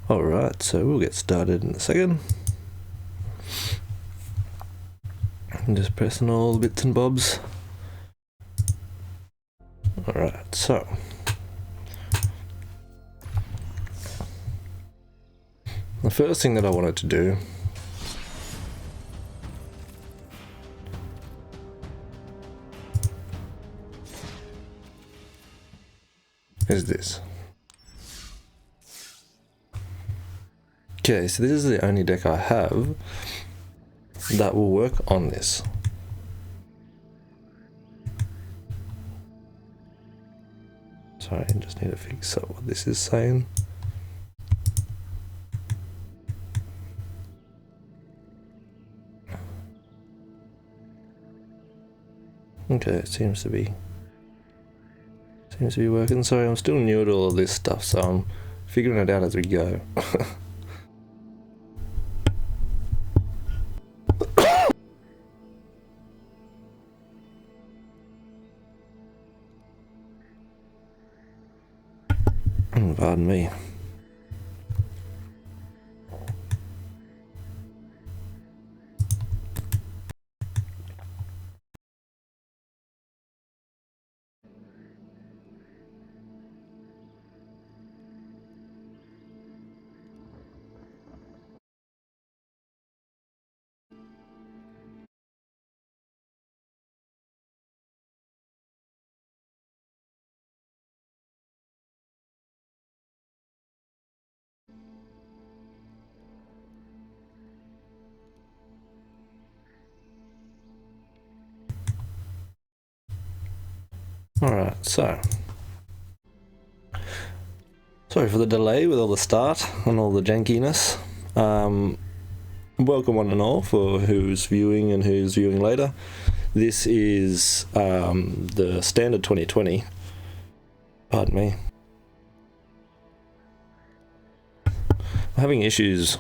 Alright, so we'll get started in a second. I'm just pressing all the bits and bobs. Alright, so the first thing that I wanted to do is this. Okay, so this is the only deck I have that will work on this. Sorry, I just need to fix up what this is saying. Okay, it seems to be working. Sorry, I'm still new to all of this stuff, so I'm figuring it out as we go. Pardon me. Alright, so sorry for the delay with all the start and all the jankiness. Welcome one and all for who's viewing and who's viewing later. This is the standard 2020. Pardon me. I'm having issues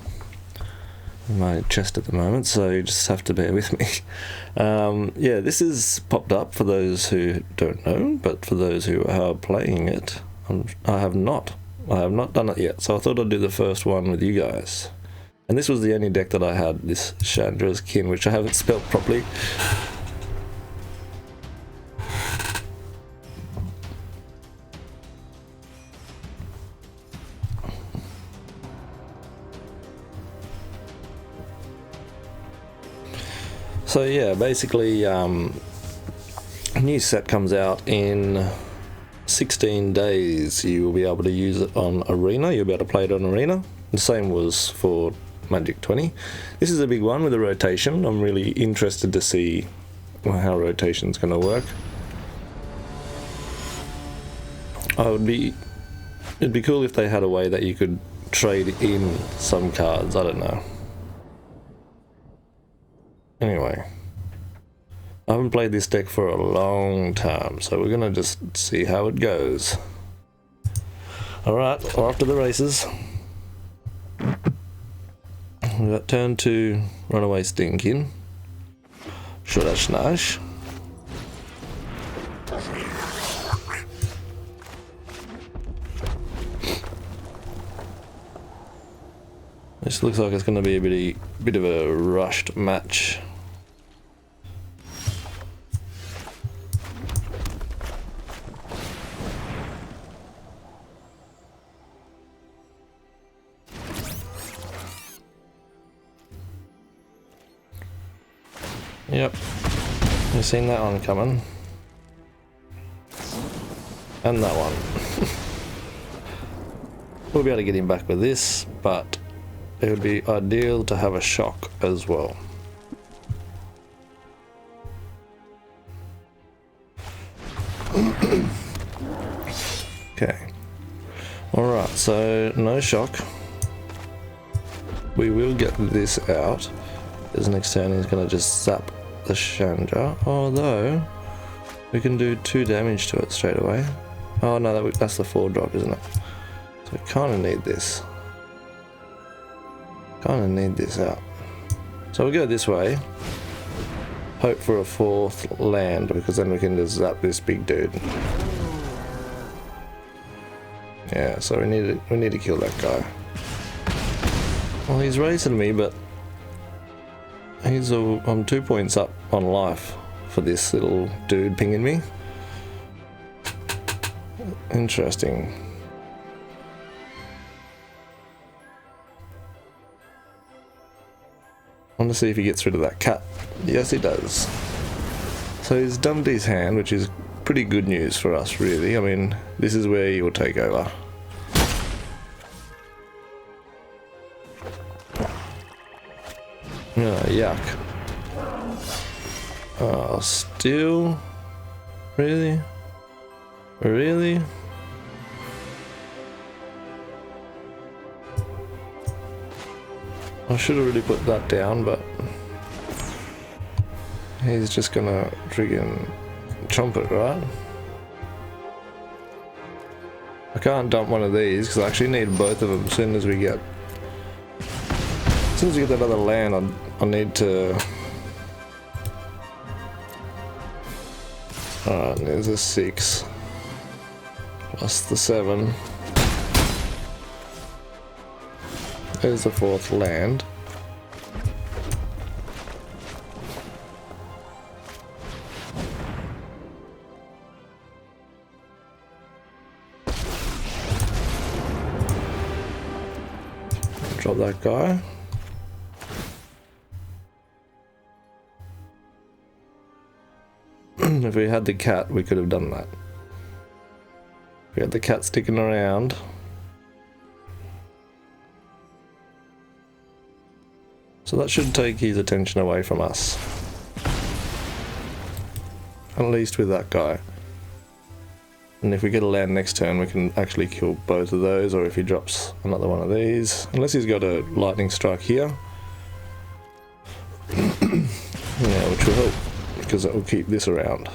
in my chest at the moment, so you just have to bear with me. Yeah, this is popped up for those who don't know, but for those who are playing it, I have not done it yet, so I thought I'd do the first one with you guys. And this was the only deck that I had, this Chandra's Kin, which I haven't spelled properly. So yeah, basically, a new set comes out in 16 days. You will be able to use it on Arena. You'll be able to play it on Arena. The same was for Magic 20. This is a big one with a rotation. I'm really interested to see how rotation's going to work. It'd be cool if they had a way that you could trade in some cards. I don't know. Anyway, I haven't played this deck for a long time, so we're gonna just see how it goes. Alright, we're off to the races. We got turn 2, Runaway Stinkin', Shodash Nash. This looks like it's going to be a bit of a rushed match. Yep, you've seen that one coming. And that one. We'll be able to get him back with this, but it would be ideal to have a shock as well. Okay. Alright, so no shock. We will get this out. Because next turn he's going to just zap the Chandra, although we can do 2 damage to it straight away. Oh no, that's the 4 drop, isn't it? So we kind of need this. Kind of need this out. So we'll go this way. Hope for a 4th land, because then we can just zap this big dude. Yeah, so we need to kill that guy. Well, he's racing me, but I'm 2 points up on life for this little dude pinging me. Interesting. I want to see if he gets rid of that cat. Yes, he does. So he's dumped his hand, which is pretty good news for us, really. I mean, this is where he will take over. Oh, yuck. Oh, still? Really? Really? I should have really put that down, but he's just gonna friggin' chomp it, right? I can't dump one of these because I actually need both of them as soon as we get that other land. I need to. Alright, there's a 6 plus the 7. There's the 4th land. Drop that guy. If we had the cat, we could have done that. If we had the cat sticking around. So that should take his attention away from us. At least with that guy. And if we get a land next turn, we can actually kill both of those, or if he drops another one of these. Unless he's got a lightning strike here. Yeah, which will help, because it will keep this around.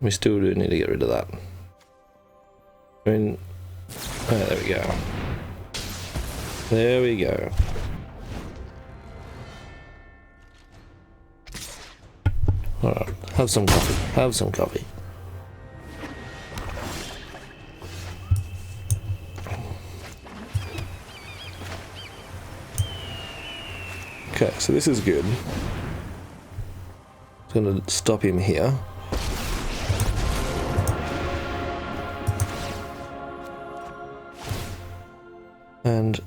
We still do need to get rid of that. I mean, oh, there we go. There we go. Alright, have some coffee. Have some coffee. Okay, so this is good. I'm going to stop him here. And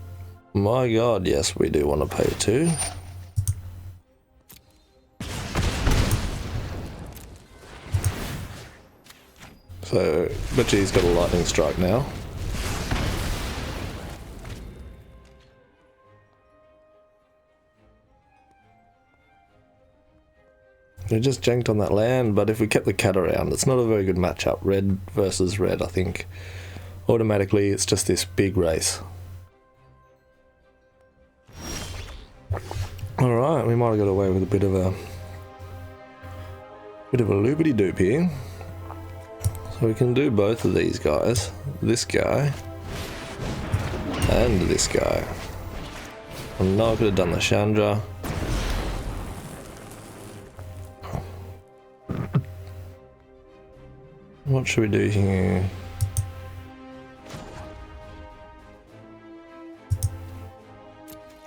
my god, yes, we do want to pay 2. So, but he's got a lightning strike now. We just janked on that land, but if we kept the cat around, it's not a very good matchup. Red versus red, I think. Automatically, it's just this big race. Alright, we might have got away with a bit of a loopity-doop here. So we can do both of these guys. This guy. And this guy. I know I could have done the Chandra. What should we do here?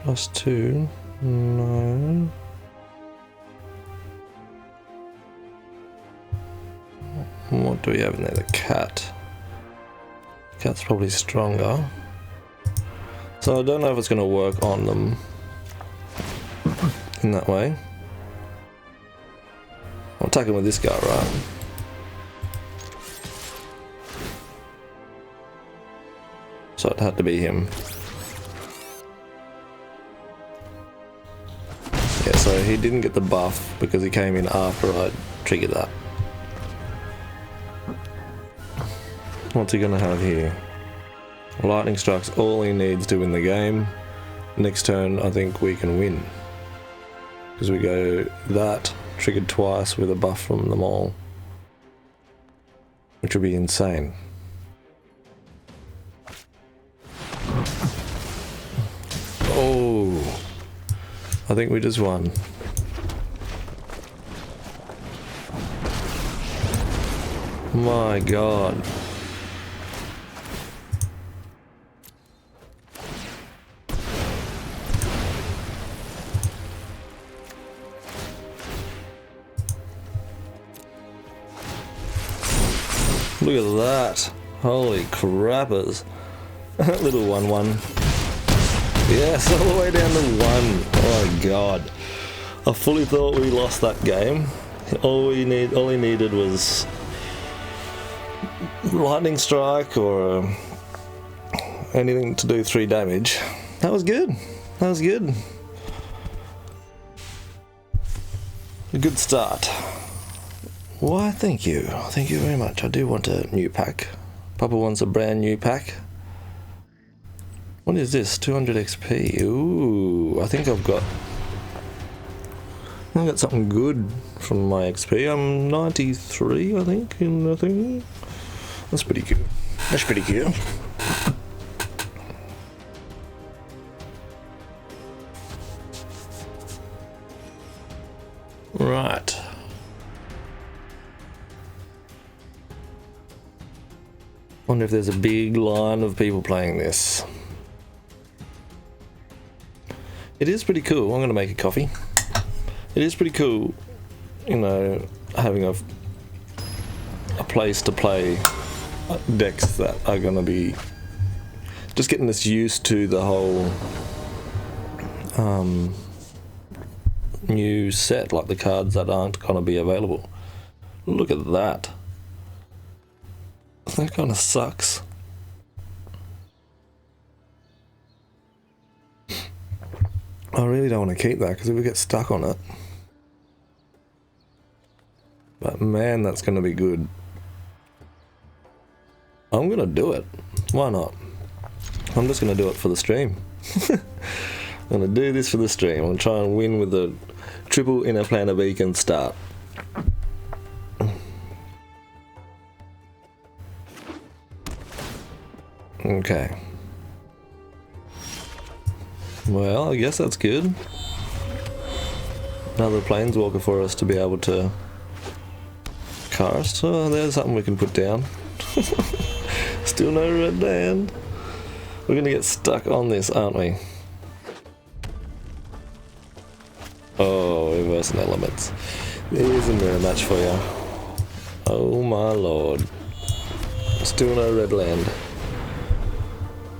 +2. No. What do we have in there? The cat. Cat's probably stronger. So I don't know if it's going to work on them in that way. I'm attacking with this guy, right? So it had to be him. Yeah, so he didn't get the buff because he came in after I triggered that. What's he gonna have here? Lightning strike's all he needs to win the game. Next turn I think we can win. Because we go that, triggered twice with a buff from them all. Which would be insane. Oh, I think we just won. My god. Look at that. Holy crappers. Little 1-1. Yes, all the way down to 1. Oh my god. I fully thought we lost that game. All he needed was lightning strike or anything to do 3 damage. That was good. That was good. A good start. Why, thank you. Thank you very much. I do want a new pack. Papa wants a brand new pack. What is this? 200 XP. Ooh, I think I've got something good from my XP. I'm 93, I think, in the thing. That's pretty good. That's pretty good. Right. Wonder if there's a big line of people playing this. It is pretty cool. I'm going to make a coffee. It is pretty cool, you know, having a place to play decks that are going to be just getting us used to the whole new set, like the cards that aren't going to be available. Look at that. That kind of sucks. I really don't want to keep that because if we get stuck on it. But man, that's going to be good. I'm going to do it. Why not? I'm just going to do it for the stream. I'm going to do this for the stream. I'm going to try and win with a triple inner planar beacon start. Okay. Well, I guess that's good. Another planeswalker for us to be able to cast. Oh, there's something we can put down. Still no red land. We're gonna get stuck on this, aren't we? Oh, reversing elements. There's a mirror match for you. Oh my lord. Still no red land.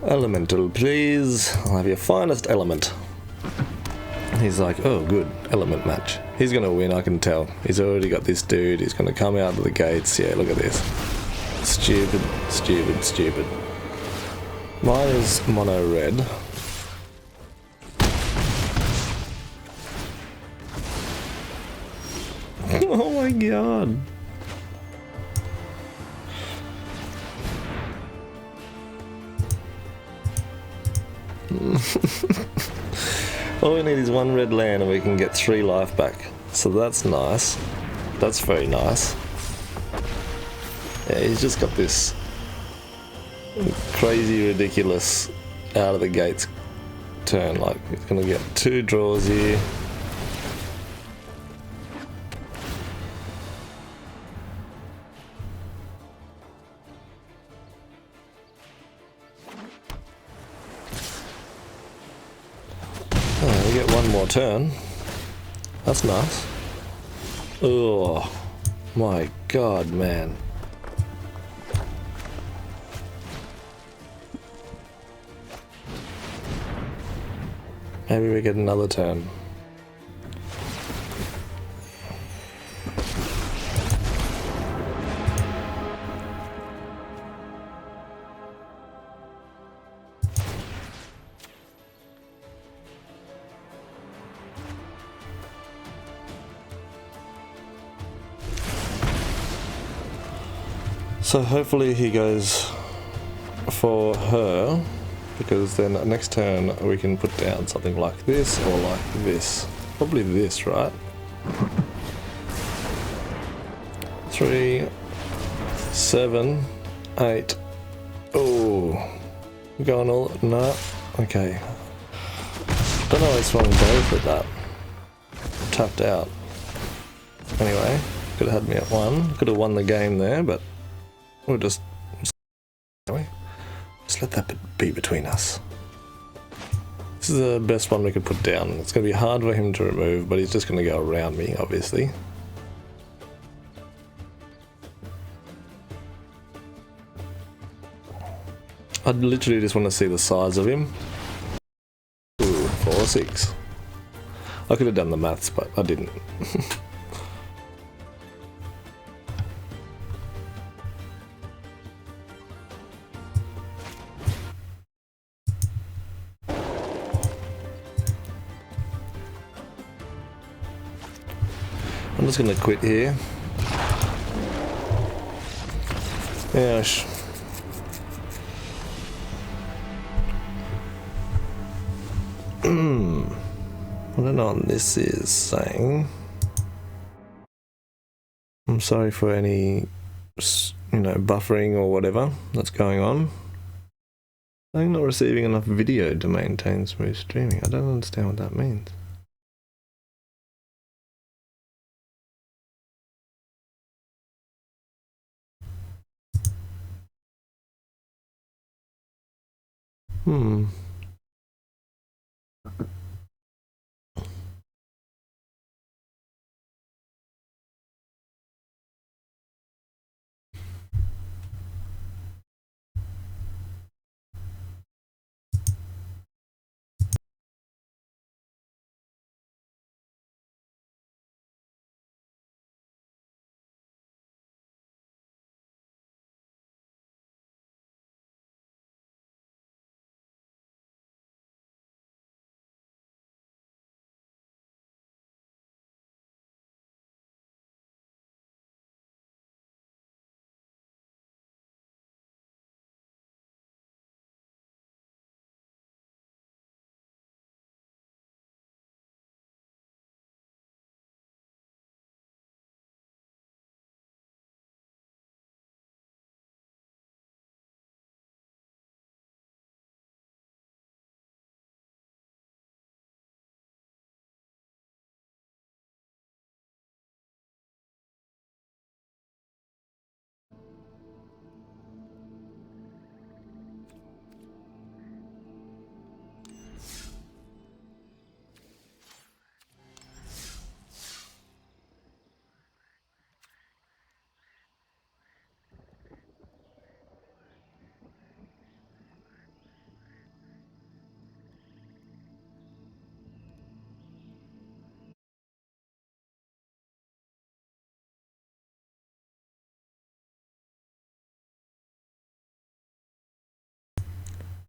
Elemental, please. I'll have your finest element. He's like, oh good, element match. He's gonna win, I can tell. He's already got this dude, he's gonna come out of the gates. Yeah, look at this. Stupid, stupid, stupid. Mine is mono red. Oh my god. All we need is 1 red land and we can get 3 life back. So that's nice. That's very nice. Yeah, he's just got this crazy, ridiculous out of the gates turn. Like, he's gonna get 2 draws here. Oh, we get 1 more turn. That's nice. Oh my god, man. Maybe we get another turn. So hopefully he goes for her, because then next turn we can put down something like this or like this. Probably this, right? 3, 7, 8. Oh, we're going all, no, okay. Don't know why I swung both at that. Tapped out. Anyway, could have had me at 1. Could have won the game there, but we'll just let that be between us. This is the best one we could put down. It's going to be hard for him to remove, but he's just going to go around me, obviously. I literally just want to see the size of him. Ooh, 4/6. I could have done the maths, but I didn't. I'm just going to quit here. Yes. I don't know what this is saying. I'm sorry for any, buffering or whatever that's going on. I'm not receiving enough video to maintain smooth streaming. I don't understand what that means.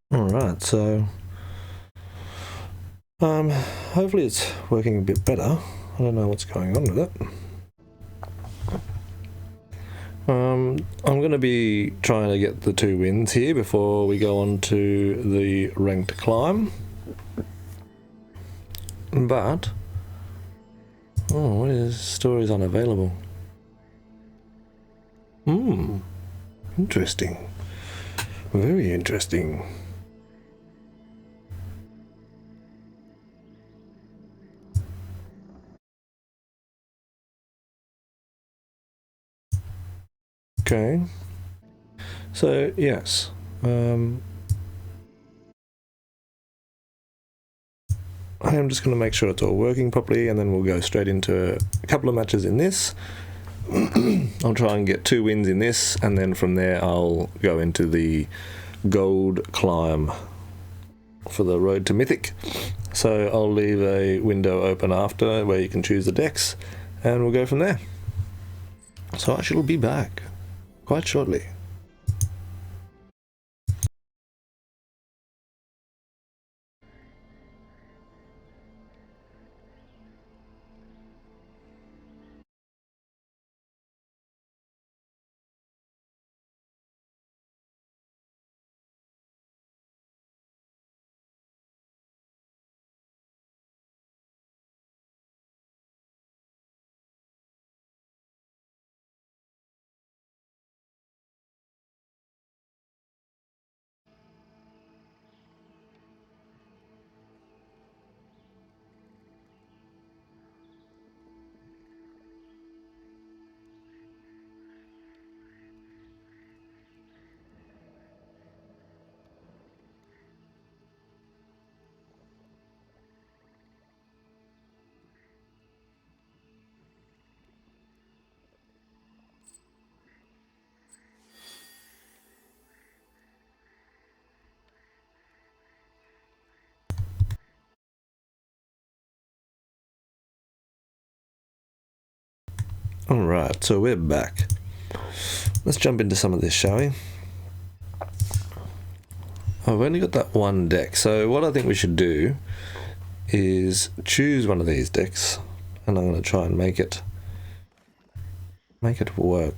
Alright, so hopefully it's working a bit better. I don't know what's going on with it. I'm going to be trying to get the 2 wins here before we go on to the ranked climb. But what is stories unavailable? Interesting. Very interesting. Okay. So, yes. I am just going to make sure it's all working properly, and then we'll go straight into a couple of matches in this. I'll try and get 2 wins in this, and then from there I'll go into the gold climb for the road to Mythic. So I'll leave a window open after where you can choose the decks, and we'll go from there. So I shall be back quite shortly. Alright, so we're back. Let's jump into some of this, shall we? I've only got that one deck, so what I think we should do is choose one of these decks, and I'm going to try and make it work.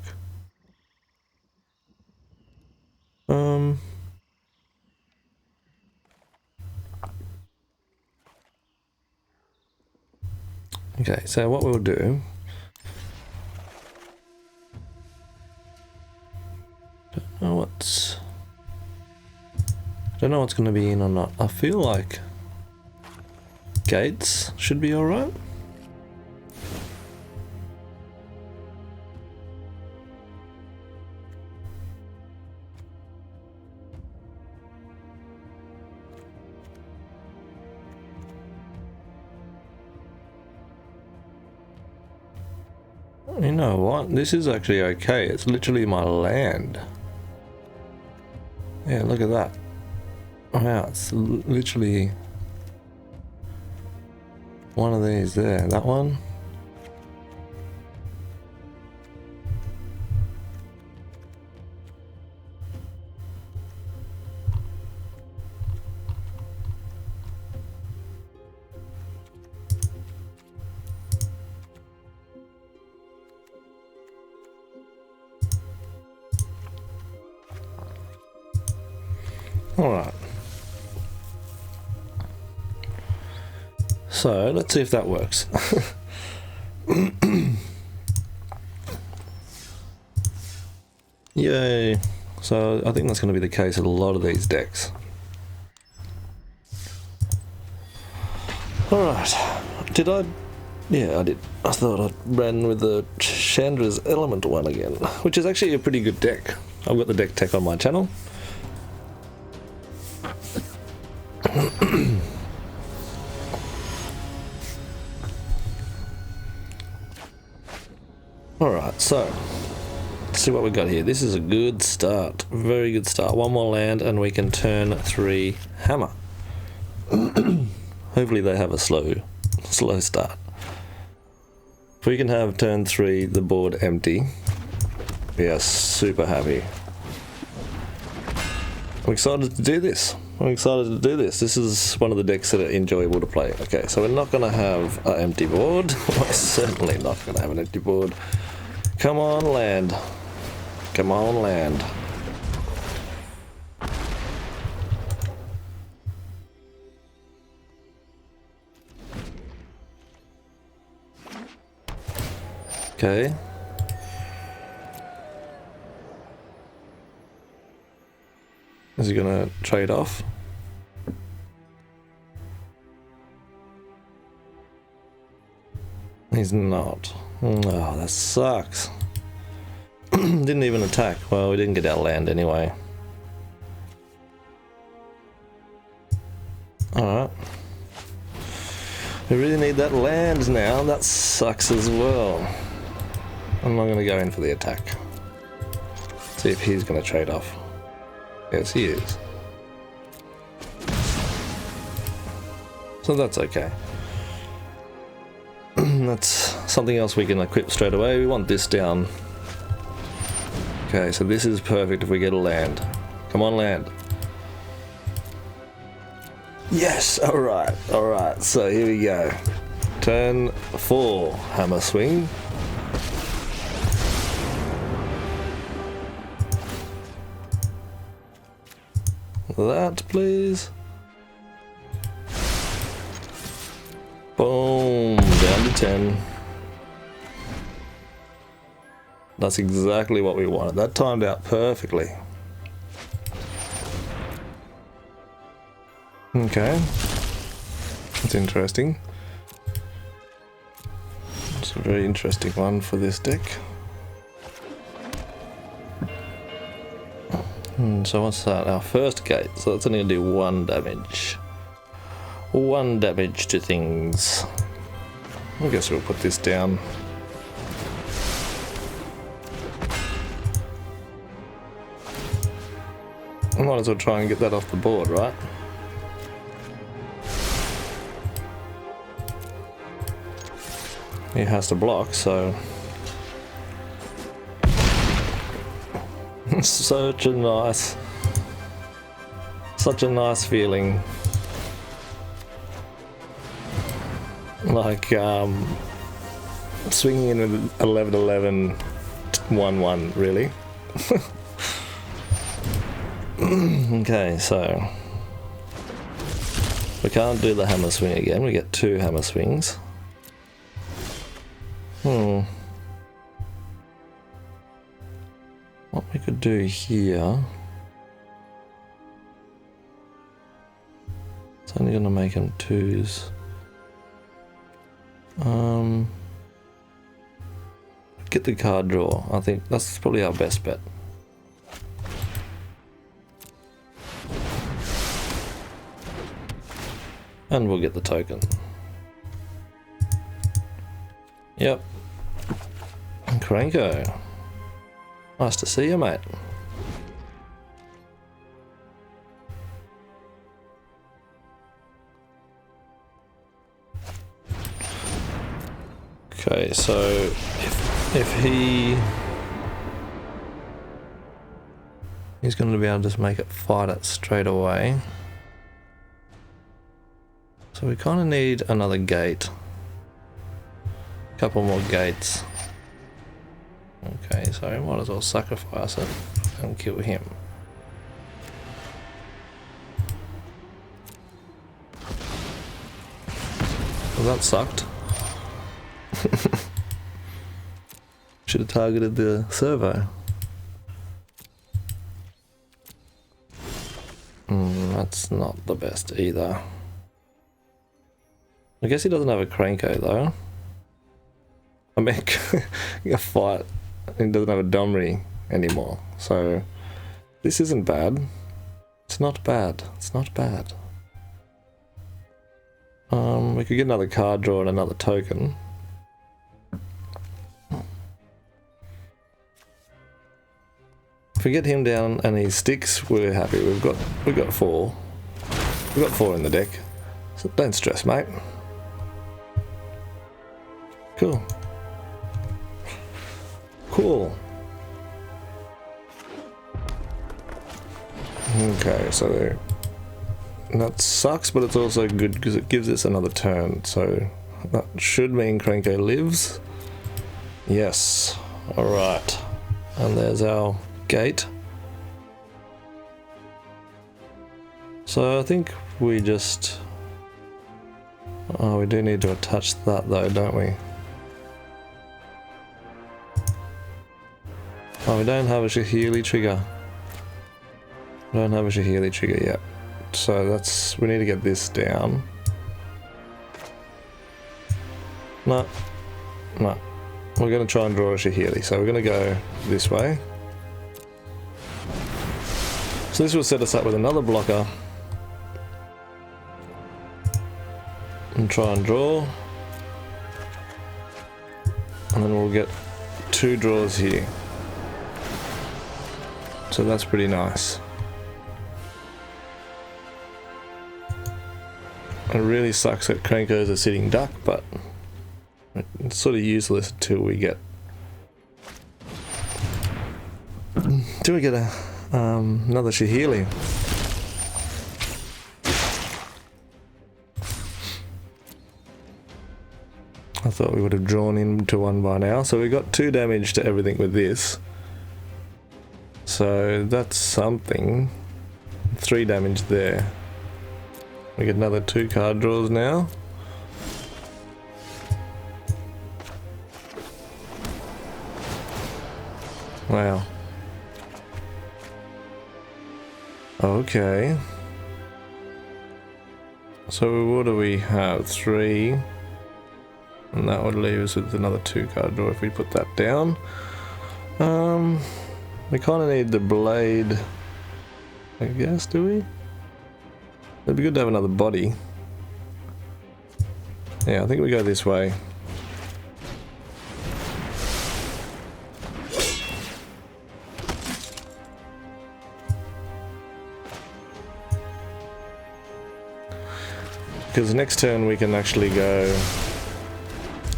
Okay, so what we'll do, don't know what's going to be in or not. I feel like gates should be alright. You know what? This is actually okay. It's literally my land. Yeah, look at that. Wow, it's literally one of these there. That one. All right. So let's see if that works. Yay. So I think that's going to be the case with a lot of these decks. Alright. Did I? Yeah, I did. I thought I ran with the Chandra's Element one again, which is actually a pretty good deck. I've got the deck tech on my channel. Alright, so let's see what we got here. This is a good start. Very good start. One more land and we can turn 3 hammer. Hopefully they have a slow start. If we can have turn 3 the board empty, we are super happy. I'm excited to do this. This is one of the decks that are enjoyable to play. Okay, so we're not going to have an empty board. We're certainly not going to have an empty board. Come on, land. Come on, land. Okay. Is he gonna trade off? He's not. Oh, that sucks. Didn't even attack. Well, we didn't get our land anyway. Alright. We really need that land now. That sucks as well. I'm not gonna go in for the attack. See if he's gonna trade off. Yes, he is. So that's okay. That's something else we can equip straight away. We want this down. Okay, so this is perfect if we get a land. Come on, land. Yes, alright, alright. So here we go. Turn 4, hammer swing. That, please. Boom, down to 10. That's exactly what we wanted. That timed out perfectly. Okay. That's interesting. It's a very interesting one for this deck. So what's that? Our first gate. So that's only going to do 1 damage. 1 damage to things. I guess we'll put this down. I might as well try and get that off the board, right? He has to block, so Such a nice feeling. Like swinging in with 11-11 1-1 really. Okay, so we can't do the hammer swing again, we get 2 hammer swings. What we could do here, it's only going to make them 2s. Get the card draw. I think that's probably our best bet. And we'll get the token. Yep. Cranko. Nice to see you, mate. Okay, so if he's going to be able to just make it fight it straight away. So we kind of need another gate. A couple more gates. Okay, so we might as well sacrifice it and kill him. Well, that sucked. Should have targeted the servo. That's not the best either. I guess he doesn't have a Cranko though. I mean, a fight. He doesn't have a Domri anymore. So this isn't bad. It's not bad. It's not bad. We could get another card draw and another token. If we get him down and he sticks, we're happy. We've got 4. We've got 4 in the deck. So don't stress, mate. Cool. Cool. Okay, so that sucks, but it's also good because it gives us another turn. So that should mean Cranko lives. Yes. Alright. And there's our gate. So I think we just... Oh, we do need to attach that though, don't we? Oh, we don't have a Shahili trigger. We don't have a Shahili trigger yet. So we need to get this down. No. No. We're going to try and draw a Shahili. So we're going to go this way. So this will set us up with another blocker. And try and draw. And then we'll get 2 draws here. So that's pretty nice. It really sucks that Crankos are sitting duck, but it's sort of useless until we get another Shahili. I thought we would have drawn into one by now. So we got 2 damage to everything with this. So that's something. 3 damage there. We get another 2 card draws now. Wow. Okay. So what do we have? 3. And that would leave us with another 2 card draw if we put that down. We kind of need the blade, I guess, do we? It'd be good to have another body. Yeah, I think we go this way. Because next turn we can actually go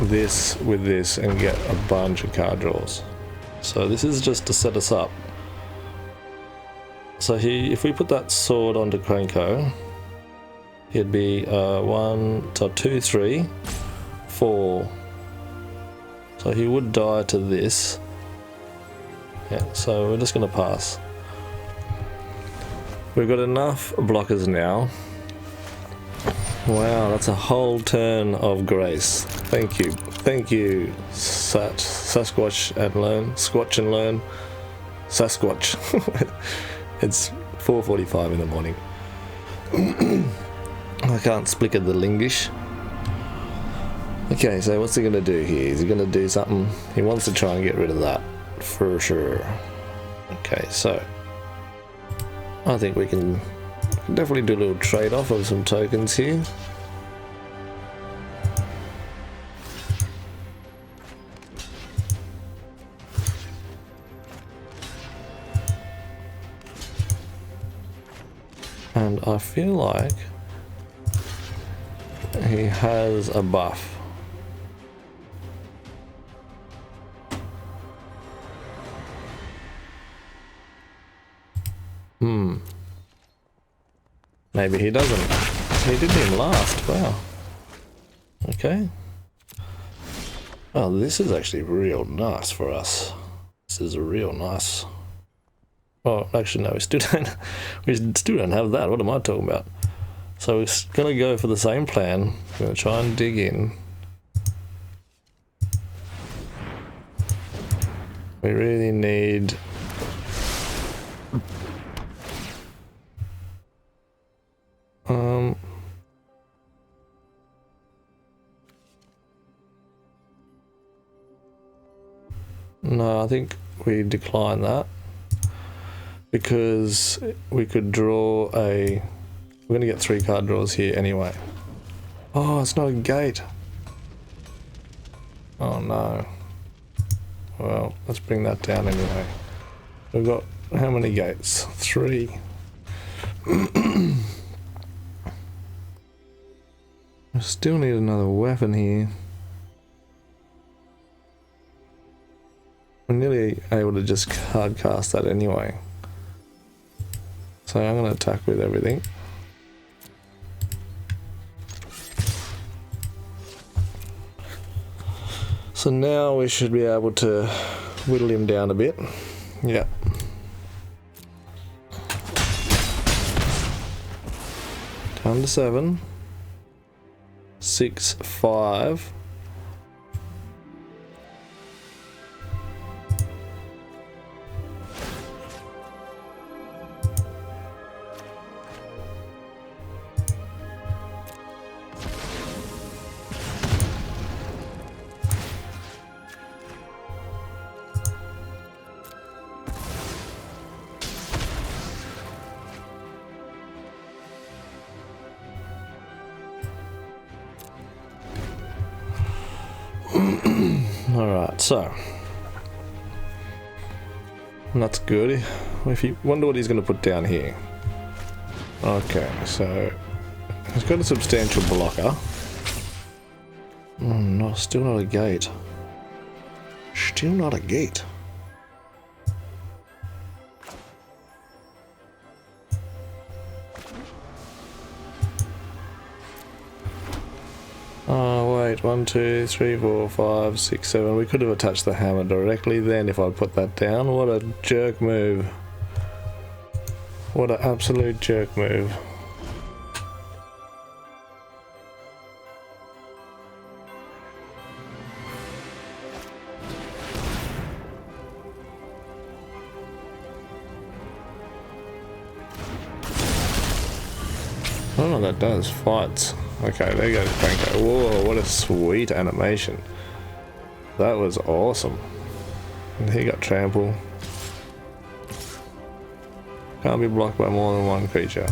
this with this and get a bunch of card draws. So this is just to set us up So if we put that sword onto Krenko, he'd be 2, 3, 4. So he would die to this. Yeah, so we're just going to pass. We've got enough blockers now. Wow, that's a whole turn of grace. Thank you. Thank you, Sasquatch and Learn. Squatch and Learn. Sasquatch. It's 4:45 in the morning. I can't splicker the lingish. Okay, so what's he going to do here? Is he going to do something? He wants to try and get rid of that, for sure. Okay, so I think we can definitely do a little trade-off of some tokens here. And I feel like he has a buff. Maybe he doesn't. He did him last. Wow. Okay. Oh, this is actually real nice for us. This is real nice. Oh, actually, no, we still don't have that. What am I talking about? So we're gonna go for the same plan. We're gonna try and dig in. We really need no, I think we decline that because we could draw a... We're going to get 3 card draws here anyway. Oh, it's not a gate. Oh no. Well, let's bring that down anyway. We've got how many gates? 3. We still need another weapon here. I'm nearly able to just hard cast that anyway. So I'm going to attack with everything. So now we should be able to whittle him down a bit. Yep. Down to 7. 6, 5. Alright, so that's good. If you wonder what he's going to put down here. Okay, so he's got a substantial blocker. No, still not a gate. Still not a gate. Oh wait, 1, 2, 3, 4, 5, 6, 7. We could have attached the hammer directly then if I put that down. What a jerk move. What an absolute jerk move. I don't know what that does. Fights. Okay, there goes Franco. Whoa, what a sweet animation. That was awesome. And he got trampled. Can't be blocked by more than one creature.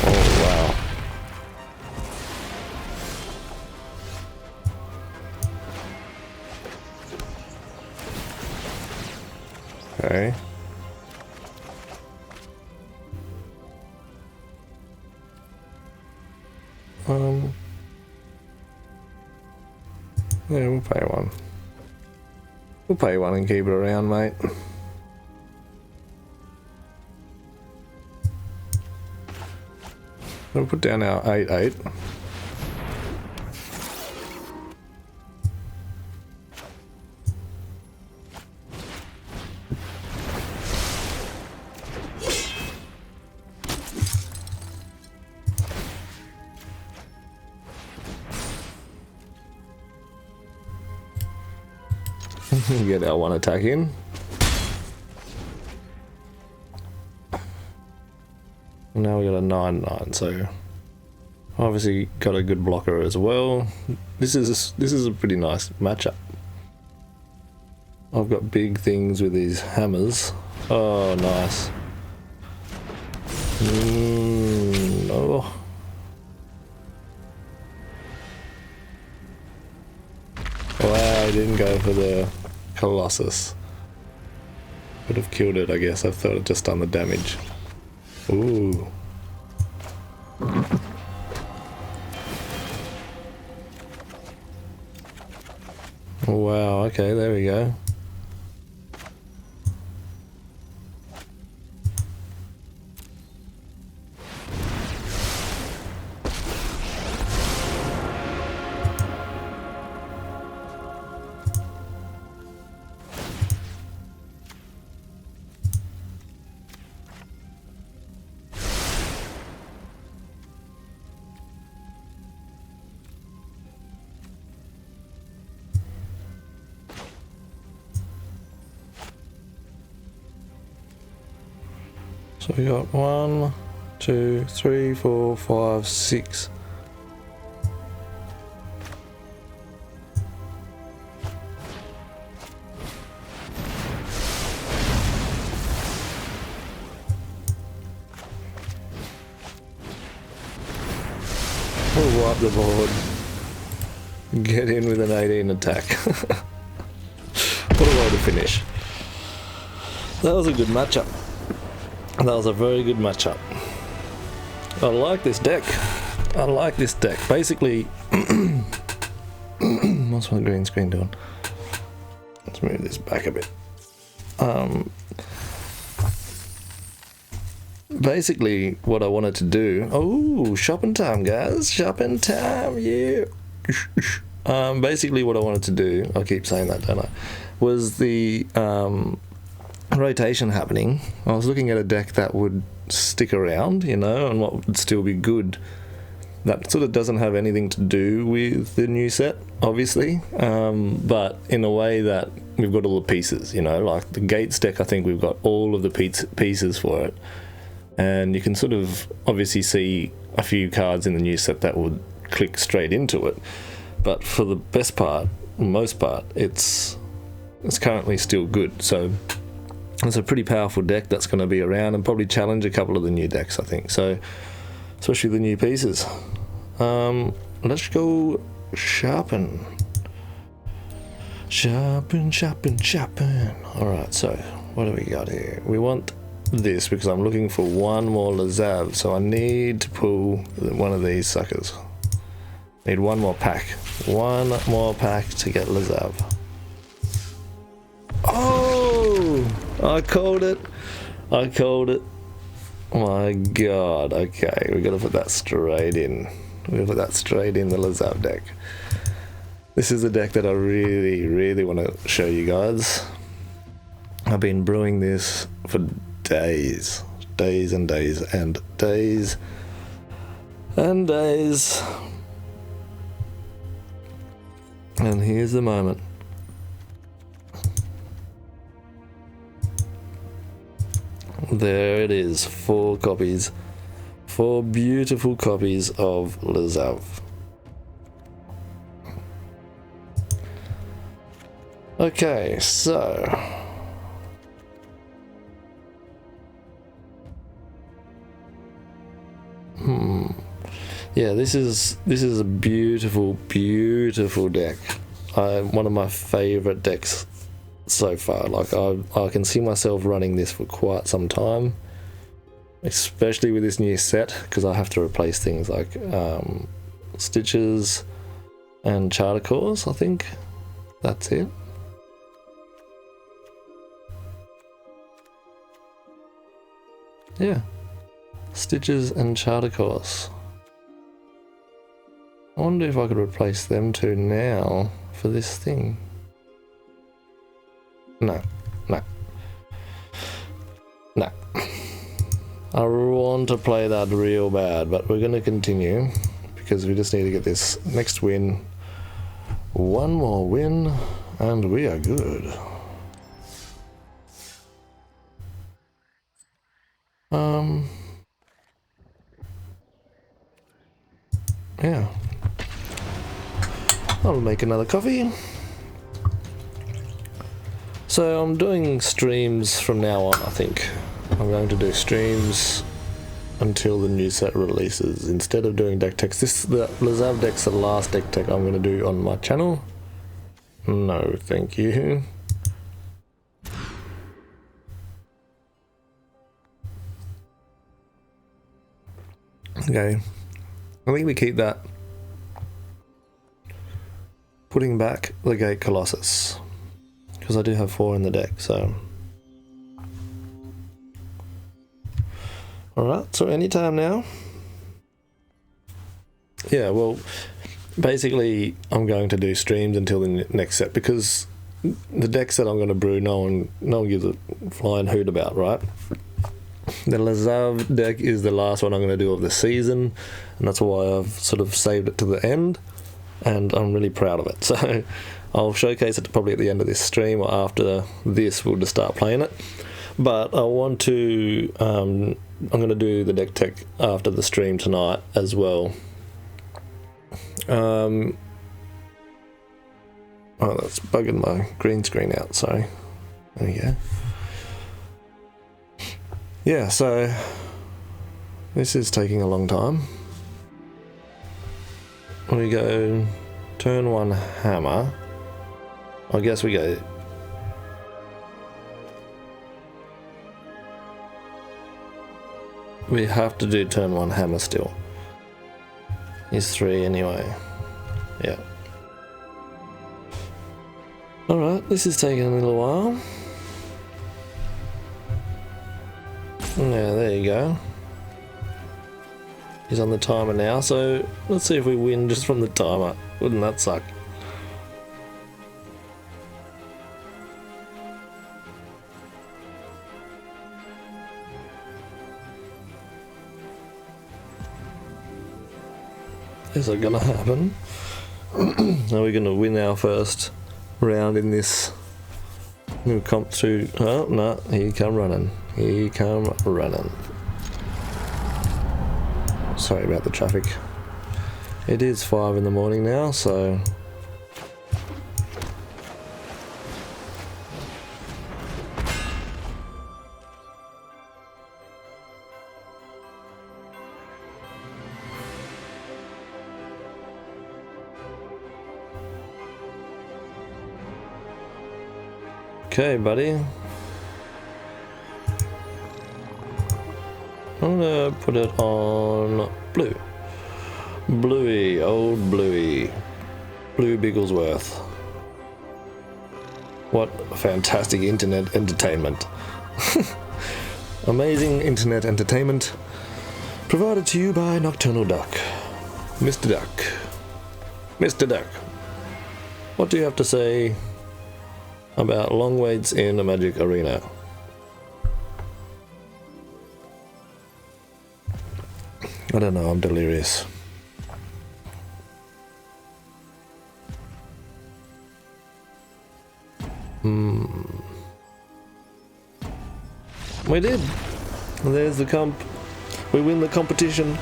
Oh, wow. Okay. Yeah, we'll pay 1. We'll pay one and keep it around, mate. We'll put down our 8-8. Get our one attack in. Now we got a 9-9, so obviously got a good blocker as well. This is a pretty nice matchup. I've got big things with these hammers. Oh, nice. No. Wow, I didn't go for the Colossus. Would have killed it, I guess. I thought it just done the damage. Ooh. Wow, okay, there we go. So we got 1, 2, 3, 4, 5, 6. We'll wipe the board. Get in with an 18 attack. What a way to finish. That was a good matchup. That was a very good matchup. I like this deck. I like this deck. Basically, what's my green screen doing? Let's move this back a bit. Basically, what I wanted to do. Oh, shopping time, guys! Shopping time, yeah. Basically, what I wanted to do. I keep saying that, don't I? Was the rotation happening. I was looking at a deck that would stick around, you know, and what would still be good. That sort of doesn't have anything to do with the new set, obviously, but in a way that we've got all the pieces, you know, like the Gates deck, I think we've got all of the pieces for it, and you can sort of obviously see a few cards in the new set that would click straight into it, but for the most part, it's currently still good. So it's a pretty powerful deck that's going to be around and probably challenge a couple of the new decks, I think. So, especially the new pieces. Let's go shopping. Shopping. Alright, so what do we got here? We want this because I'm looking for one more Lazav, so I need to pull one of these suckers. Need one more pack. One more pack to get Lazav. Oh! I called it. My god. Okay, we gotta put that straight in. We're gonna put that straight in the Lazav deck. This is a deck that I really want to show you guys. I've been brewing this for days. Days and days and days and days. And here's the moment. There it is, 4 copies. 4 beautiful copies of Lazav. Okay, so yeah, this is a beautiful deck. One of my favorite decks so far. Like I can see myself running this for quite some time, especially with this new set, because I have to replace things like stitches and charter cores. I think that's it. Yeah. Stitches and Charter Course. I wonder if I could replace them two now for this thing. No. No. No. I want to play that real bad, but we're going to continue because we just need to get this next win. One more win and we are good. Yeah. I'll make another coffee. So I'm doing streams from now on, I think. I'm going to do streams until the new set releases. Instead of doing deck techs, the Lazav deck's the last deck tech I'm going to do on my channel. No, thank you. Okay, I think we keep that. Putting back the Gate Colossus, because I do have 4 in the deck, so. Alright, so anytime now. Yeah, well, basically I'm going to do streams until the next set, because the decks that I'm going to brew, no one gives a flying hoot about, right? The Lazav deck is the last one I'm going to do of the season, and that's why I've sort of saved it to the end, and I'm really proud of it. So I'll showcase it probably at the end of this stream, or after this we'll just start playing it. But I want to, I'm going to do the deck tech after the stream tonight as well. Oh, that's bugging my green screen out, sorry. There we go. Yeah, so this is taking a long time. We go turn 1 hammer. I guess we go. We have to do turn 1 hammer still. He's 3 anyway. Yeah. Alright, this is taking a little while. Yeah, there you go. He's on the timer now, so let's see if we win just from the timer. Wouldn't that suck? Is it gonna happen? Are we gonna win our first round in this new comp through? Oh no, here you come running. Here you come running. Sorry about the traffic. It is 5 in the morning now, so okay, buddy. I'm gonna put it on blue. Bluey, old Bluey. Blue Bigglesworth. What fantastic internet entertainment. Amazing internet entertainment. Provided to you by Nocturnal Duck. Mr. Duck. Mr. Duck. What do you have to say about long waits in a Magic Arena? I don't know, I'm delirious. We did. There's the comp. We win the competition.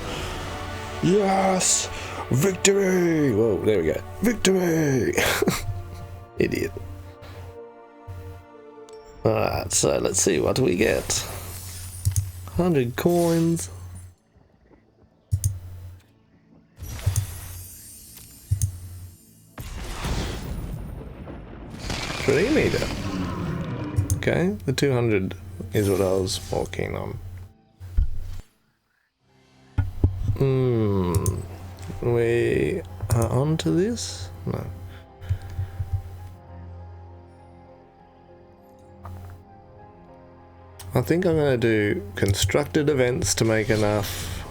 Yes! Victory! Whoa, there we go. Victory! Idiot. Alright, so let's see what we get. 100 coins. $3 meter. Okay, the 200 is what I was more keen on. We are on to this? No. I think I'm going to do constructed events to make enough.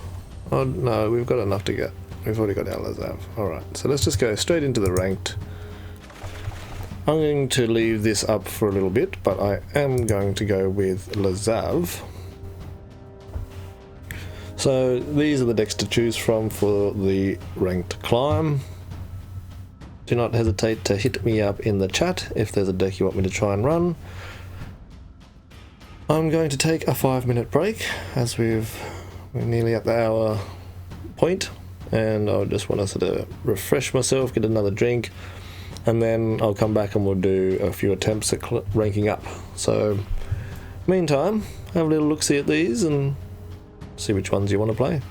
Oh no, we've got enough to get. We've already got our Lazav. Alright, so let's just go straight into the ranked. I'm going to leave this up for a little bit, but I am going to go with Lazav. So these are the decks to choose from for the ranked climb. Do not hesitate to hit me up in the chat if there's a deck you want me to try and run. I'm going to take a 5-minute break as we're nearly at the hour point, and I just want to sort of refresh myself, get another drink, and then I'll come back and we'll do a few attempts at ranking up. So meantime, have a little look-see at these and see which ones you want to play.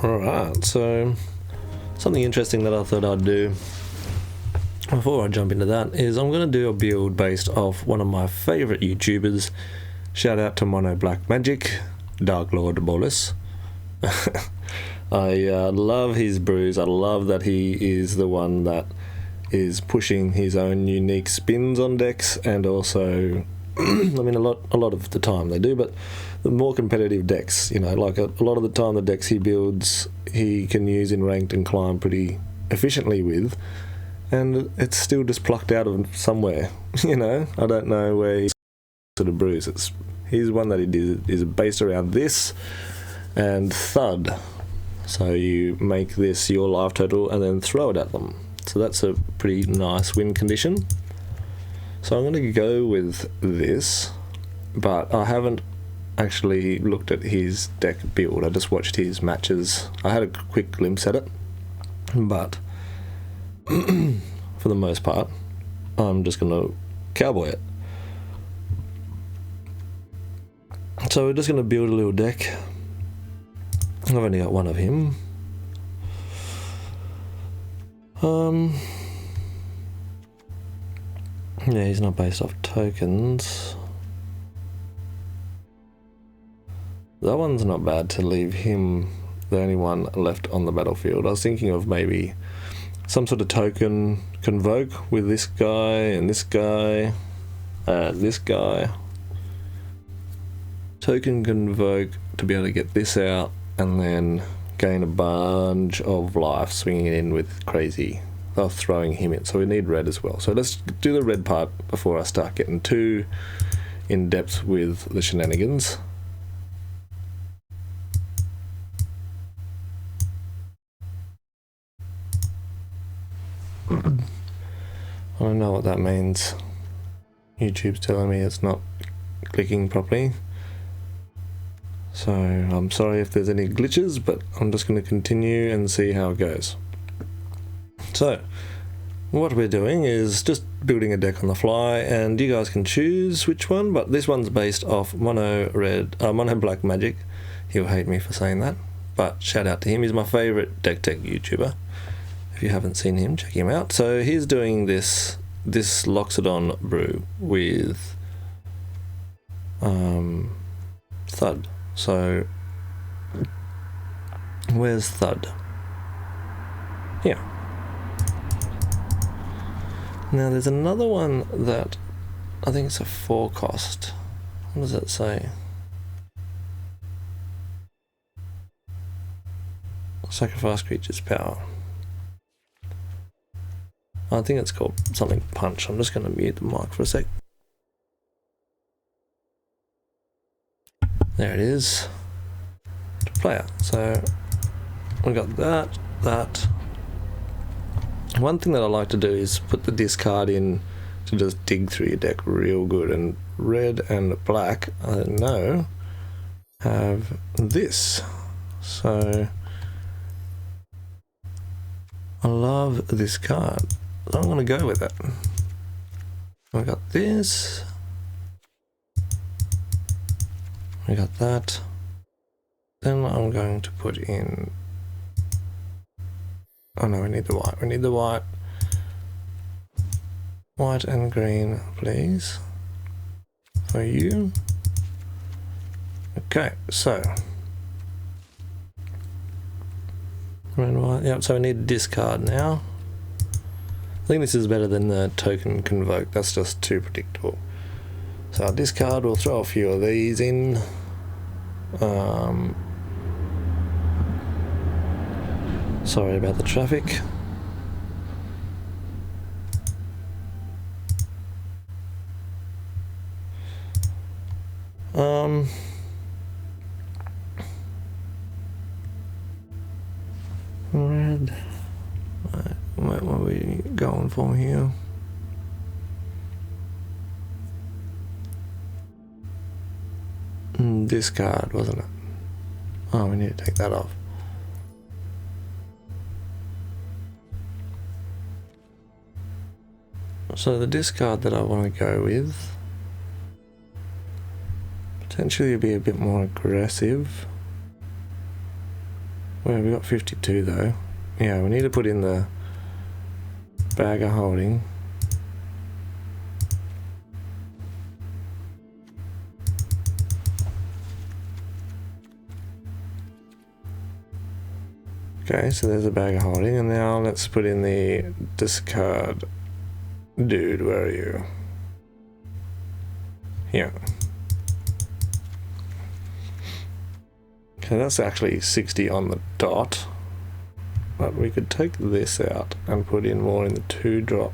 Alright, so something interesting that I thought I'd do before I jump into that is I'm going to do a build based off one of my favourite YouTubers. Shout out to Mono Black Magic, Dark Lord Bolus. I love his brews. I love that he is the one that is pushing his own unique spins on decks, and also I mean a lot of the time they do, but the more competitive decks, you know, like a lot of the time the decks he builds he can use in ranked and climb pretty efficiently with, and it's still just plucked out of somewhere. You know, I don't know where he sort of brews. He's one that he did is based around this and thud. So you make this your life total and then throw it at them. So that's a pretty nice win condition. So I'm going to go with this, but I haven't actually looked at his deck build. I just watched his matches. I had a quick glimpse at it, but for the most part, I'm just going to cowboy it. So we're just going to build a little deck. I've only got one of him. Yeah, he's not based off tokens. That one's not bad to leave him the only one left on the battlefield. I was thinking of maybe some sort of token convoke with this guy and this guy, this guy. Token convoke to be able to get this out and then gain a bunch of life, swinging it in with crazy. They're throwing him in, so we need red as well. So let's do the red part before I start getting too in depth with the shenanigans. I don't know what that means. YouTube's telling me it's not clicking properly. So I'm sorry if there's any glitches, but I'm just going to continue and see how it goes. So what we're doing is just building a deck on the fly, and you guys can choose which one, but this one's based off Mono Black Magic. He'll hate me for saying that, but shout out to him. He's my favourite deck tech YouTuber. If you haven't seen him, check him out. So he's doing this Loxodon brew with Thud. So where's Thud? Here. Now there's another one that I think it's a 4 cost. What does that say? Sacrifice creature's power. I think it's called something punch. I'm just going to mute the mic for a sec. There it is. Player. So we got that. One thing that I like to do is put the discard in to just dig through your deck real good. And red and black, I know, have this. So I love this card. So I'm going to go with it. We got this. We got that. Then I'm going to put in... Oh no, we need the white. We need the white. White and green, please. For you. Okay, so. Red and white. Yep, so we need a discard now. I think this is better than the token convoke. That's just too predictable. So our discard, we'll throw a few of these in. Sorry about the traffic. Red. What are we going for here? Discard, wasn't it? Oh, we need to take that off. So the discard that I want to go with potentially be a bit more aggressive. Well, we got 52 though. Yeah, we need to put in the bag of holding. Okay, so there's a bag of holding, and now let's put in the discard. Dude, where are you? Here. Okay, that's actually 60 on the dot. But we could take this out and put in more in the 2-drop.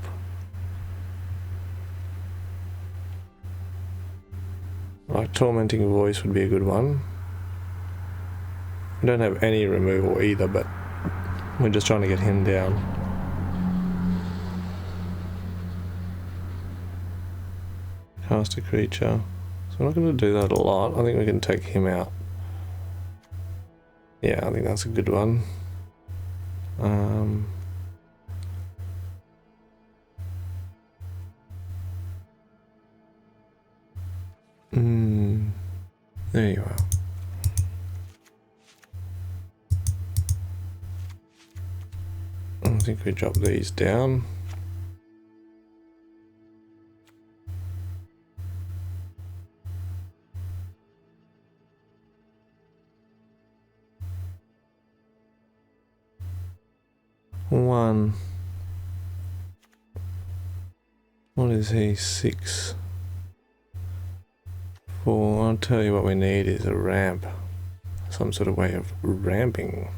Like Tormenting Voice would be a good one. We don't have any removal either, but we're just trying to get him down. Cast a creature. So we're not going to do that a lot. I think we can take him out. Yeah, I think that's a good one. There you are. I think we drop these down. One. What is he? 6. 4. I'll tell you what we need is a ramp. Some sort of way of ramping.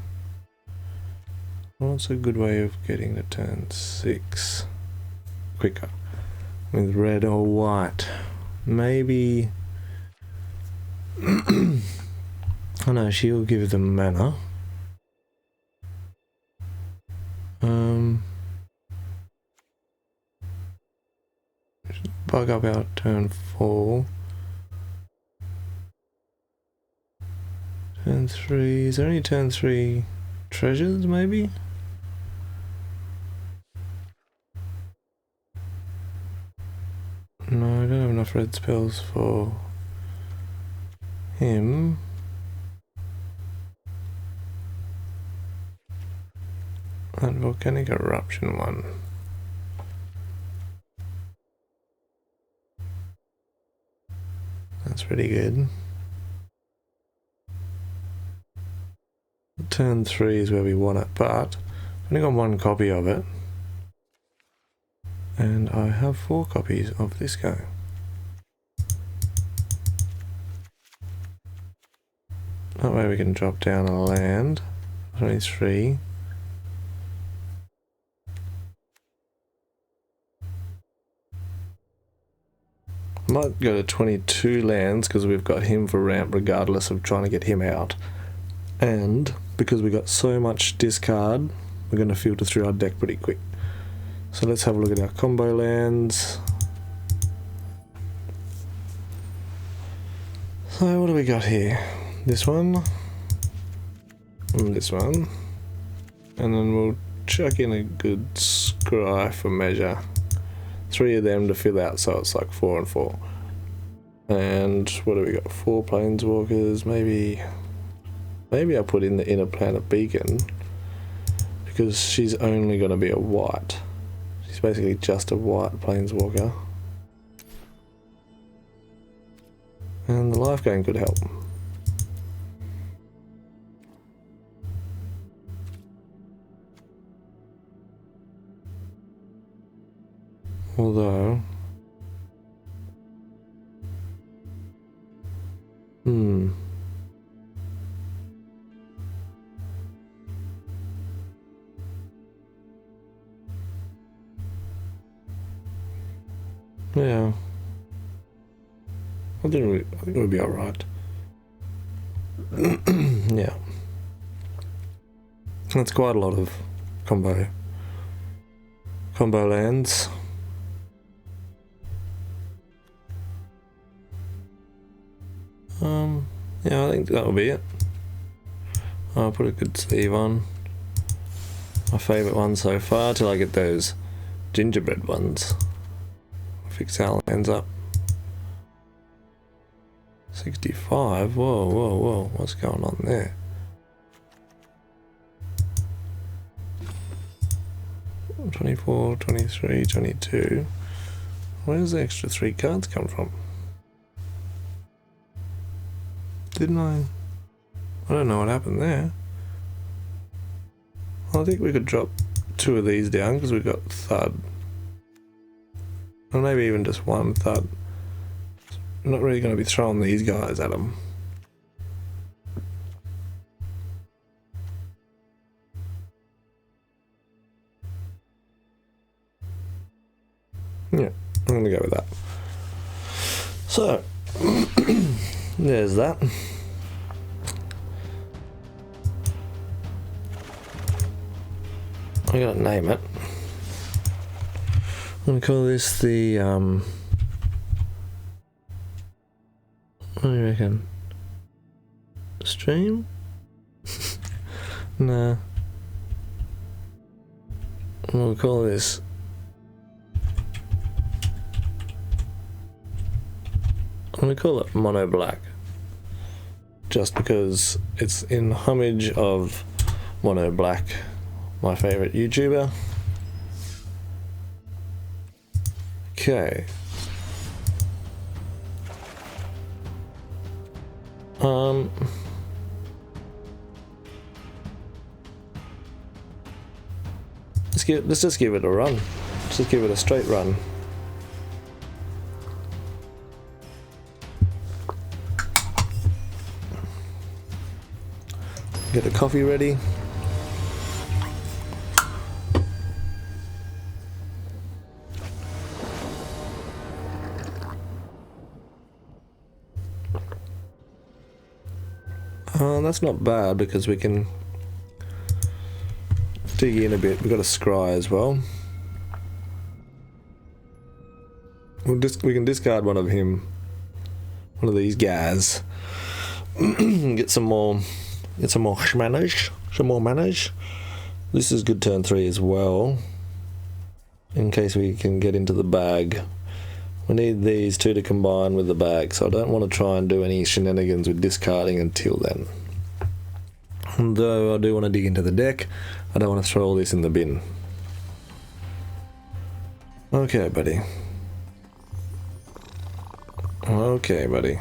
What's a good way of getting to turn 6 quicker? With red or white? Maybe... I know, she'll give them mana. Bug up our turn 4. Turn 3, is there any turn 3 treasures maybe? No, I don't have enough red spells for him. That volcanic eruption one. That's pretty good. Turn 3 is where we want it, but I've only got 1 copy of it. And I have 4 copies of this guy. That way we can drop down a land. 23. Might go to 22 lands because we've got him for ramp regardless of trying to get him out. And because we got so much discard, we're going to filter through our deck pretty quick. So let's have a look at our combo lands. So what do we got here? This one. And this one. And then we'll chuck in a good scry for measure. 3 of them to fill out, so it's like 4 and 4. And what do we got? 4 planeswalkers, maybe I'll put in the inner planet beacon because she's only going to be a white. She's basically just a white planeswalker. And the life gain could help. Although, yeah, I think it would be alright. Yeah, that's quite a lot of combo lands. Yeah, I think that'll be it. I'll put a good sleeve on. My favourite one so far till I get those gingerbread ones. Fix our lands up. 65, whoa, what's going on there? $24, $23, $22. Where's the extra 3 cards come from? Didn't I don't know what happened there. I think we could drop 2 of these down because we've got Thud. Or maybe even just 1 Thud. I'm not really going to be throwing these guys at them. Yeah, I'm going to go with that. So, there's that. I gotta name it. I'm gonna call this the what do you reckon? Stream? Nah. We'll call this I'm gonna call it Mono Black. Just because it's in homage of Mono Black, my favourite YouTuber. Okay. Let's just give it a run. Let's just give it a straight run. Get a coffee ready. That's not bad because we can dig in a bit. We've got a scry as well. We can discard one of these guys. get some more manage. This is good turn 3 as well, in case we can get into the bag. We need these two to combine with the bag, so I don't want to try and do any shenanigans with discarding until then. Though I do want to dig into the deck, I don't want to throw all this in the bin. Okay, buddy. Okay, buddy.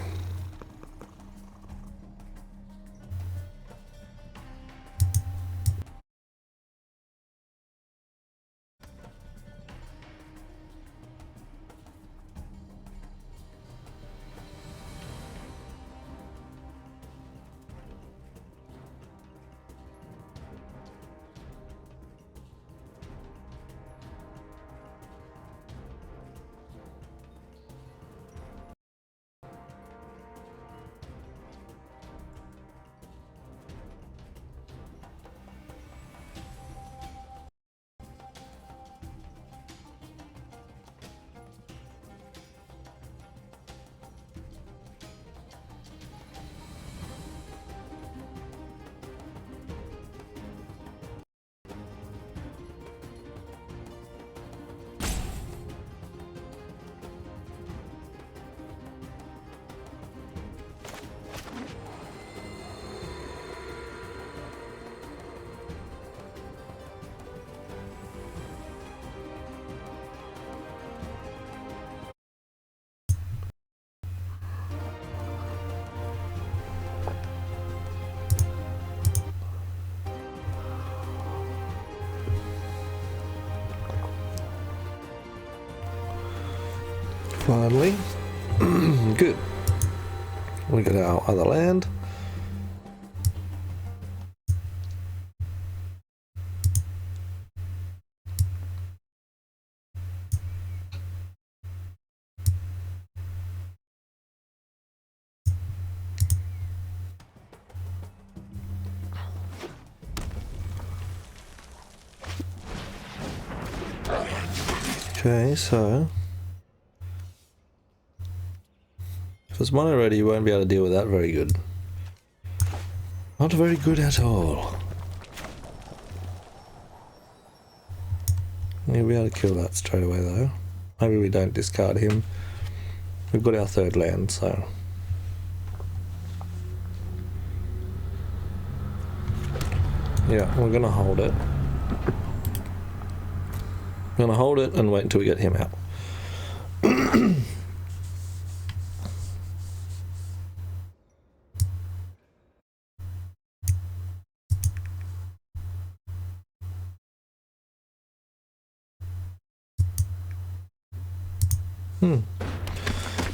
Finally. Good. We got our other land. Okay, so if it's mono ready, you won't be able to deal with that very good. Not very good at all. You'll be able to kill that straight away though. Maybe we don't discard him. We've got our third land, so. Yeah, we're gonna hold it. I'm gonna hold it and wait until we get him out.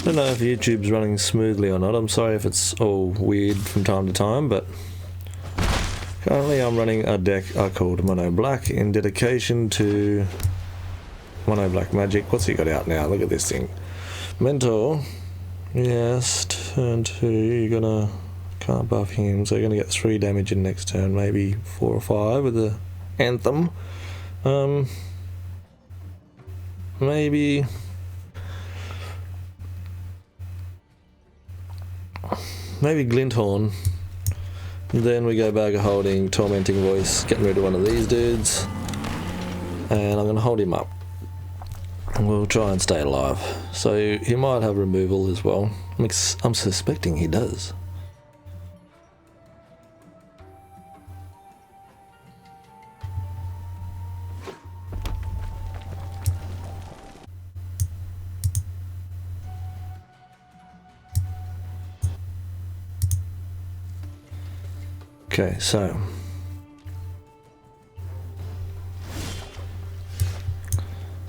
Don't know if YouTube's running smoothly or not. I'm sorry if it's all weird from time to time, but currently I'm running a deck I called Mono Black in dedication to Mono Black Magic. What's he got out now? Look at this thing. Mentor. Yes, turn 2. You're gonna can't buff him, so you're gonna get 3 damage in next turn, maybe 4 or 5 with the Anthem. Maybe Glinthorn. Then we go Bag of Holding, Tormenting Voice, getting rid of one of these dudes. And I'm going to hold him up. And we'll try and stay alive. So he might have removal as well. I'm suspecting he does. Okay, so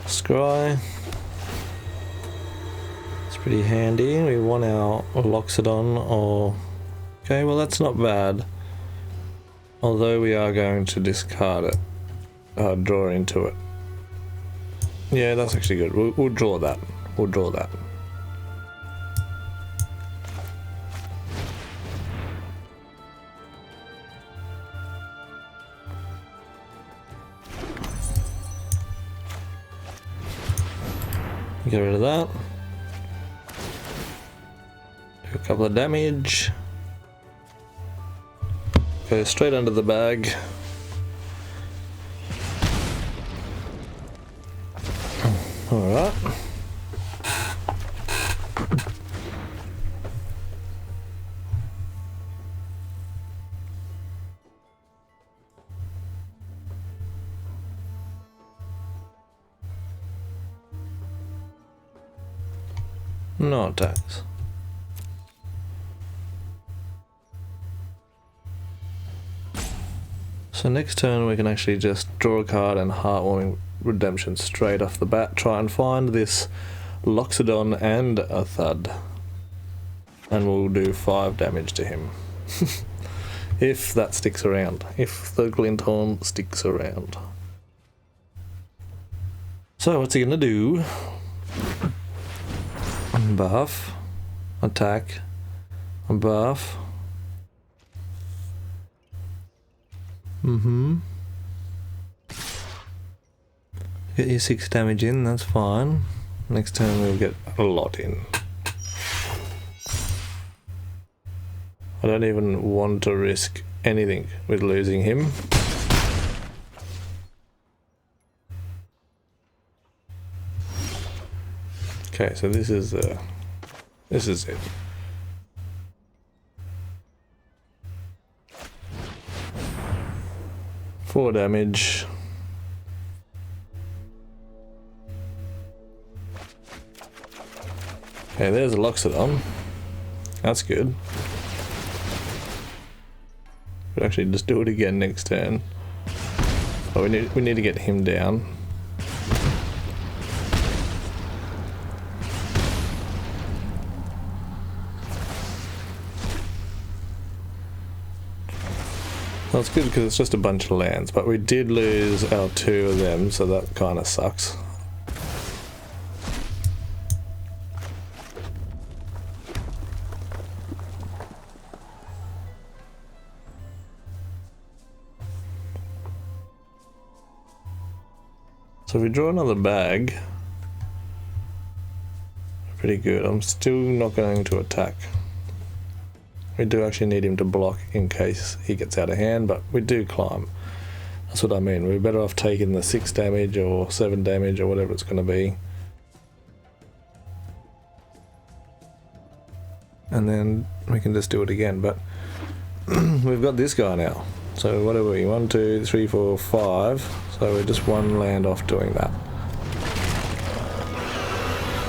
Scry, it's pretty handy. We want our Loxodon, or okay, well that's not bad. Although we are going to discard it, draw into it. Yeah, that's actually good. We'll draw that. We'll draw that. Get rid of that. Do a couple of damage. Go straight under the bag. Alright. No attacks. So next turn we can actually just draw a card and Heartwarming Redemption straight off the bat. Try and find this Loxodon and a Thud. And we'll do 5 damage to him. If that sticks around. If the Glinthorn sticks around. So what's he gonna do? Buff. Attack. Buff. Get your 6 damage in, that's fine. Next turn we'll get a lot in. I don't even want to risk anything with losing him. Okay, so this is it. 4 damage. Okay, there's a Loxodon. That's good. We'll actually just do it again next turn. But we need to get him down. Well, it's good because it's just a bunch of lands, but we did lose our 2 of them, so that kind of sucks. So if we draw another bag, pretty good. I'm still not going to attack. We do actually need him to block in case he gets out of hand, but we do climb. That's what I mean. We're better off taking the 6 damage or 7 damage or whatever it's going to be. And then we can just do it again, but we've got this guy now. So what are we? 1, 2, 3, 4, 5. So we're just 1 land off doing that.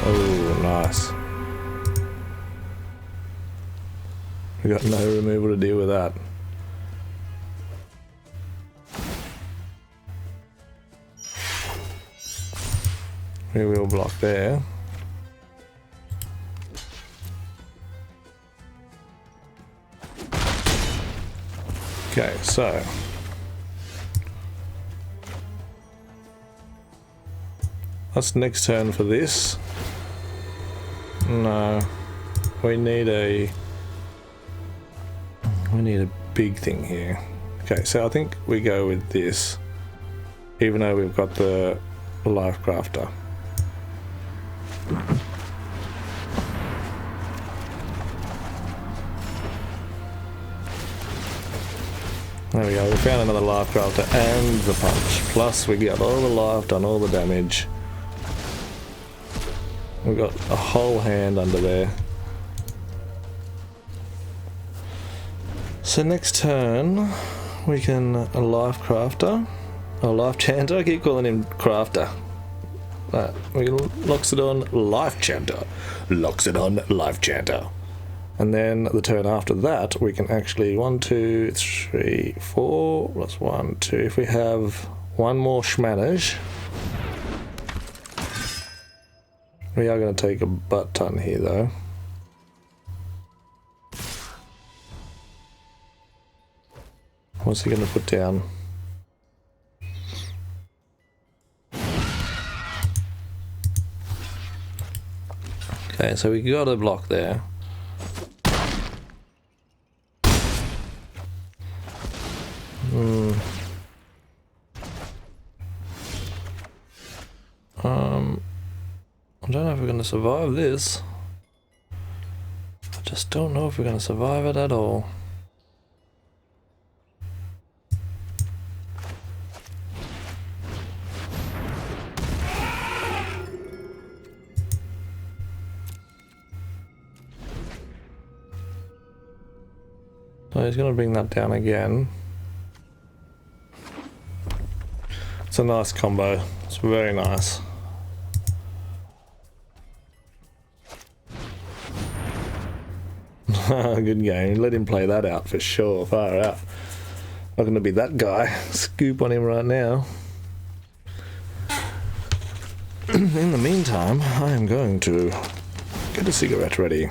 Oh, nice. We got no removal to deal with that. We will block there. Okay, so that's next turn for this. No, we need a big thing here. Okay, so I think we go with this, even though we've got the Life Crafter. There we go, we found another Life Crafter and the punch. Plus we got all the life, done all the damage. We've got a whole hand under there. So next turn we can a Life Crafter, or Life Chanter, I keep calling him Crafter. We Loxodon Life Chanter. Loxodon Life Chanter. And then the turn after that, we can actually 1, 2, 3, 4, plus 1, 2. If we have 1 more Shmanage, we are going to take a butt ton here though. What's he going to put down? Okay, so we got a block there. I don't know if we're going to survive this. I just don't know if we're going to survive it at all. So he's going to bring that down again. It's a nice combo. It's very nice. Good game. Let him play that out for sure. Far out. Not going to be that guy. Scoop on him right now. In the meantime, I am going to get a cigarette ready.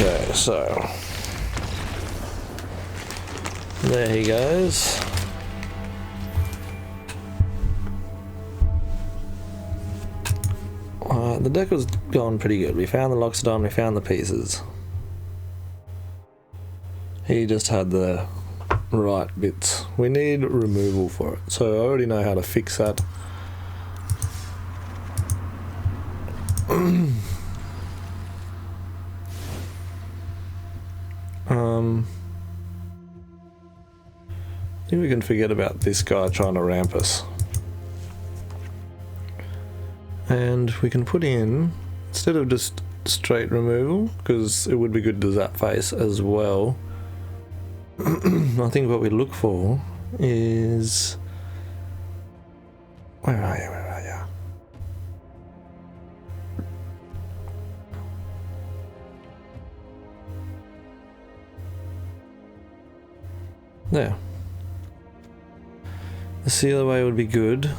Okay, so there he goes. The deck was going pretty good. We found the Loxodon, we found the pieces. He just had the right bits. We need removal for it, so I already know how to fix that. I think we can forget about this guy trying to ramp us. And we can put in, instead of just straight removal, because it would be good to zap face as well, I think what we look for is... Where are you? Where are you? There. The sealer way would be good,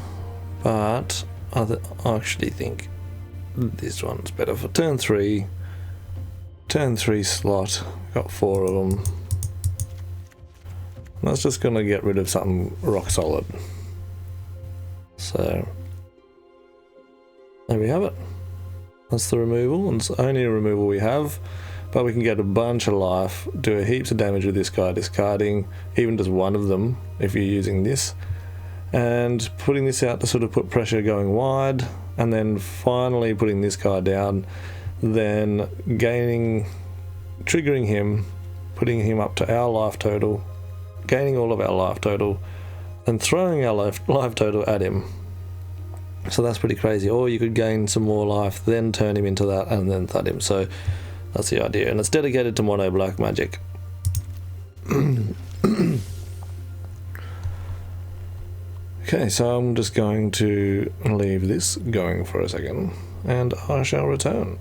but I actually think this one's better for turn 3. Turn 3 slot. Got 4 of them. That's just going to get rid of something rock solid. So there we have it. That's the removal, and it's the only removal we have. But we can get a bunch of life, do heaps of damage with this guy, discarding even just one of them if you're using this. And putting this out to sort of put pressure going wide, and then finally putting this guy down, then triggering him, putting him up to our life total, gaining all of our life total, and throwing our life total at him. So that's pretty crazy. Or you could gain some more life, then turn him into that, and then thud him. So that's the idea, and it's dedicated to mono black magic. Okay, so I'm just going to leave this going for a second, and I shall return.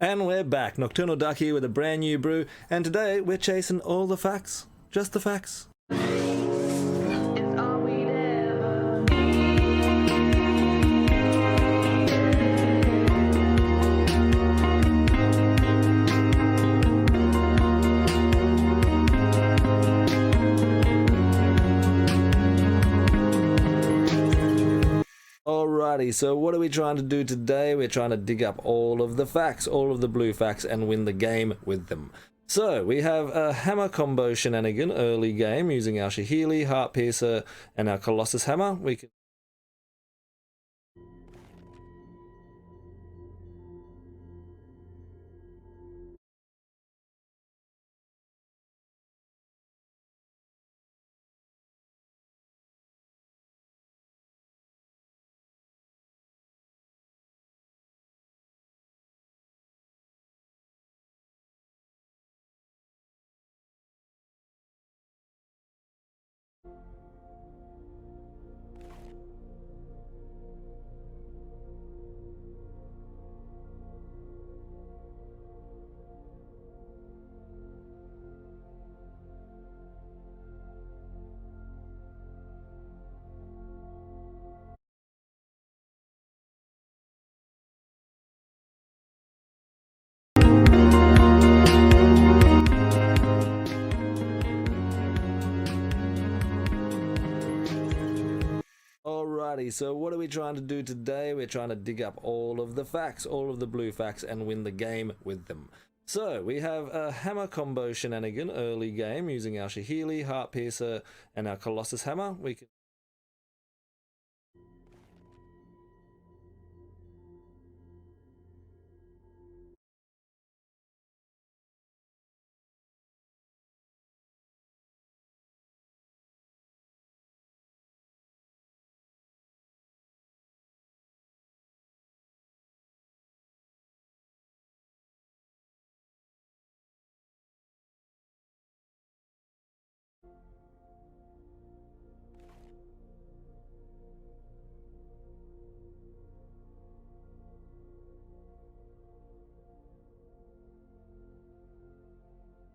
And we're back, Nocturnal Duck here with a brand new brew, and today we're chasing all the facts, just the facts. Alrighty, so what are we trying to do today? We're trying to dig up all of the facts, all of the blue facts, and win the game with them. So, we have a hammer combo shenanigan early game using our Shihili, Heart Piercer, and our Colossus Hammer. We can... Alrighty, so what are we trying to do today? We're trying to dig up all of the facts, all of the blue facts, and win the game with them. So, we have a hammer combo shenanigan early game using our Shihili, Heart Piercer, and our Colossus Hammer. We can...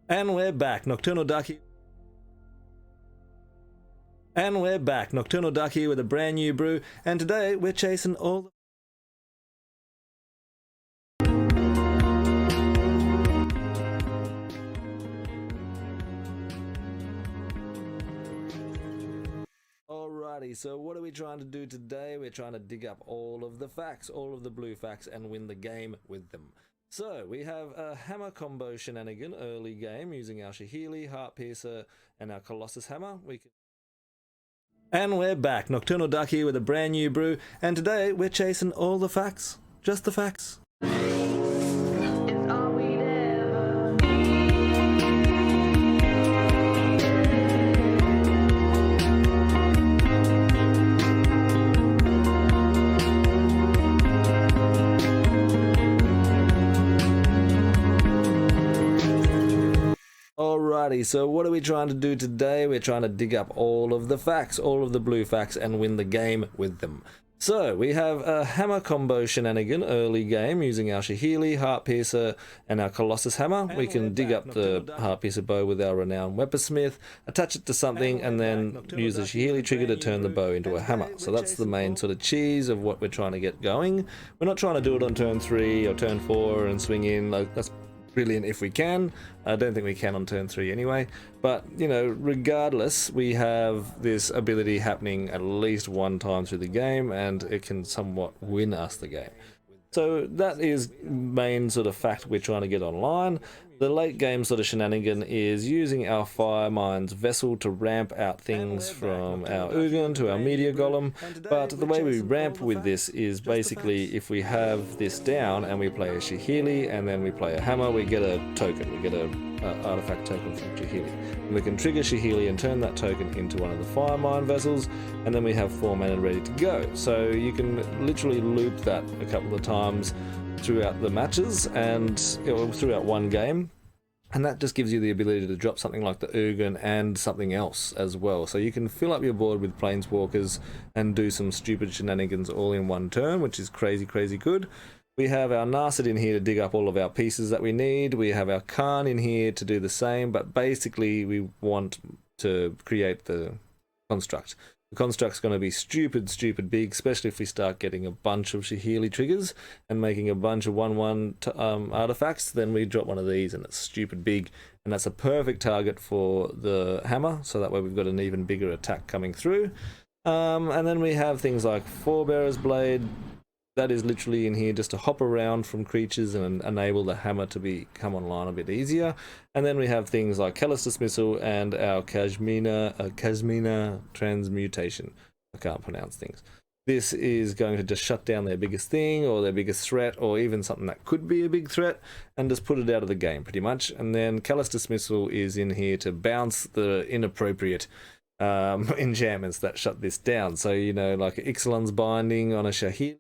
And we're back, Nocturnal Duck here. And we're back, Nocturnal Duck here with a brand new brew, and today we're chasing all the... Alrighty, so what are we trying to do today? We're trying to dig up all of the facts, all of the blue facts, and win the game with them. So, we have a hammer combo shenanigan early game using our Shihili, Heart Piercer, and our Colossus Hammer. We can... And we're back, Nocturnal Duck here with a brand new brew, and today we're chasing all the facts, just the facts. Alrighty, so what are we trying to do today? We're trying to dig up all of the facts, all of the blue facts, and win the game with them. So, we have a hammer combo shenanigan early game using our Shihili, Heart Piercer, and our Colossus Hammer. We can dig up the Heart Piercer bow with our renowned weaponsmith, attach it to something, and then use the Shihili trigger to turn the bow into a hammer. So that's the main sort of cheese of what we're trying to get going. We're not trying to do it on turn 3 or turn 4 and swing in. Like, that's brilliant if we can. I don't think we can on turn 3 anyway, but you know, regardless, we have this ability happening at least one time through the game, and it can somewhat win us the game. So that is main sort of fact we're trying to get online. The late game sort of shenanigan is using our Fire Mind's vessel to ramp out things from our Ugin to our Meteor Golem, but the way we ramp with this is basically if we have this down and we play a Shihili and then we play a hammer, we get a token, we get a artifact token from Shihili. And we can trigger Shihili and turn that token into one of the Fire Mind vessels, and then we have 4 mana ready to go. So you can literally loop that a couple of times throughout the matches and throughout one game, and that just gives you the ability to drop something like the Ugin and something else as well. So you can fill up your board with Planeswalkers and do some stupid shenanigans all in one turn, which is crazy good. We have our Narset in here to dig up all of our pieces that we need. We have our Khan in here to do the same, but basically we want to create the construct. The construct's going to be stupid big, especially if we start getting a bunch of Shahili triggers and making a bunch of 1/1 artifacts. Then we drop one of these and it's stupid big, and that's a perfect target for the hammer, so that way we've got an even bigger attack coming through. And then we have things like Forebearer's Blade. That is literally in here just to hop around from creatures and enable the hammer to come online a bit easier. And then we have things like Callous Dismissal and our Kazmina Transmutation. I can't pronounce things. This is going to just shut down their biggest thing or their biggest threat, or even something that could be a big threat, and just put it out of the game pretty much. And then Callous Dismissal is in here to bounce the inappropriate enchantments that shut this down. So, you know, like Ixalan's Binding on a Shahid.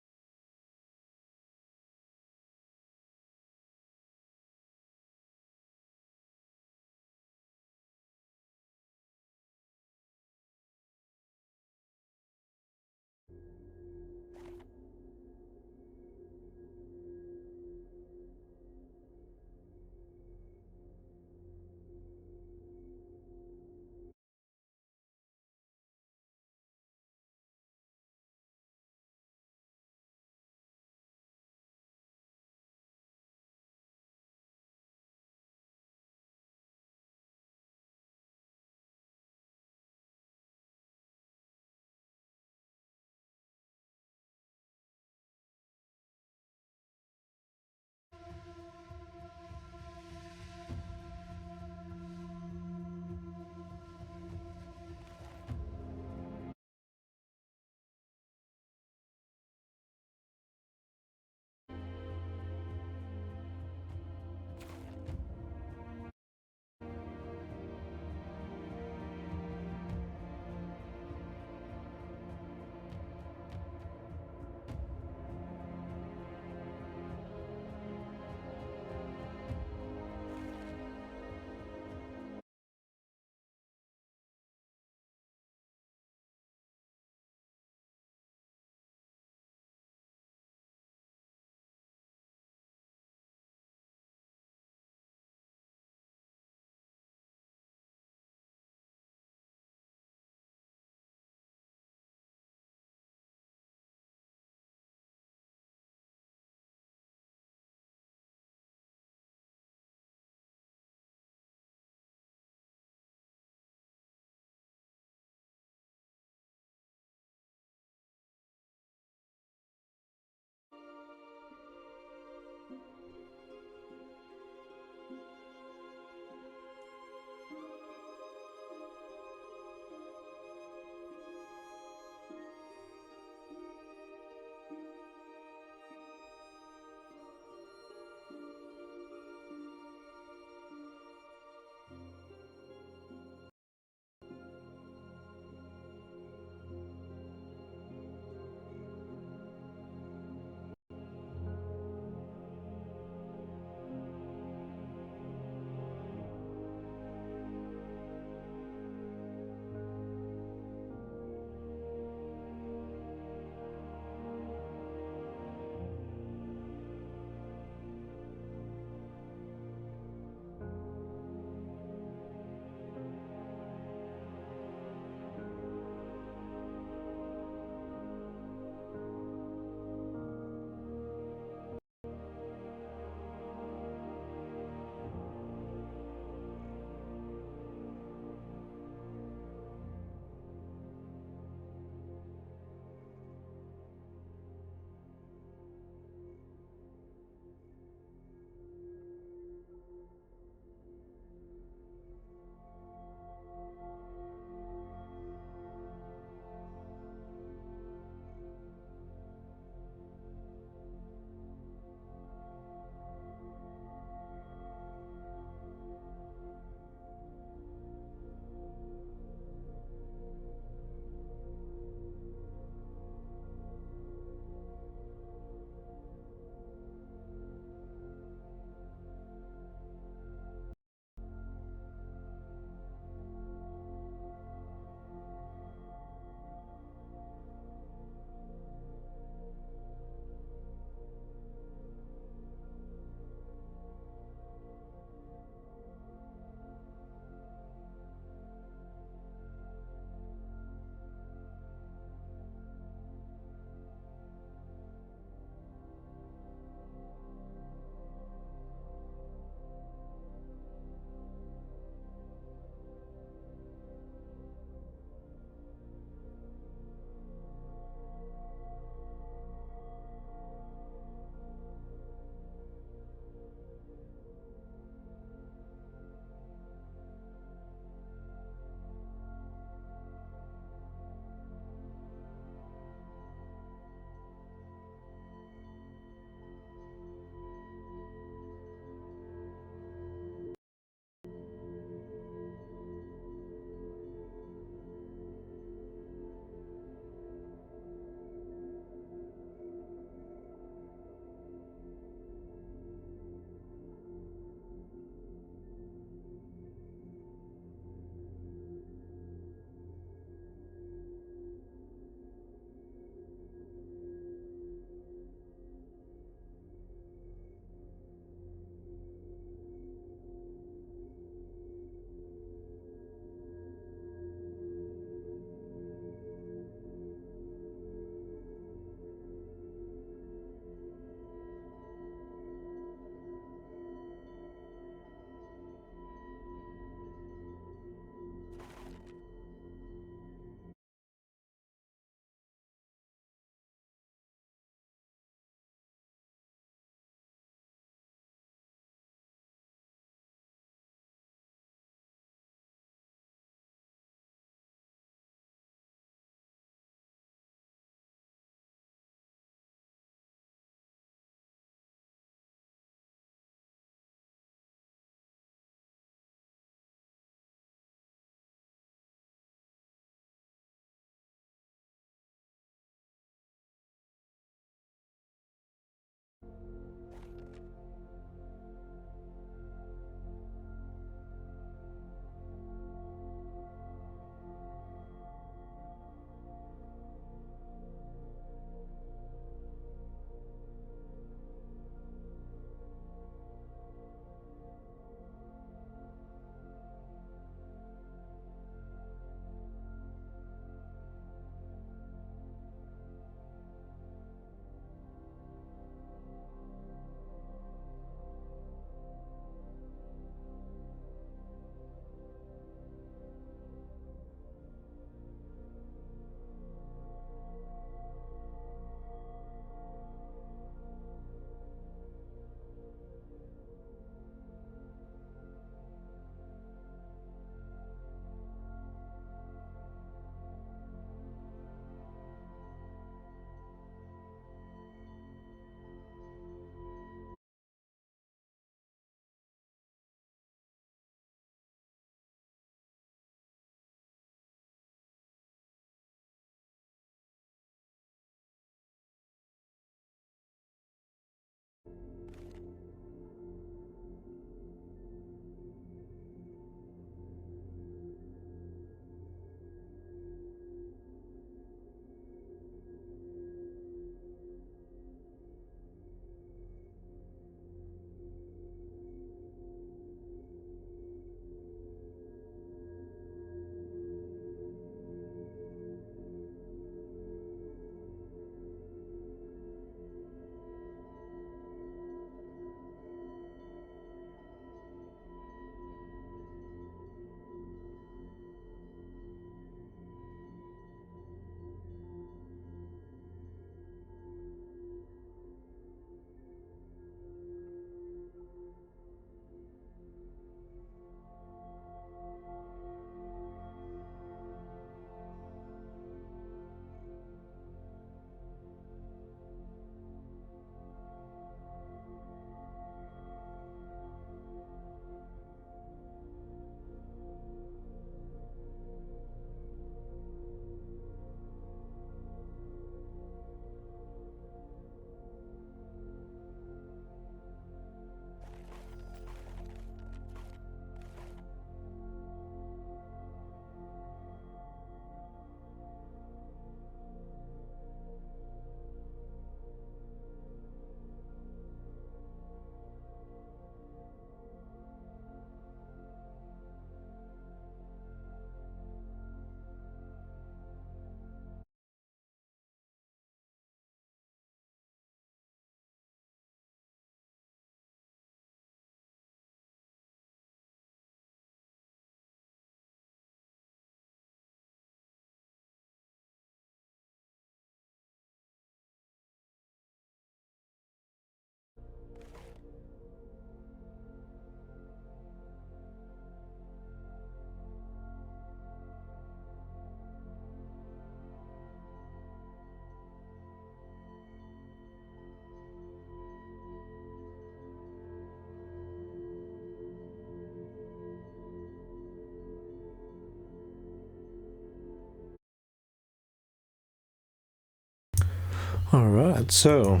Alright, so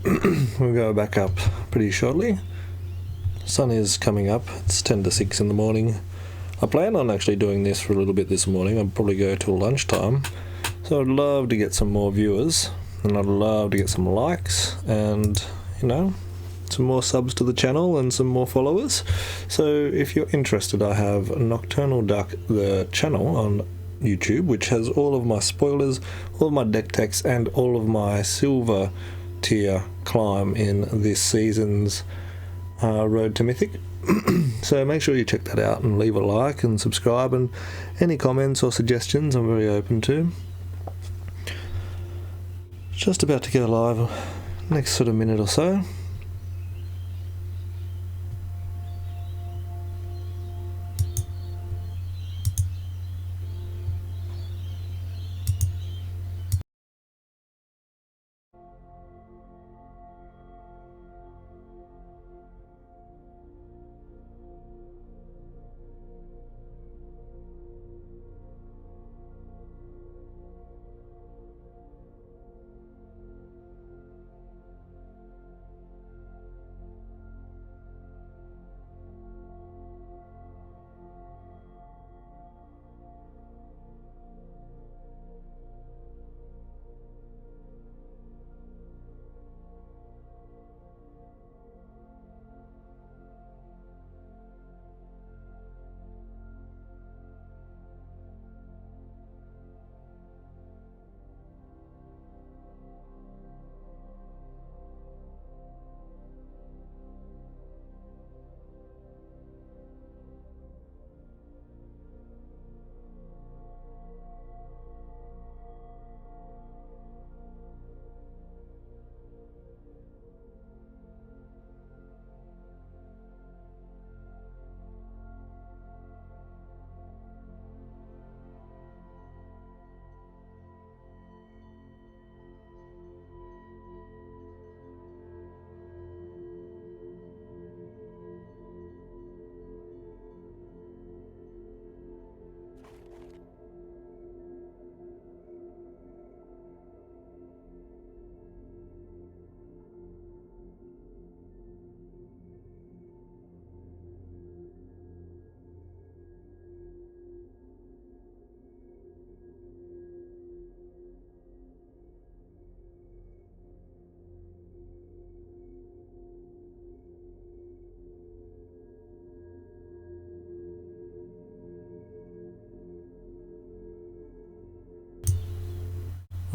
we'll go back up pretty shortly. Sun is coming up, it's 10 to 6 in the morning. I plan on actually doing this for a little bit this morning. I'll probably go till lunchtime. So I'd love to get some more viewers, and I'd love to get some likes, and, you know, some more subs to the channel and some more followers. So if you're interested, I have Nocturnal Duck, the channel on YouTube, which has all of my spoilers, all of my deck techs, and all of my silver tier climb in this season's Road to Mythic. So make sure you check that out and leave a like and subscribe, and any comments or suggestions I'm very open to. Just about to go live next sort of minute or so.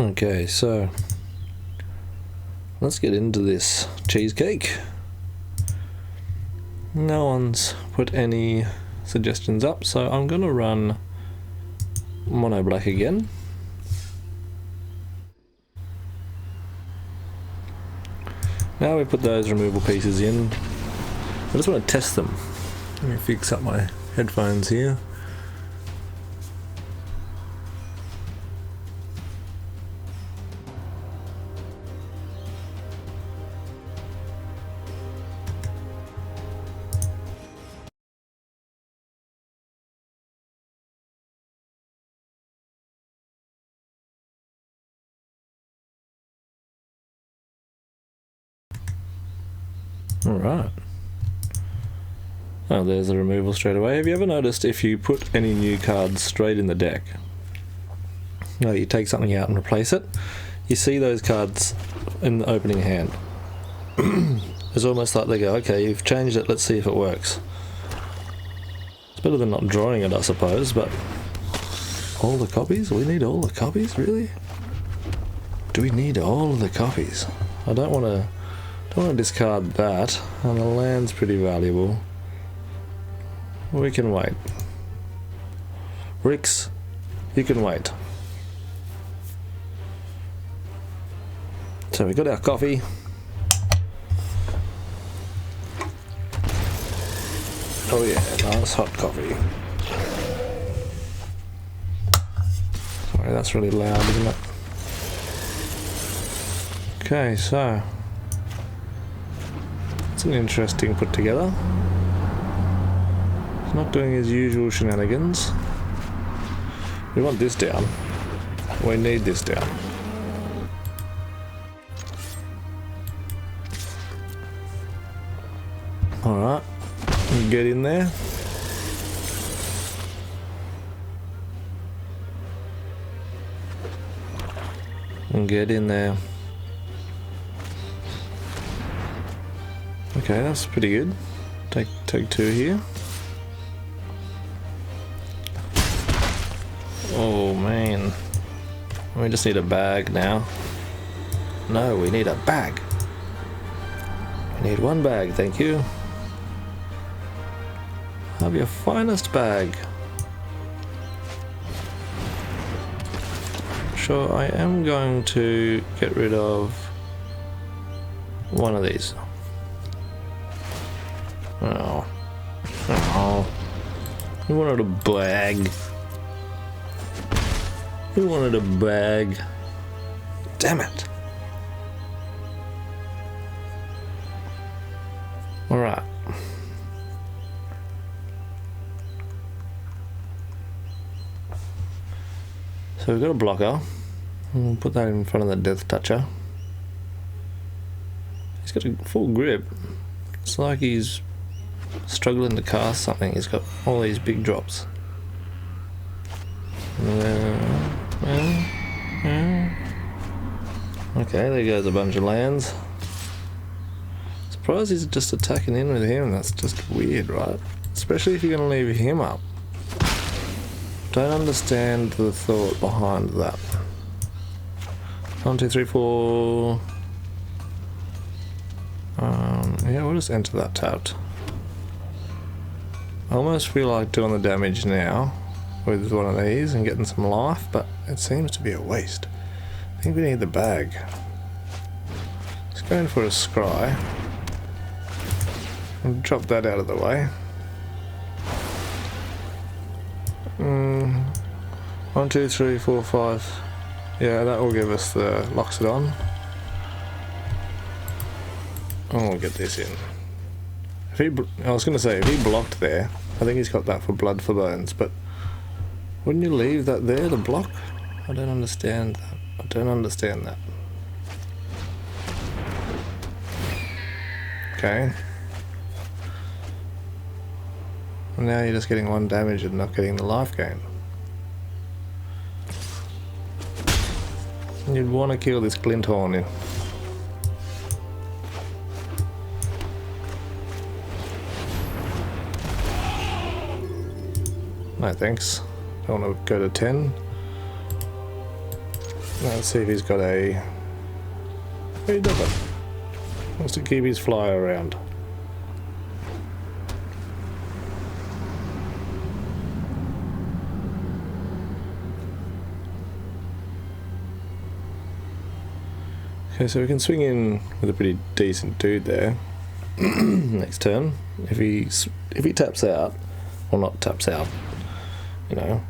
Okay, so let's get into this cheesecake. No one's put any suggestions up, so I'm gonna run mono black again. Now we put those removable pieces in. I just want to test them. Let me fix up my headphones here. Alright. Oh, there's the removal straight away. Have you ever noticed if you put any new cards straight in the deck, you take something out and replace it, you see those cards in the opening hand. It's almost like they go, okay, you've changed it, let's see if it works. It's better than not drawing it, I suppose, but all the copies? We need all the copies, really? Do we need all of the copies? I don't want to discard that, and the land's pretty valuable. We can wait. Ricks, you can wait. So we got our coffee. Oh yeah, nice hot coffee. Sorry, that's really loud, isn't it? Okay, so it's an interesting put together. He's not doing his usual shenanigans. We want this down. We need this down. Alright, get in there. And get in there. Okay, that's pretty good. Take two here. Oh man. We just need a bag now. No, we need a bag. We need one bag, thank you. Have your finest bag. Sure, I am going to get rid of one of these. Oh. Oh. You wanted a bag. You wanted a bag. Damn it. Alright. So we've got a blocker. We'll put that in front of the Death Toucher. He's got a full grip. It's like he's struggling to cast something. He's got all these big drops. Okay, there goes a bunch of lands. Surprised he's just attacking in with him. That's just weird, right? Especially if you're going to leave him up. Don't understand the thought behind that. 1, 2, 3, 4. Yeah, we'll just enter that tapped. I almost feel like doing the damage now with one of these and getting some life, but it seems to be a waste. I think we need the bag. Let's go in for a scry. And drop that out of the way. 1, 2, 3, 4, 5. Yeah, that will give us the locks it on. Oh, we'll get this in. I was going to say, if he blocked there, I think he's got that for blood for bones, but wouldn't you leave that there to block? I don't understand that. I don't understand that. Okay. And now you're just getting 1 damage and not getting the life gain. You'd want to kill this Glinthorn in. No thanks. I want to go to 10. Let's see if he's got a... He doesn't. Wants to keep his flyer around. Okay, so we can swing in with a pretty decent dude there. Next turn, if he taps out, or not taps out, you know,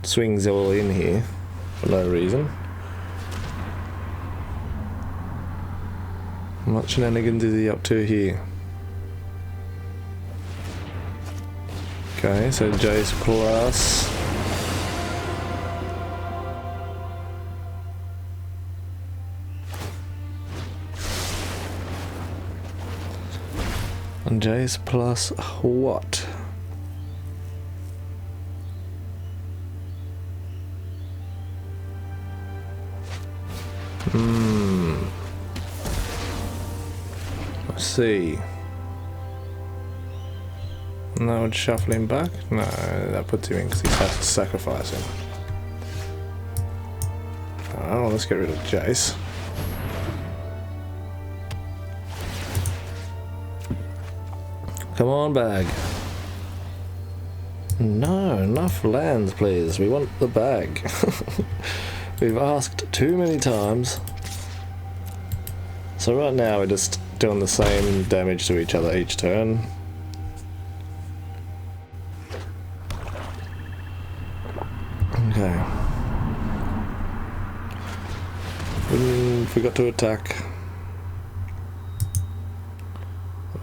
swings all in here for no reason. What shenanigans is he up to here? Okay, so Jace plus. And Jace plus what? Let's see. And that would shuffle him back? No, that puts him in because he has to sacrifice him. Oh, let's get rid of Jace. Come on, bag. No, enough lands, please. We want the bag. We've asked too many times. So right now we're just doing the same damage to each other each turn. Okay. Forgot to attack.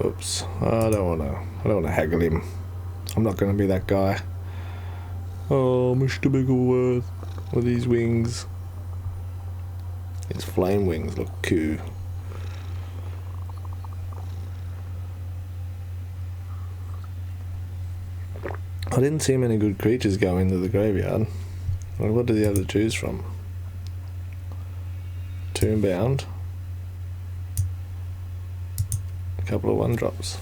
Oops. I don't wanna haggle him. I'm not gonna be that guy. Oh, Mr. Biggleworth with these wings. His flame wings look cool. I didn't see many good creatures go into the graveyard. Well, what did he have to choose from? Tombbound. A couple of 1-drops.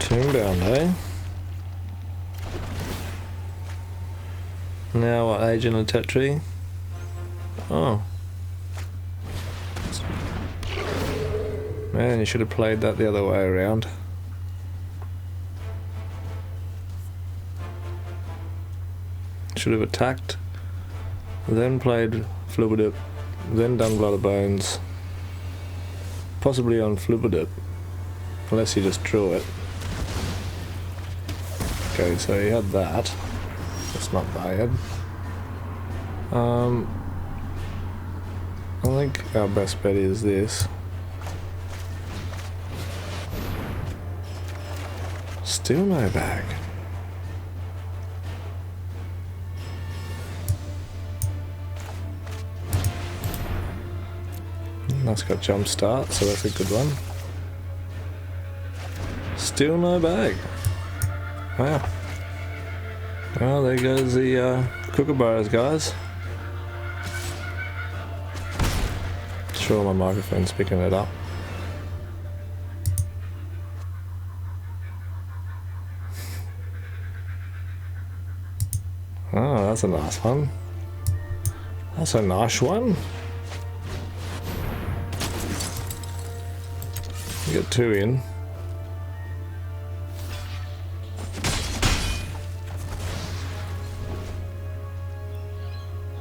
Tombbound, eh? Now what, Agent of Tetri? Oh. Man, you should have played that the other way around. Should have attacked, then played Flubberdup, then done Blood of Bones. Possibly on Flubberdup, unless you just drew it. Okay, so he had that. That's not bad. I think our best bet is this. Still no bag. That's got jump start, so that's a good one. Still no bag. Wow. Well, there goes the kookaburras, guys. Sure, my microphone's picking it up. Oh, that's a nice one. That's a nice one. You got 2 in.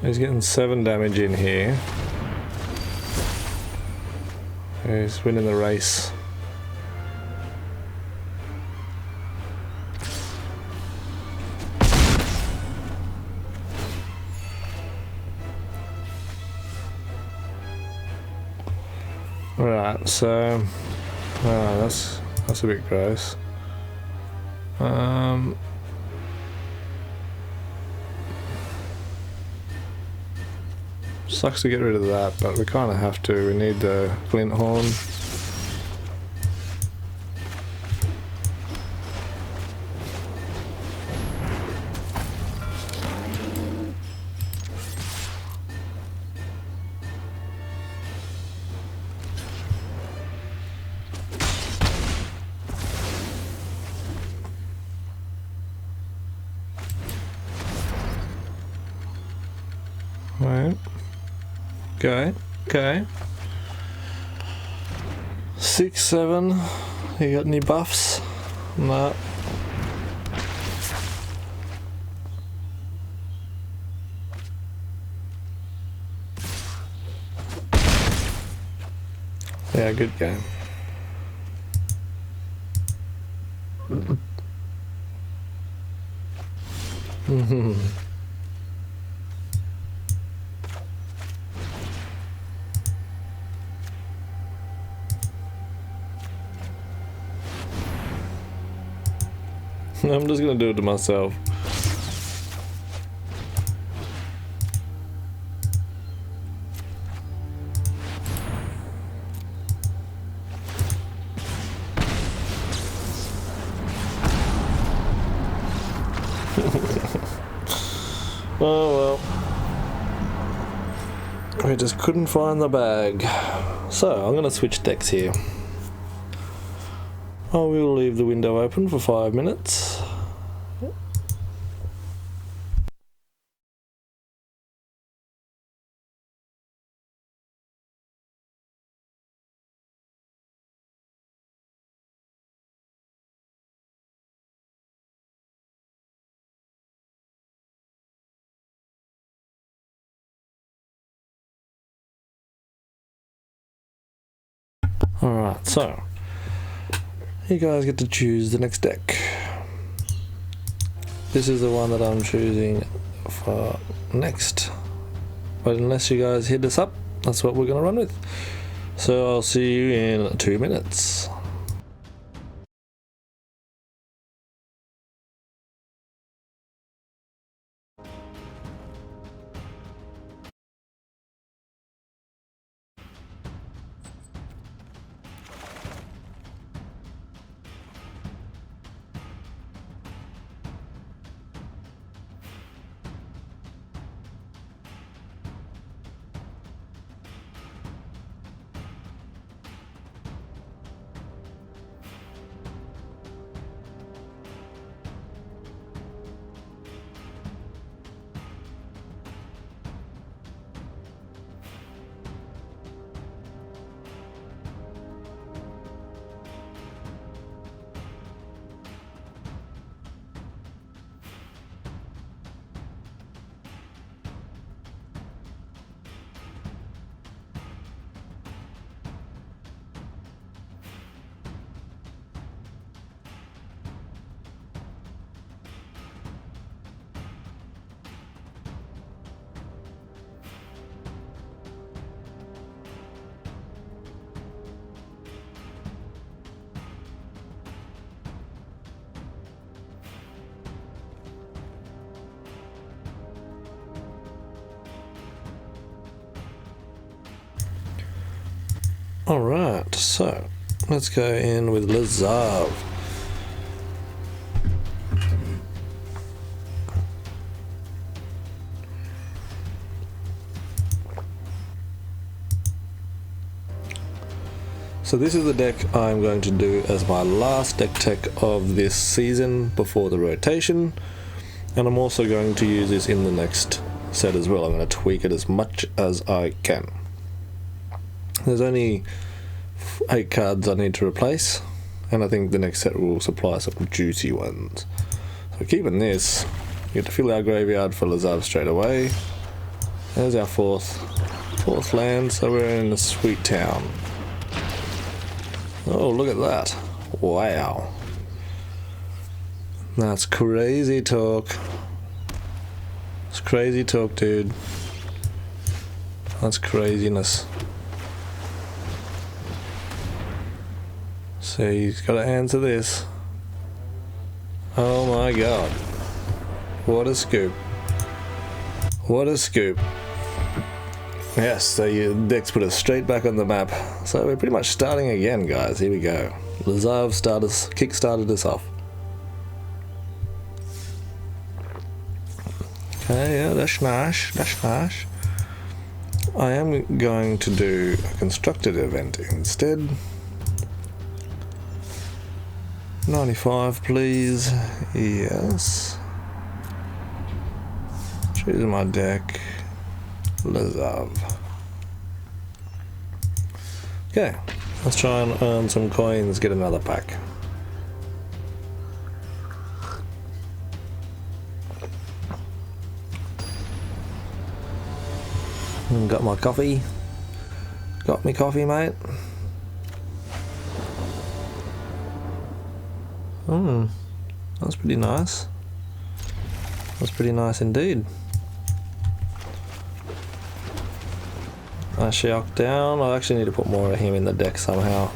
He's getting 7 damage in here. He's winning the race. Right, so that's a bit gross. Sucks to get rid of that, but we kind of have to. We need the flint horn. Right. Okay. Okay. 6, 7. You got any buffs? No. Yeah, good game. I'm just gonna do it to myself. Oh well. We just couldn't find the bag. So, I'm gonna switch decks here. I will leave the window open for 5 minutes. Alright, so you guys get to choose the next deck. This is the one that I'm choosing for next. But unless you guys hit us up, that's what we're going to run with. So I'll see you in 2 minutes. Alright, so let's go in with Lazav. So this is the deck I'm going to do as my last deck tech of this season before the rotation, and I'm also going to use this in the next set as well. I'm going to tweak it as much as I can. There's only 8 cards I need to replace, and I think the next set will supply some juicy ones. So keeping this, we get to fill our graveyard for Lazav straight away. There's our fourth land, so we're in a sweet town. Oh, look at that. Wow. That's crazy talk. It's crazy talk, dude. That's craziness. So he's got to answer this. Oh my god. What a scoop. What a scoop. Yes, so your deck's put us straight back on the map. So we're pretty much starting again, guys. Here we go. Lazav kick-started us off. Okay, yeah, that's nice. That's nice. I am going to do a constructed event instead. 95, please. Yes. Choose my deck. Lazav. Okay, let's try and earn some coins, get another pack. Got my coffee. Got me coffee, mate. That's pretty nice. That's pretty nice indeed. Ashiok down. I actually need to put more of him in the deck somehow.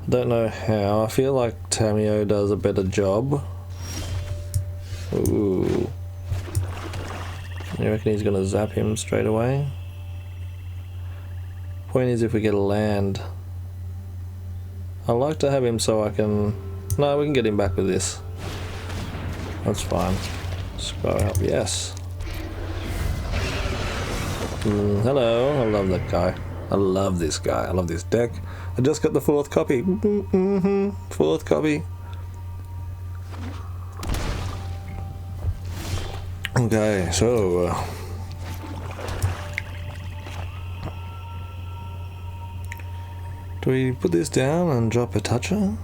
Don't know how. I feel like Tamio does a better job. Ooh. You reckon he's gonna zap him straight away? Point is if we get a land. I like to have him so I can... No, we can get him back with this. That's fine. Scroll help, yes. Hello, I love that guy. I love this guy. I love this deck. I just got the 4th copy. 4th copy. Okay, so... do we put this down and drop a toucher?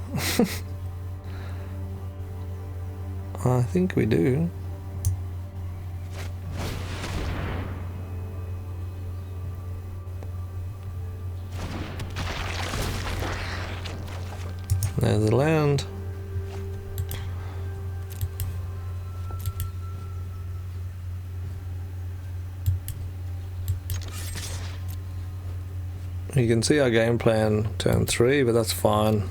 I think we do. There's the land. You can see our game plan turn 3, but that's fine.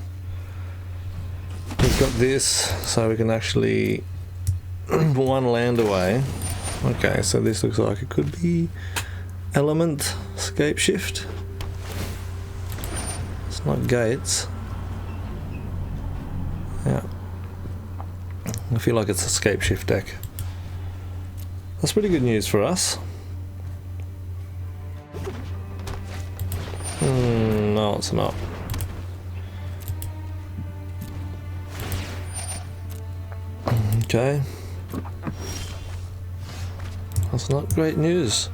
We've got this, so we can actually one land away. Okay, so this looks like it could be element scape shift. It's not gates. Yeah. I feel like it's a scape shift deck. That's pretty good news for us. No, it's not. Okay. That's not great news.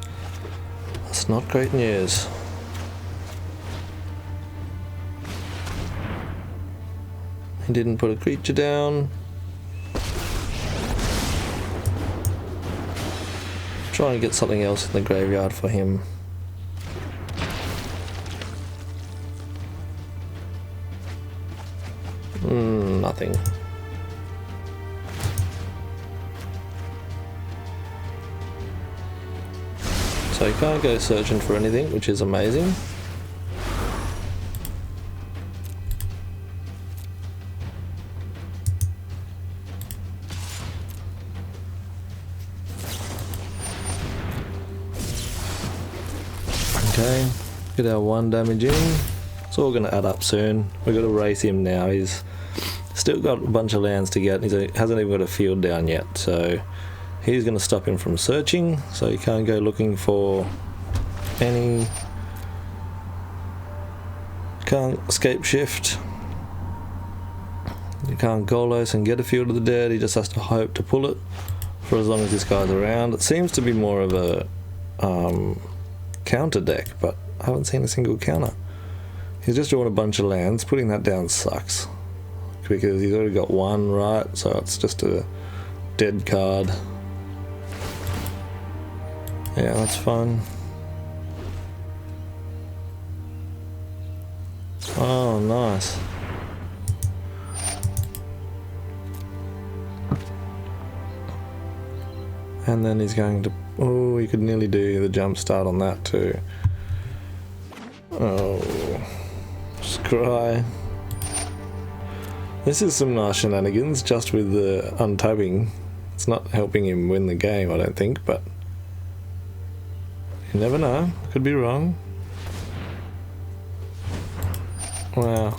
That's not great news. He didn't put a creature down. Try and get something else in the graveyard for him. Nothing. So you can't go searching for anything, which is amazing. Okay, get our 1 damage in. It's all going to add up soon. We've got to race him now. He's still got a bunch of lands to get. He hasn't even got a field down yet, so he's going to stop him from searching. So you can't go looking for any. Can't escape shift. You can't Golos and get a Field of the Dead. He just has to hope to pull it for as long as this guy's around. It seems to be more of a counter deck, but I haven't seen a single counter. He's just drawing a bunch of lands. Putting that down sucks because he's already got 1, right? So it's just a dead card. Yeah, that's fun. Oh, nice. And then he's going to... Oh, he could nearly do the jump start on that too. Oh, scry. This is some nice shenanigans just with the untabbing. It's not helping him win the game, I don't think, but you never know. Could be wrong. Wow.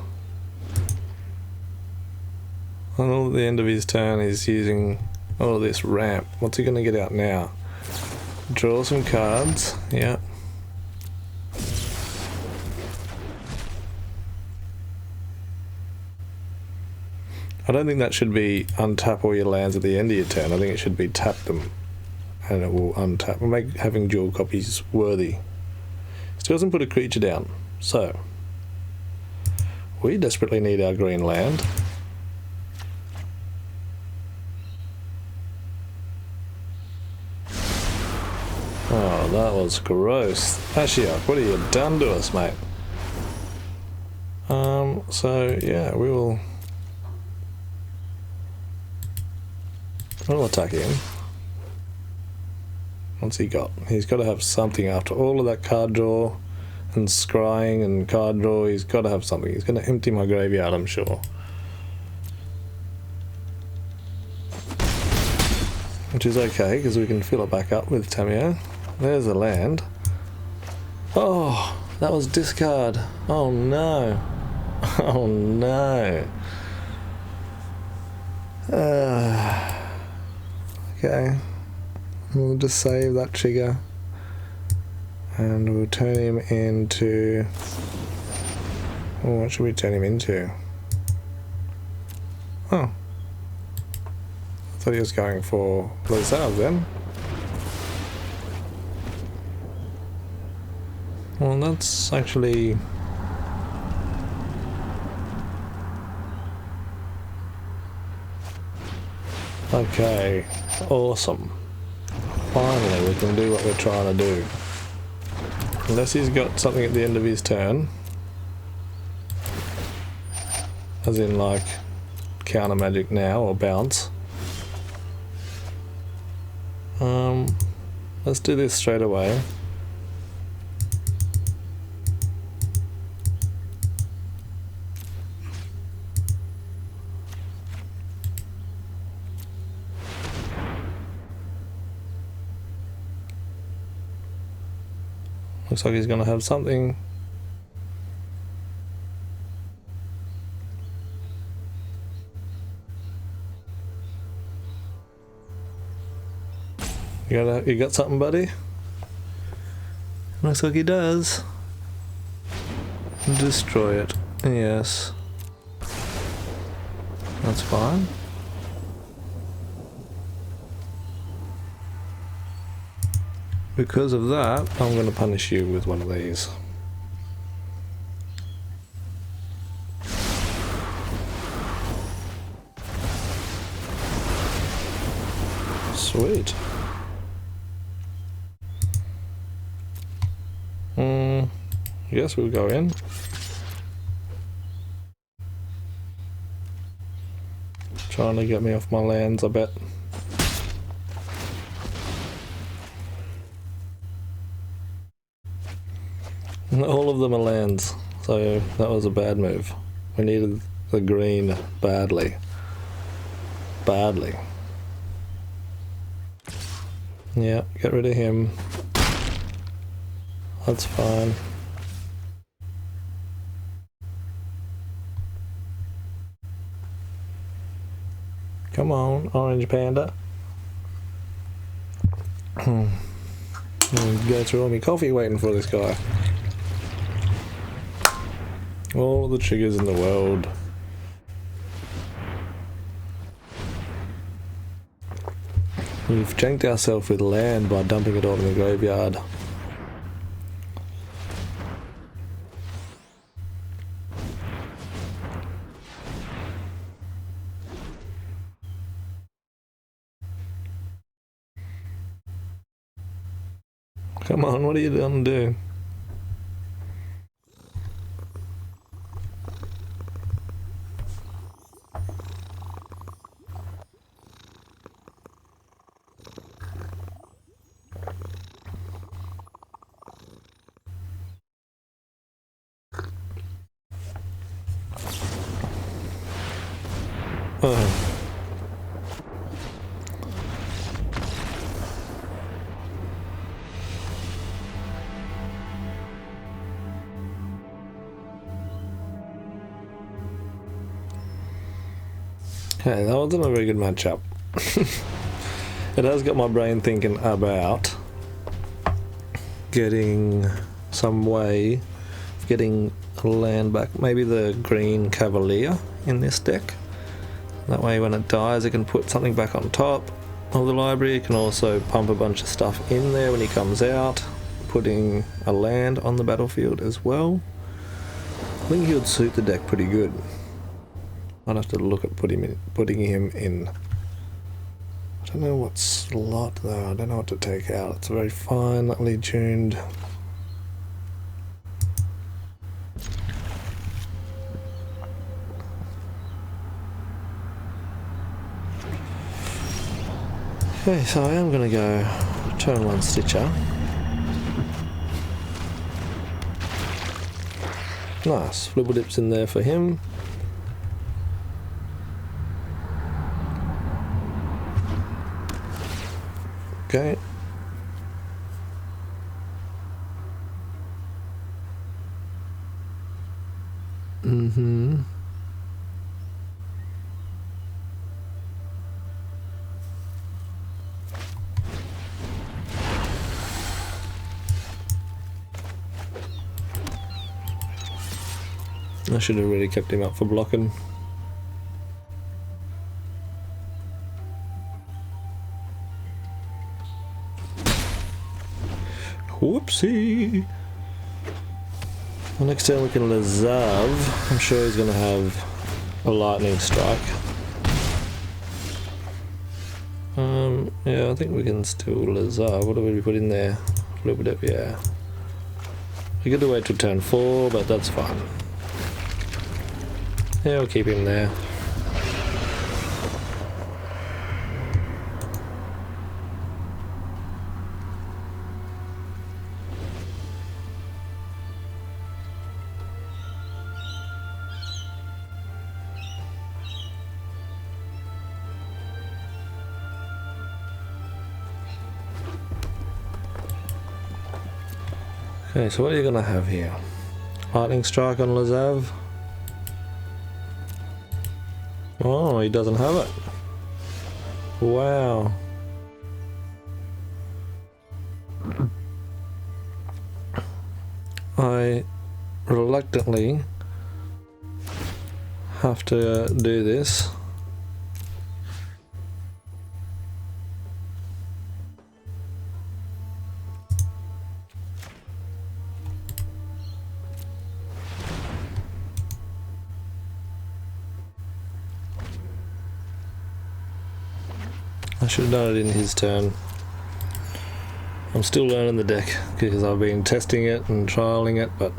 And all at the end of his turn he's using all of this ramp. What's he going to get out now? Draw some cards. Yeah. I don't think that should be untap all your lands at the end of your turn. I think it should be tap them and it will untap and make having dual copies worthy. Still doesn't put a creature down, so we desperately need our green land. Oh, that was gross. Ashiok, what have you done to us, mate? So yeah, we'll attack him. What's he got? He's got to have something after all of that card draw and scrying and card draw. He's got to have something. He's going to empty my graveyard, I'm sure. Which is okay, because we can fill it back up with Tamiyo. There's a land. Oh, that was discard. Oh no. Oh no. Okay. We'll just save that trigger. And we'll turn him into... Oh, what should we turn him into? Oh. I thought he was going for blue sounds then. Well, that's actually... Okay, awesome. Finally, we can do what we're trying to do. Unless he's got something at the end of his turn. As in, like, counter magic now, or bounce. Let's do this straight away. Looks like he's going to have something. You got something, buddy? Looks like he does. Destroy it. Yes. That's fine. Because of that, I'm going to punish you with one of these. Sweet. Yes, we'll go in. Trying to get me off my lands, I bet. All of them are lands, so that was a bad move. We needed the green badly. Badly. Yeah, get rid of him. That's fine. Come on, Orange Panda. Go through all my coffee waiting for this guy. All the triggers in the world. We've janked ourselves with land by dumping it all in the graveyard. Come on, what are you gonna do? Okay, that wasn't a very good matchup. It has got my brain thinking about getting some way of getting a land back. Maybe the green Cavalier in this deck. That way when it dies it can put something back on top of the library. You can also pump a bunch of stuff in there when he comes out, putting a land on the battlefield as well. I think he would suit the deck pretty good. I'd have to look at putting him in. I don't know what slot though. I don't know what to take out. It's very finely tuned. Okay, so I am going to go turn 1 Stitcher. Nice, Flibble Dip's in there for him. Okay. I should have really kept him up for blocking. Whoopsie! Well, next turn we can Lazav. I'm sure he's going to have a lightning strike. Yeah, I think we can still Lazav. What do we put in there? A little bit of, yeah. We could wait till turn 4, but that's fine. Yeah, we'll keep him there. Okay, so what are you going to have here? Lightning strike on Lazav. Oh, he doesn't have it. Wow. I reluctantly have to do this. I should have done it in his turn. I'm still learning the deck because I've been testing it and trialing it, but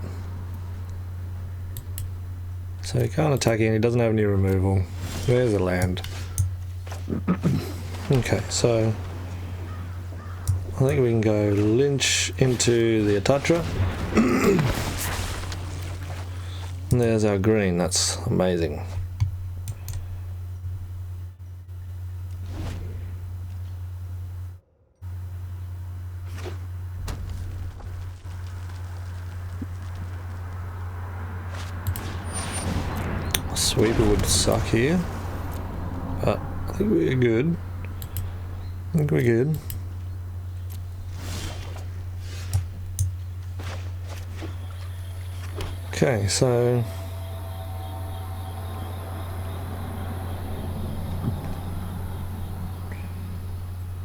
so he can't attack in, he doesn't have any removal. There's a land. Okay, so I think we can go Lynch into the Atatra. And there's our green, that's amazing. Sweeper would suck here, but I think we're good. I think we're good. Okay, so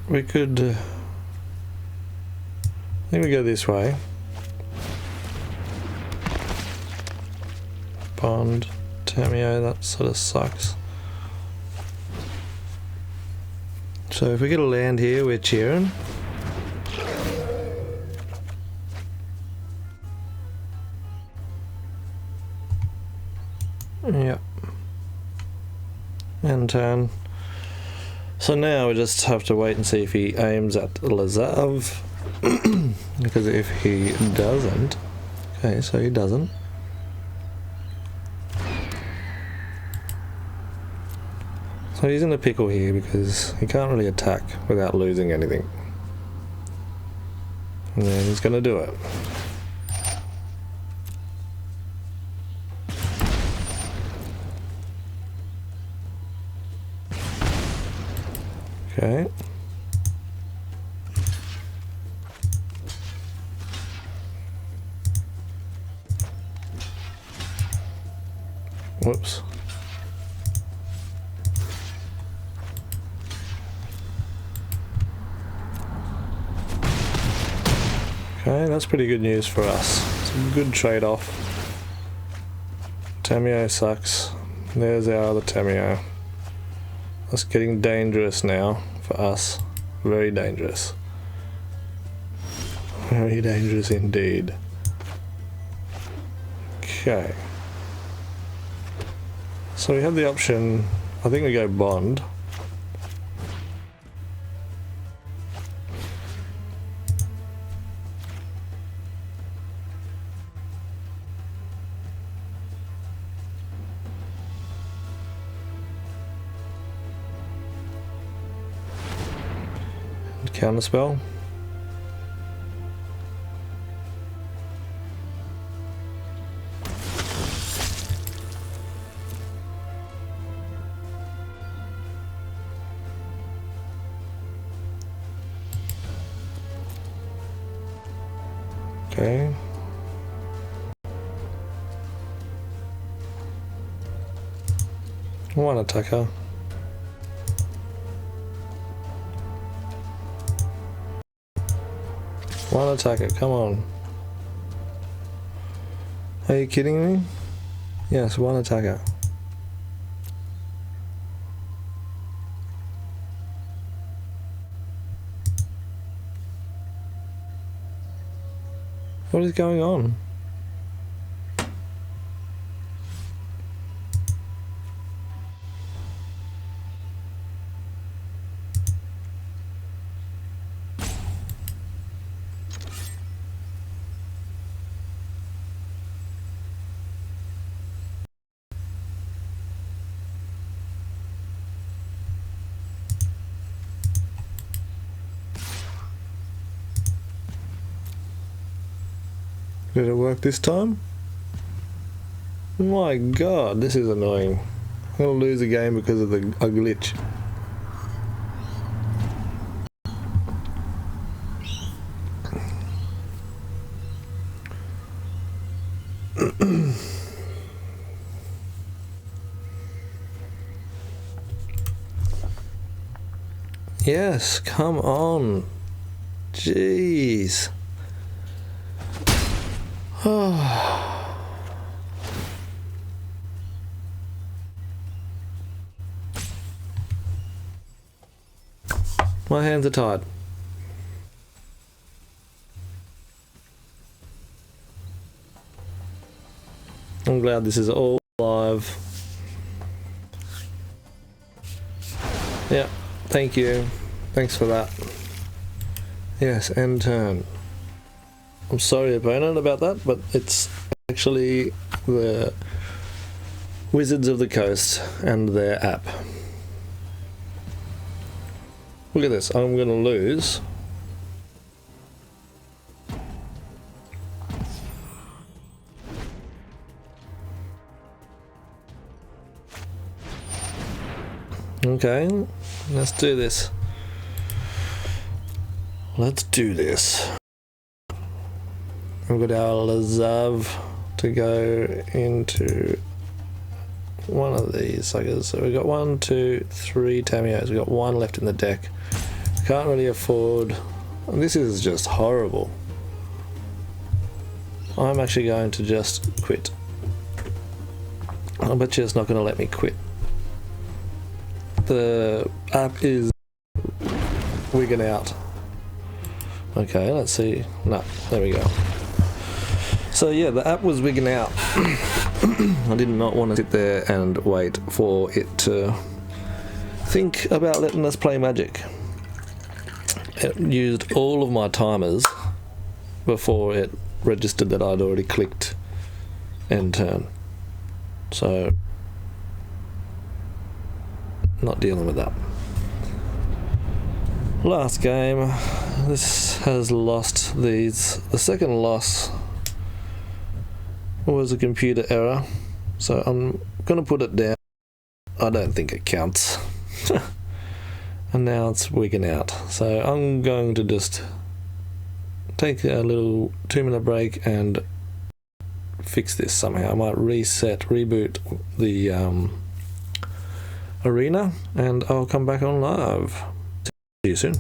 we could, I think we go this way. Bond. Tamio, that sort of sucks. So if we get a land here, we're cheering. Yep. And turn. So now we just have to wait and see if he aims at Lazav. Because if he doesn't... Okay, so he doesn't. So he's in a pickle here because he can't really attack without losing anything. And then he's going to do it. Okay. Whoops. Okay, that's pretty good news for us. It's a good trade-off. Tamio sucks. There's our other Tamio. That's getting dangerous now for us. Very dangerous. Very dangerous indeed. Okay. So we have the option, I think we go bond. Counterspell. Okay. One attacker. One attacker, come on. Are you kidding me? Yes, one attacker. What is going on? Did it work this time? My god, this is annoying. I'm gonna lose a game because of a glitch. Yes, come on. Jeez. My hands are tied. I'm glad this is all live. Yeah, thank you. Thanks for that. Yes, end turn. I'm sorry, opponent, about that, but it's actually the Wizards of the Coast and their app. Look at this, I'm going to lose. Okay, let's do this. Let's do this. We've got our Lazav to go into one of these suckers. So we've got 1, 2, 3 Tamios. We've got one left in the deck. Can't really afford... This is just horrible. I'm actually going to just quit. I bet you it's not going to let me quit. The app is wigging out. Okay, let's see. No, there we go. So yeah, the app was wigging out. I did not want to sit there and wait for it to think about letting us play Magic. It used all of my timers before it registered that I'd already clicked end turn. So, not dealing with that. Last game, this has lost these. The second loss was a computer error, so I'm gonna put it down. I don't think it counts. And now it's wigging out, so I'm going to just take a little 2-minute break and fix this somehow. I might reboot the arena, and I'll come back on live. See you soon.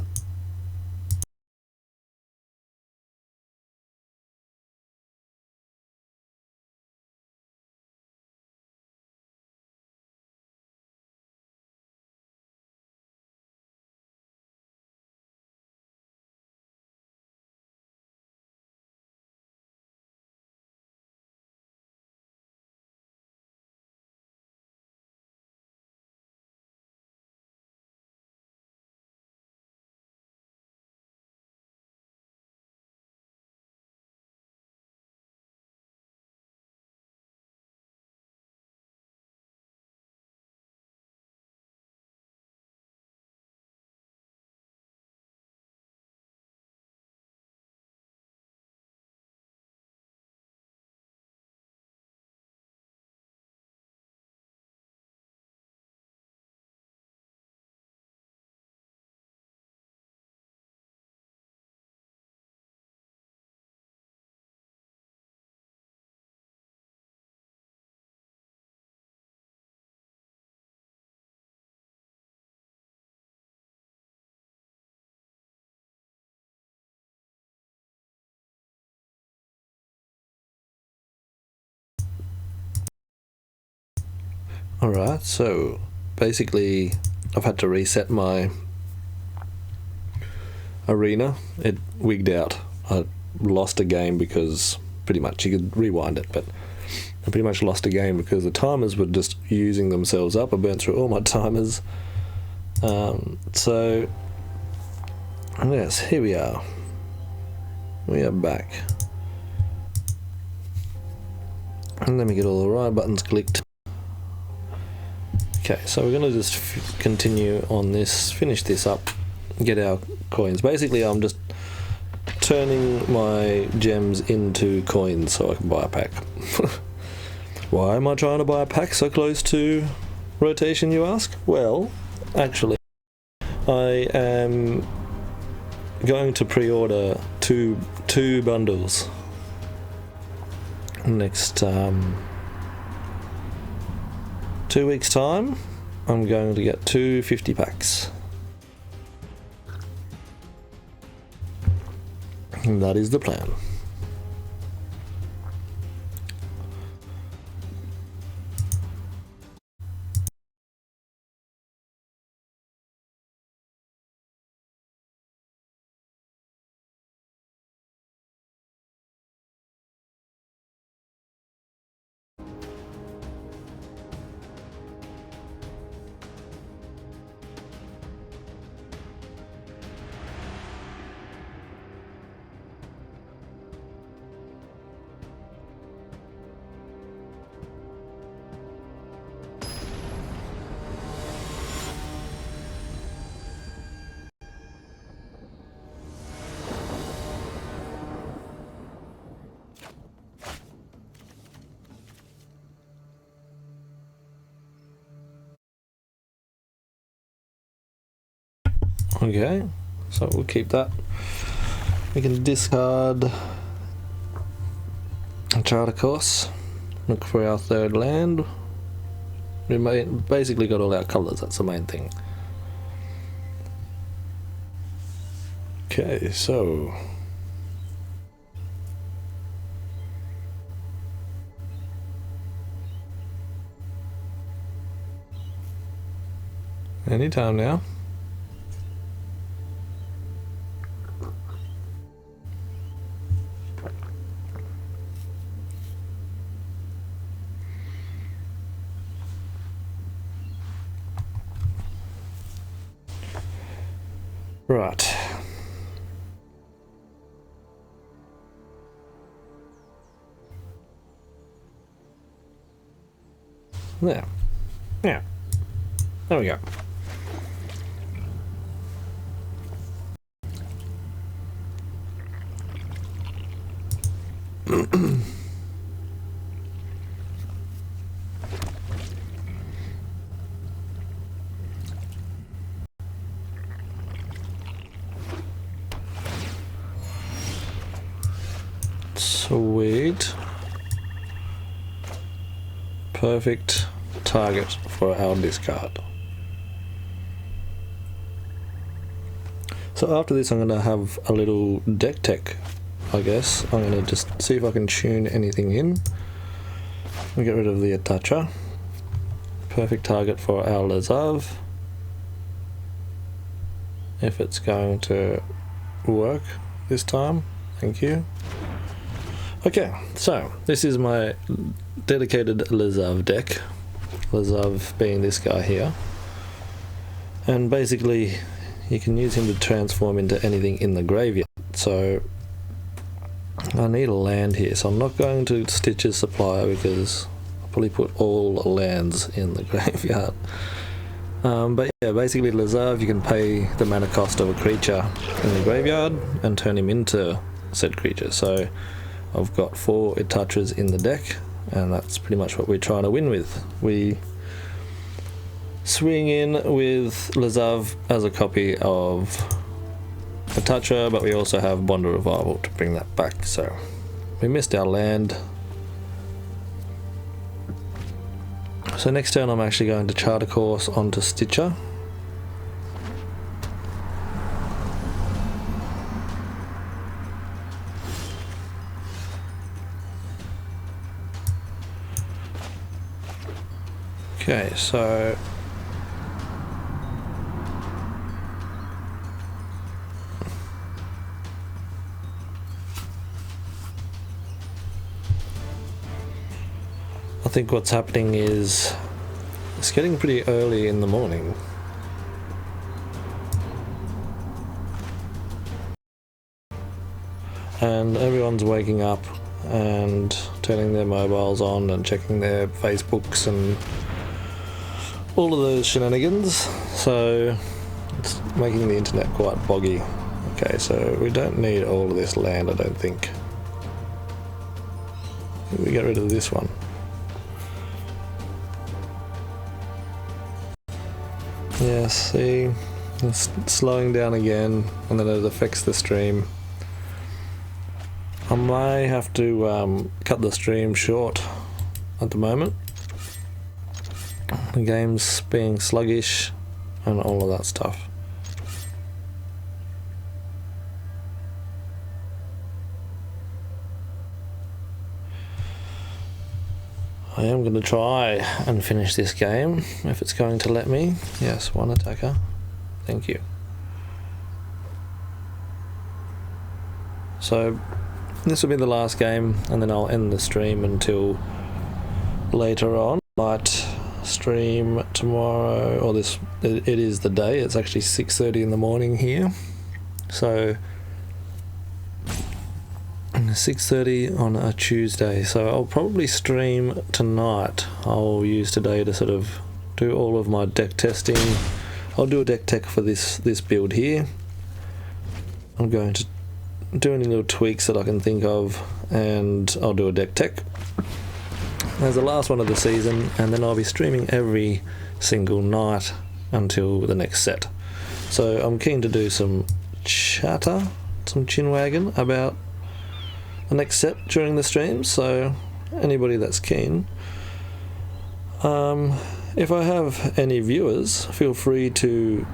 Alright, so basically I've had to reset my arena. It wigged out. I lost a game because pretty much you could rewind it, but I pretty much lost a game because the timers were just using themselves up. I burnt through all my timers. So yes, here we are. We are back. And let me get all the right buttons clicked. Okay, so we're going to just continue on this, finish this up, get our coins. Basically, I'm just turning my gems into coins so I can buy a pack. Why am I trying to buy a pack so close to rotation, you ask? Well, actually, I am going to pre-order two bundles next 2 weeks time. I'm going to get 2 50 packs. And that is the plan. Okay, so we'll keep that. We can discard a charter course, look for our third land. We basically got all our colours, that's the main thing. Okay, so anytime now. Right. There. Yeah. There we go. Sweet. Perfect target for our discard. So after this I'm going to have a little deck tech, I guess. I'm going to just see if I can tune anything in. We'll get rid of the attacher. Perfect target for our Lezav. If it's going to work this time. Thank you. Okay, so this is my dedicated Lezav deck. Lezav being this guy here. And basically you can use him to transform into anything in the graveyard. So I need a land here, so I'm not going to Stitch's Supplier because I'll probably put all lands in the graveyard. But yeah, basically Lezav, you can pay the mana cost of a creature in the graveyard and turn him into said creature. So I've got 4 Itachas in the deck, and that's pretty much what we're trying to win with. We swing in with Lezav as a copy of Itacha, but we also have Bond of Revival to bring that back. So we missed our land. So next turn I'm actually going to Charter Course onto Stitcher. Okay, so I think what's happening is it's getting pretty early in the morning. And everyone's waking up and turning their mobiles on and checking their Facebooks and all of those shenanigans. So it's making the internet quite boggy. Okay, so we don't need all of this land, I don't think. We get rid of this one. Yeah, see, it's slowing down again, and then it affects the stream. I may have to cut the stream short at the moment. The game's being sluggish and all of that stuff. I am going to try and finish this game if it's going to let me. Yes, one attacker. Thank you. So this will be the last game, and then I'll end the stream until later on. Might stream tomorrow, or this. It is the day. It's actually 6:30 in the morning here. So 6:30 on a Tuesday, so I'll probably stream tonight. I'll use today to sort of do all of my deck testing. I'll do a deck tech for this build here. I'm going to do any little tweaks that I can think of, and I'll do a deck tech as the last one of the season, and then I'll be streaming every single night until the next set. So I'm keen to do some chatter, some chinwagon about the next set during the stream, so anybody that's keen. If I have any viewers, feel free to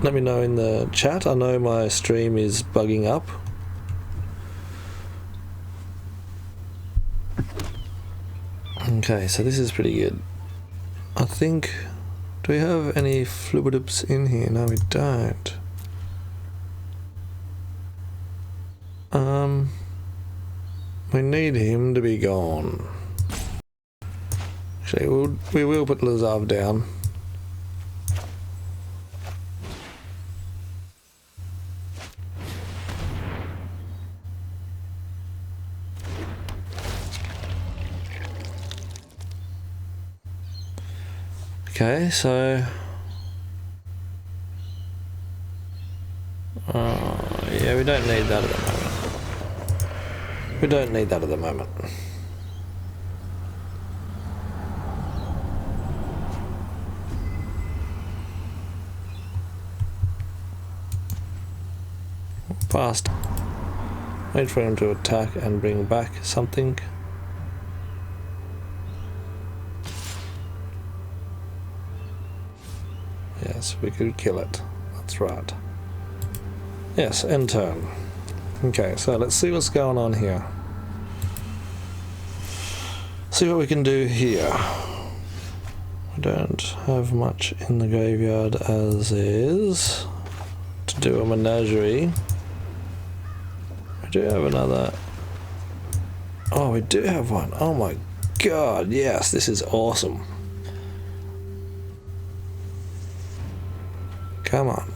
let me know in the chat. I know my stream is bugging up. Okay, so this is pretty good. I think, do we have any fluidips in here? No, we don't. We need him to be gone. Actually, we will put Lazav down. Okay, so yeah, we don't need that at the moment. We don't need that at the moment. Fast. Wait for him to attack and bring back something. Yes, we could kill it. That's right. Yes, end turn. Okay, so let's see what's going on here. See what we can do here. We don't have much in the graveyard as is to do a menagerie. We do have another. Oh, we do have one. Oh my god, yes, this is awesome. Come on.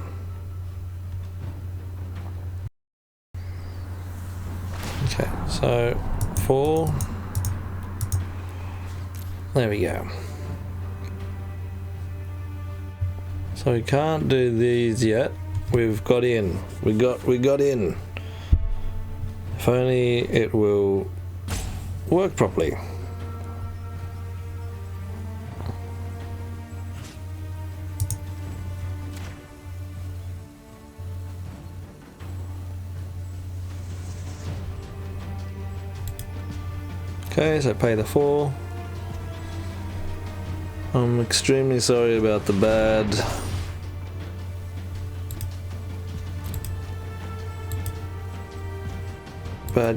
Okay, so 4. There we go. So we can't do these yet. We've got in. We got in. If only it will work properly. Okay, so pay the 4. I'm extremely sorry about the bad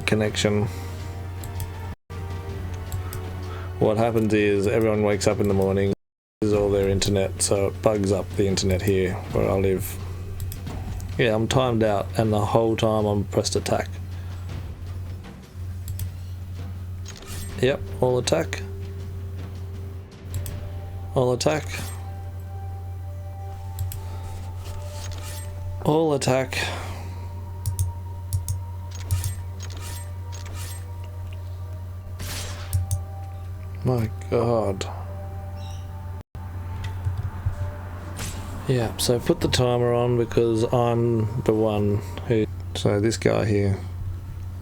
connection. what happens is everyone wakes up in the morning, this is all their internet, so it bugs up the internet here where I live. Yeah, I'm timed out, and the whole time I'm pressed attack. Yep, all attack. All attack. All attack. My god. Yeah, so put the timer on because I'm the one who... So this guy here,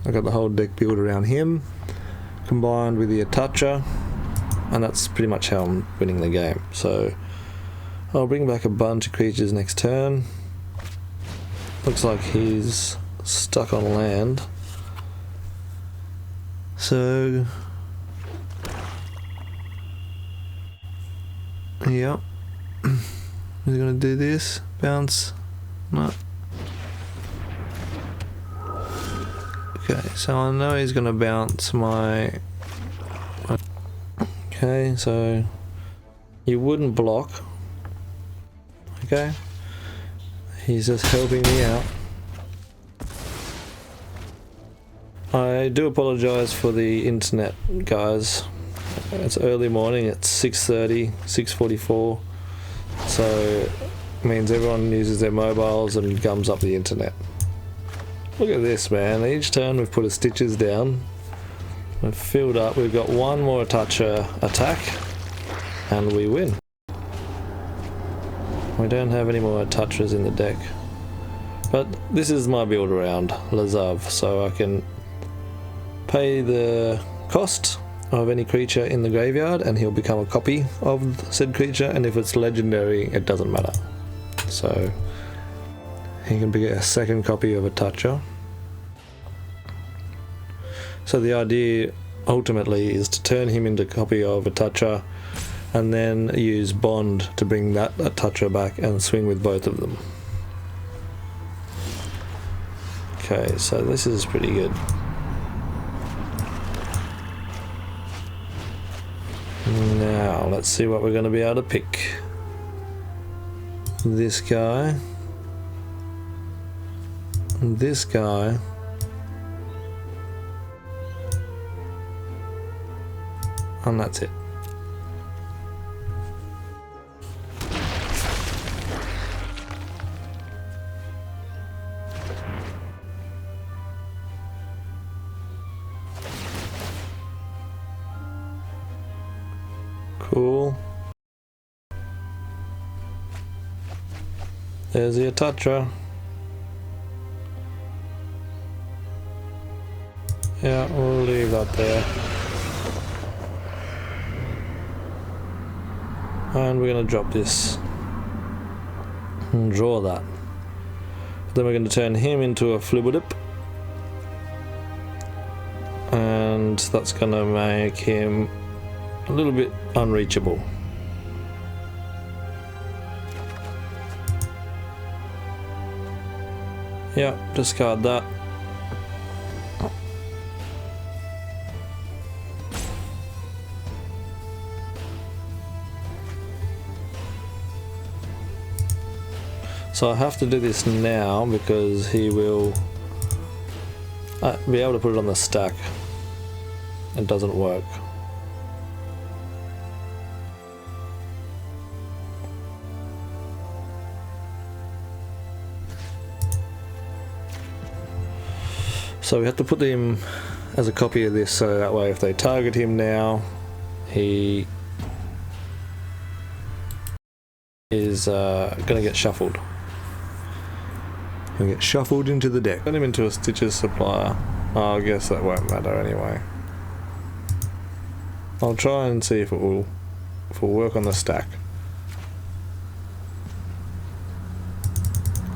I got the whole deck built around him, combined with the attacher, and that's pretty much how I'm winning the game. So I'll bring back a bunch of creatures next turn. Looks like he's stuck on land. So... Yep. Is he gonna do this? Bounce? No. Okay, so I know he's gonna bounce my... Okay, so... You wouldn't block. Okay? He's just helping me out. I do apologise for the internet, guys. It's early morning, it's 6:30, 6:44. So it means everyone uses their mobiles and gums up the internet. Look at this, man. Each turn we've put a stitches down. We've filled up. We've got one more toucher attack and we win. We don't have any more touchers in the deck. But this is my build around Lazav, so I can pay the cost of any creature in the graveyard and he'll become a copy of said creature, and if it's legendary it doesn't matter. So he can be a second copy of a toucher. So the idea ultimately is to turn him into a copy of a toucher and then use Bond to bring that a toucher back and swing with both of them. Okay, so this is pretty good. Now, let's see what we're going to be able to pick. This guy. This guy. And that's it. Cool. There's the attacher. Yeah, we'll leave that there. And we're going to drop this and draw that. Then we're going to turn him into a Flibudip. And that's going to make him a little bit unreachable. Yeah, discard that. So I have to do this now because he will be able to put it on the stack. It doesn't work. So we have to put him as a copy of this, so that way if they target him now, he is going to get shuffled. He'll get shuffled into the deck. Put him into a Stitches supplier. Oh, I guess that won't matter anyway. I'll try and see if it will work on the stack.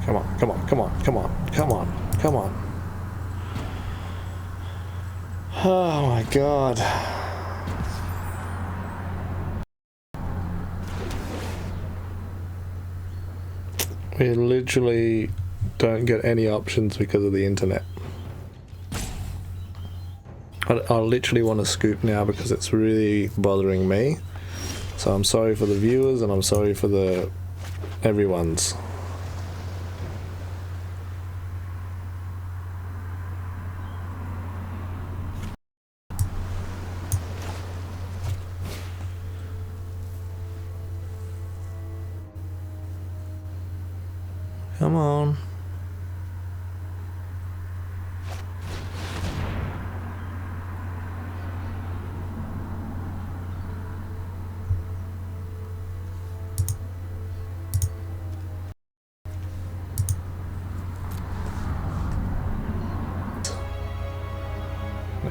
Come on, come on, come on, come on, come on, come on. Oh my god. We literally don't get any options because of the internet. I literally want to scoop now because it's really bothering me. So I'm sorry for the viewers and I'm sorry for the everyone's. Come on.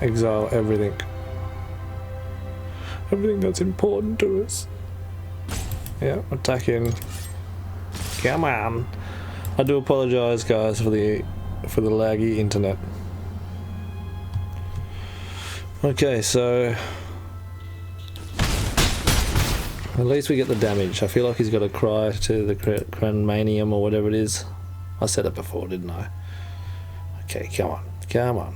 Exile everything. Everything that's important to us. Yeah, attacking. Come on. I do apologise, guys, for the laggy internet. Okay, so at least we get the damage. I feel like he's got to cry to the Cranmanium or whatever it is. I said it before, didn't I? Okay, come on, come on.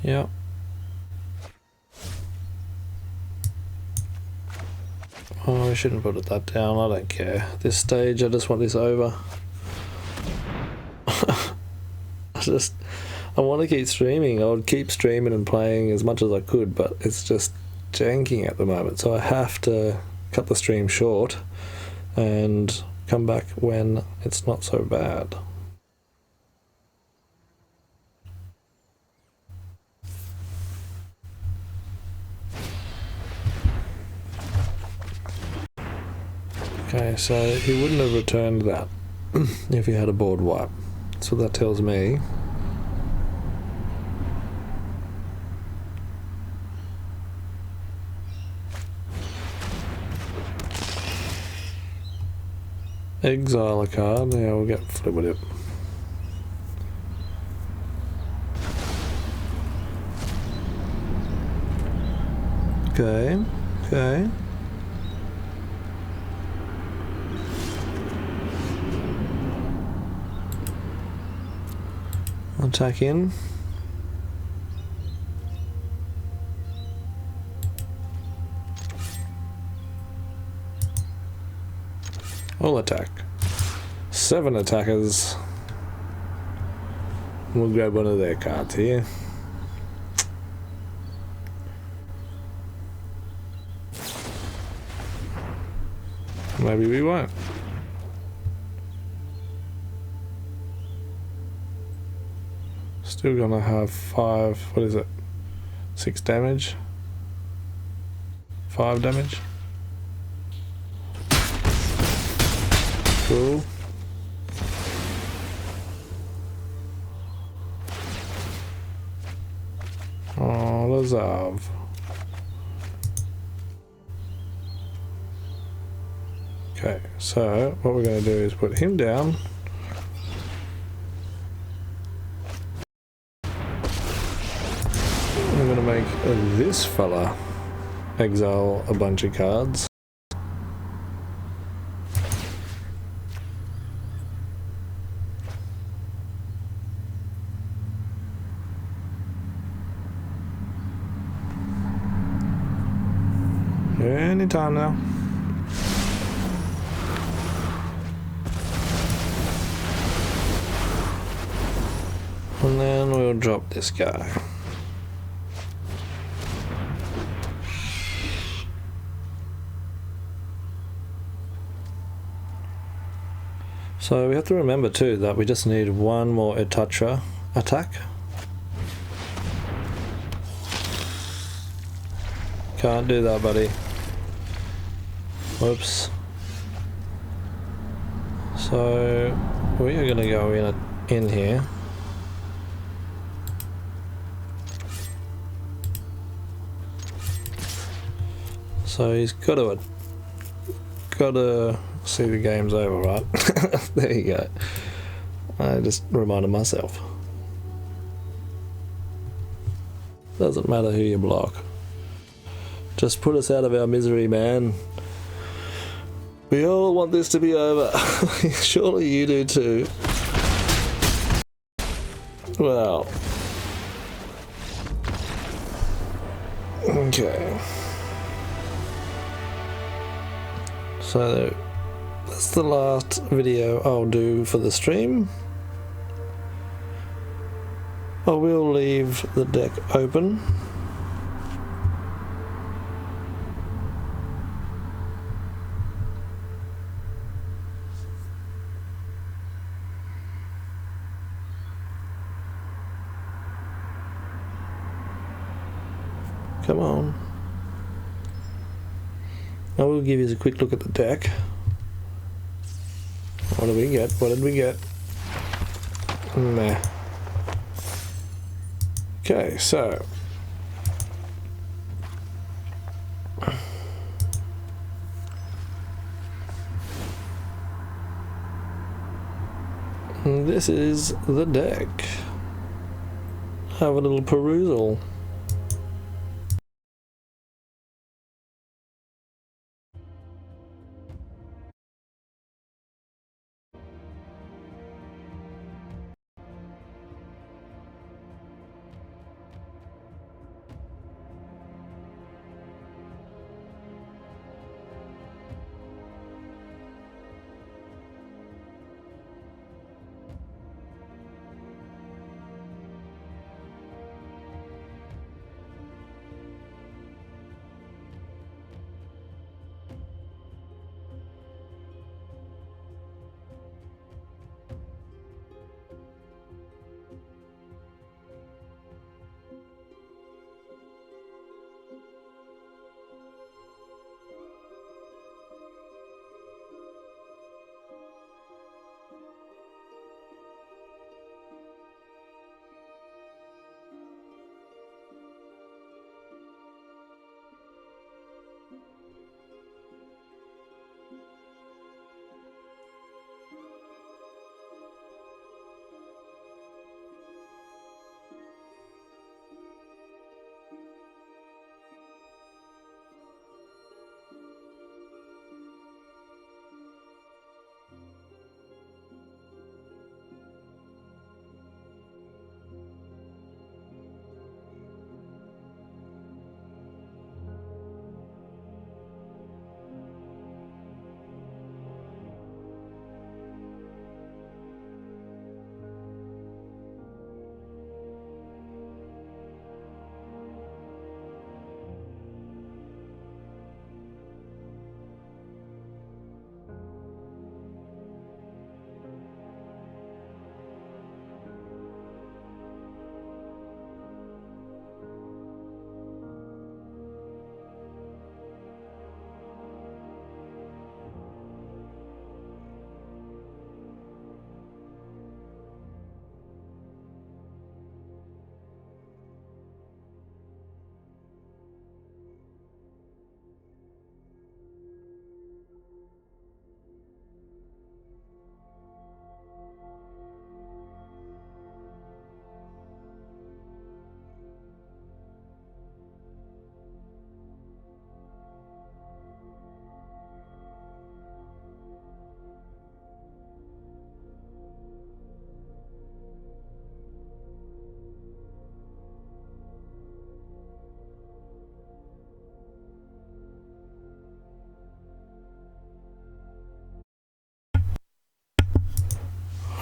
Yeah. Oh, I shouldn't put that down. I don't care. This stage, I just want this over. I want to keep streaming. I would keep streaming and playing as much as I could, but it's just janking at the moment. So I have to cut the stream short and come back when it's not so bad. Okay, so he wouldn't have returned that if he had a board wipe. That's what that tells me. Exile a card, yeah, we'll get flip with it. Okay, okay. Attack in. All attack. 7 attackers. We'll grab one of their cards here. Maybe we won't. Still gonna have 5, what is it? 6 damage? 5 damage? Cool. Oh, Lazav. Okay, so what we're going to do is put him down. I'm going to make this fella exile a bunch of cards. Anytime now. And then we'll drop this guy. So we have to remember too that we just need one more Etatra attack. Can't do that, buddy. Whoops. So we are going to go in here. So he's got to see the game's over, right? There you go. I just reminded myself. Doesn't matter who you block. Just put us out of our misery, man. We all want this to be over. Surely you do too. Well. Okay. So that's the last video I'll do for the stream. I will leave the deck open. Come on. I will give you a quick look at the deck. What did we get? What did we get? Nah. Okay, so this is the deck. Have a little perusal.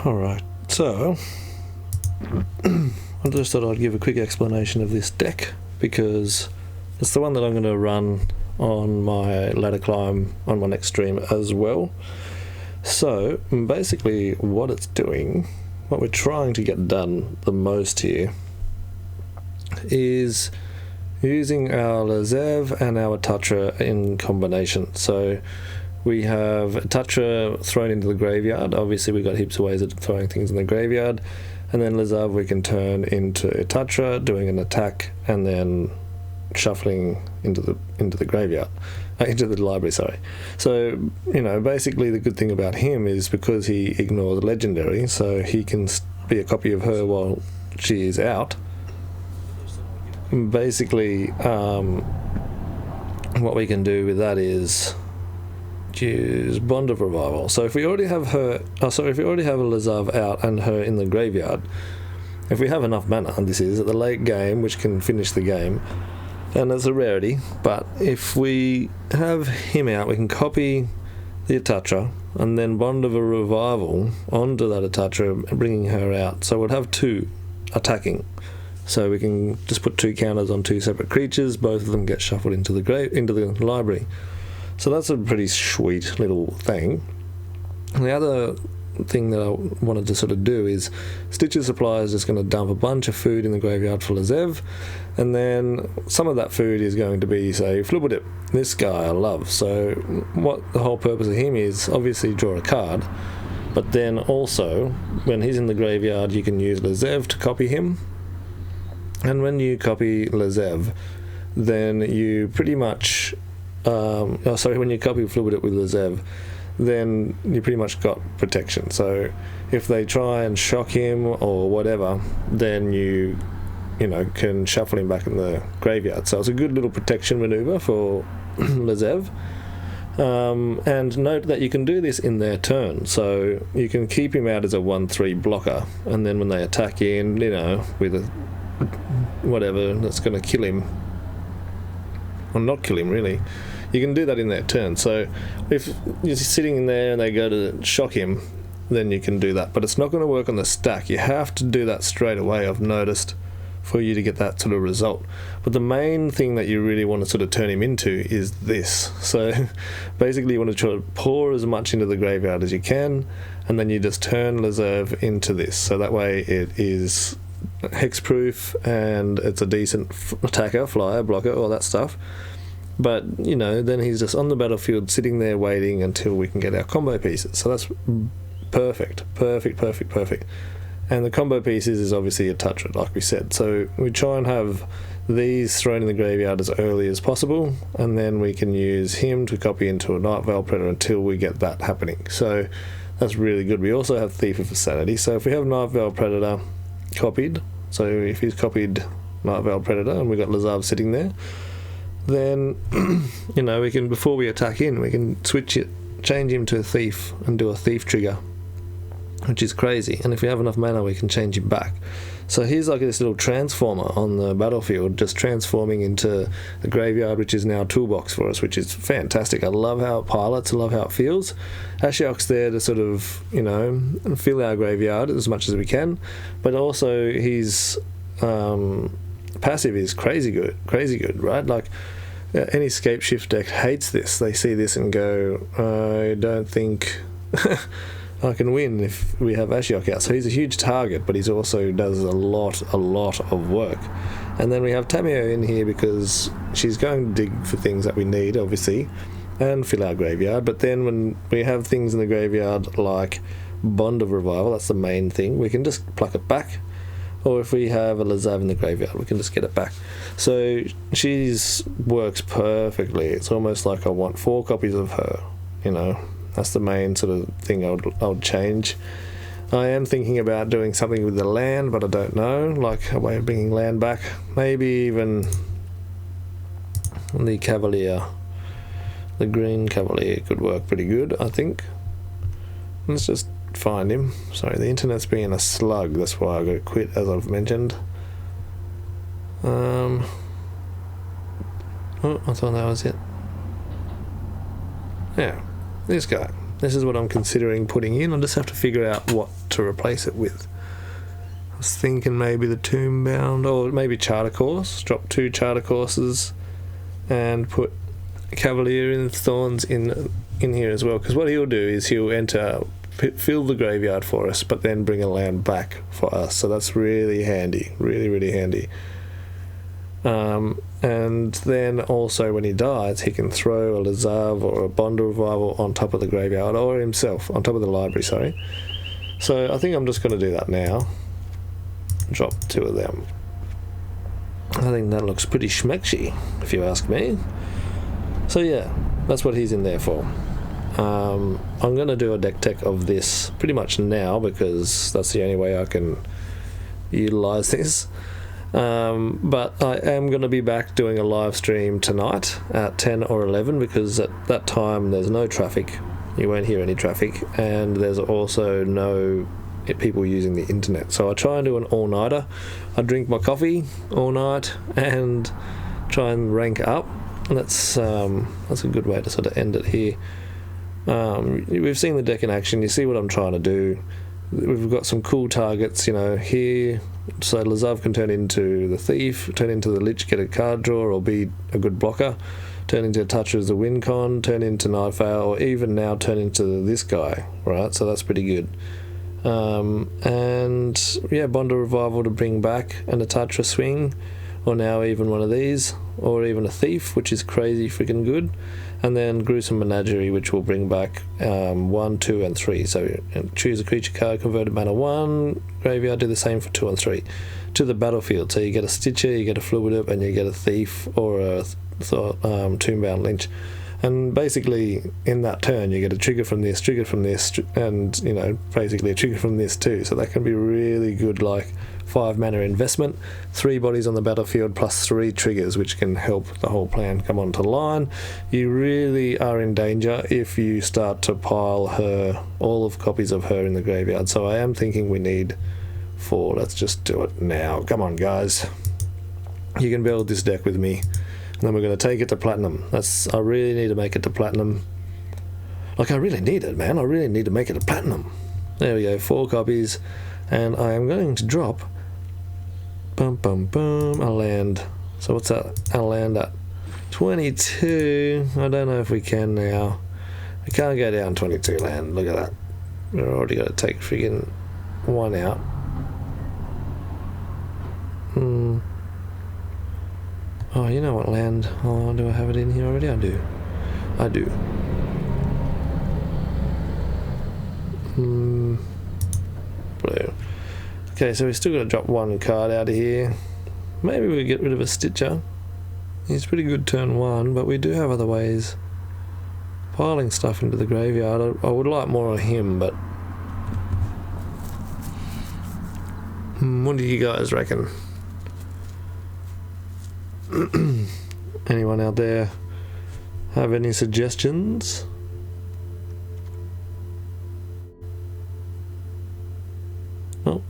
Alright, so I just thought I'd give a quick explanation of this deck because it's the one that I'm going to run on my ladder climb on my next stream as well. So basically what it's doing, what we're trying to get done the most here, is using our Lazev and our Tatra in combination. So we have Tatra thrown into the graveyard. Obviously we've got heaps of ways of throwing things in the graveyard, and then Lazev we can turn into Tatra, doing an attack and then shuffling into the graveyard, into the library, sorry. So, you know, basically the good thing about him is because he ignores legendary, so he can be a copy of her while she is out. Basically, what we can do with that is use Bond of Revival. So if we already have her, if we already have a Lazav out and her in the graveyard, if we have enough mana, and this is at the late game, which can finish the game, and it's a rarity, but if we have him out, we can copy the Atatra and then Bond of a Revival onto that Atatra, bringing her out. So we'll have 2 attacking. So we can just put 2 counters on 2 separate creatures. Both of them get shuffled into the library. So that's a pretty sweet little thing. And the other thing that I wanted to sort of do is Stitcher Supply is just going to dump a bunch of food in the graveyard for Lazev, and then some of that food is going to be, say, Flubberdip. This guy I love. So what the whole purpose of him is, obviously draw a card, but then also when he's in the graveyard you can use Lazev to copy him, and when you copy Lazev then you pretty much when you copy Flubberdip with Lazev, then you pretty much got protection. So if they try and shock him or whatever, then you can shuffle him back in the graveyard. So it's a good little protection maneuver for Lazev. And note that you can do this in their turn. So you can keep him out as a 1/3 blocker, and then when they attack in, with a whatever that's going to kill him, or not kill him really, you can do that in their turn. So if you're sitting in there and they go to shock him, then you can do that. But it's not going to work on the stack. You have to do that straight away, I've noticed, for you to get that sort of result. But the main thing that you really want to sort of turn him into is this. So basically you want to try to pour as much into the graveyard as you can, and then you just turn Lazev into this. So that way it is hexproof and it's a decent attacker, flyer, blocker, all that stuff. But then he's just on the battlefield sitting there waiting until we can get our combo pieces. So that's perfect. And the combo pieces is obviously a toucher, like we said. So we try and have these thrown in the graveyard as early as possible, and then we can use him to copy into a Night Veil Predator until we get that happening. So that's really good. We also have Thief of Sanity. So if we have Night Veil Predator copied, so if he's copied Night Veil Predator and we've got Lazav sitting there, then we can, before we attack in, we can switch it, change him to a thief and do a thief trigger, which is crazy. And if we have enough mana, we can change him back. So he's like this little transformer on the battlefield, just transforming into the graveyard, which is now a toolbox for us, which is fantastic. I love how it pilots, I love how it feels. Ashiok's there to sort of fill our graveyard as much as we can, but also he's passive is crazy good, right? Like any Scape Shift deck hates this. They see this and go, I don't think I can win if we have Ashiok out. So he's a huge target, but he's also does a lot of work. And then we have Tamio in here because she's going to dig for things that we need, obviously, and fill our graveyard. But then when we have things in the graveyard like Bond of Revival, that's the main thing, we can just pluck it back. Or if we have a Lazav in the graveyard, we can just get it back. So she's works perfectly. It's almost like I want 4 copies of her. That's the main sort of thing I would change. I am thinking about doing something with the land, but I don't know, like a way of bringing land back. Maybe even the Cavalier, the green Cavalier could work pretty good, I think. Let's just find him. Sorry, the internet's being a slug, that's why I got to quit, as I've mentioned. Oh, I thought that was it. Yeah, this guy. This is what I'm considering putting in. I'll just have to figure out what to replace it with. I was thinking maybe the Tombbound, or maybe Charter Course. Drop 2 Charter Courses and put Cavalier in Thorns in here as well, because what he'll do is he'll enter, fill the graveyard for us, but then bring a land back for us. So that's really handy, really handy. And then also when he dies, he can throw a Lazav or a Bond of Revival on top of the graveyard, or himself on top of the library, sorry. So I think I'm just going to do that now. Drop 2 of them. I think that looks pretty schmecksy, if you ask me. So yeah, that's what he's in there for. I'm going to do a deck tech of this pretty much now, because that's the only way I can utilise this. But I am going to be back doing a live stream tonight at 10 or 11 because at that time there's no traffic. You won't hear any traffic, and there's also no people using the internet. So I try and do an all-nighter. I drink my coffee all night and try and rank up. And that's a good way to sort of end it here. We've seen the deck in action. You see what I'm trying to do. We've got some cool targets, here. So Lazav can turn into the Thief, turn into the Lich, get a card draw, or be a good blocker. Turn into Toucher as a win con, turn into Night Vale, or even now turn into this guy, right? So that's pretty good. Bond of Revival to bring back, and a Toucher swing, or now even one of these, or even a Thief, which is crazy freaking good. And then Gruesome Menagerie, which will bring back 1, 2, and 3. So choose a creature card, converted mana 1, graveyard, do the same for 2 and 3. To the battlefield, so you get a Stitcher, you get a Fluid, and you get a Thief, or a Tombbound Lynch. And basically, in that turn, you get a trigger from this, and, basically a trigger from this too. So that can be really good, 5 mana investment, 3 bodies on the battlefield, plus 3 triggers, which can help the whole plan come onto line. You really are in danger if you start to pile all of copies of her in the graveyard. So I am thinking we need 4. Let's just do it now. Come on, guys. You can build this deck with me. And then we're going to take it to platinum. I really need to make it to platinum. I really need it, man. I really need to make it to platinum. There we go, 4 copies. And I am going to drop... a land. So what's that? A land at 22. I don't know if we can now. We can't go down 22 land. Look at that. We're already got to take friggin' 1 out. Oh, you know what land? Oh, do I have it in here already? I do. Blue. Okay, so we still got to drop 1 card out of here. Maybe we get rid of a Stitcher. He's pretty good turn 1, but we do have other ways. Piling stuff into the graveyard. I would like more of him, but... what do you guys reckon? Anyone out there have any suggestions? Oh.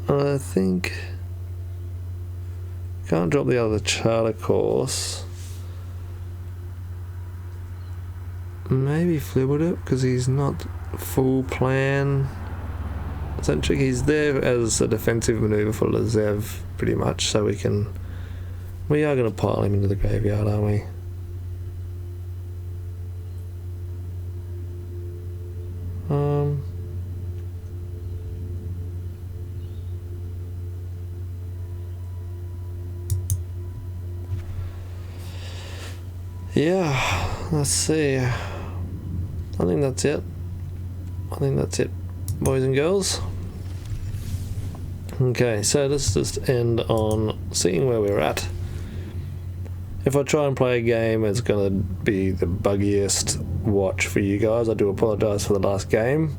I think can't drop the other charter course. Maybe Flibbled it because he's not full plan. Centric, he's there as a defensive maneuver for Lazev, pretty much, so we are going to pile him into the graveyard, aren't we? Yeah, let's see. I think that's it, boys and girls. Okay, so let's just end on seeing where we're at. If I try and play a game, it's going to be the buggiest watch for you guys. I do apologise for the last game.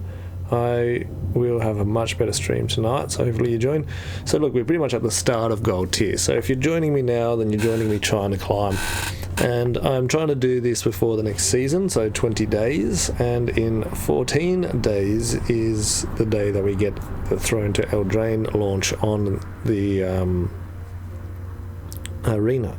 I will have a much better stream tonight, so hopefully you join. So look, we're pretty much at the start of gold tier. So if you're joining me now, then you're joining me trying to climb. And I'm trying to do this before the next season, so 20 days. And in 14 days is the day that we get the Throne to Eldraine launch on the arena.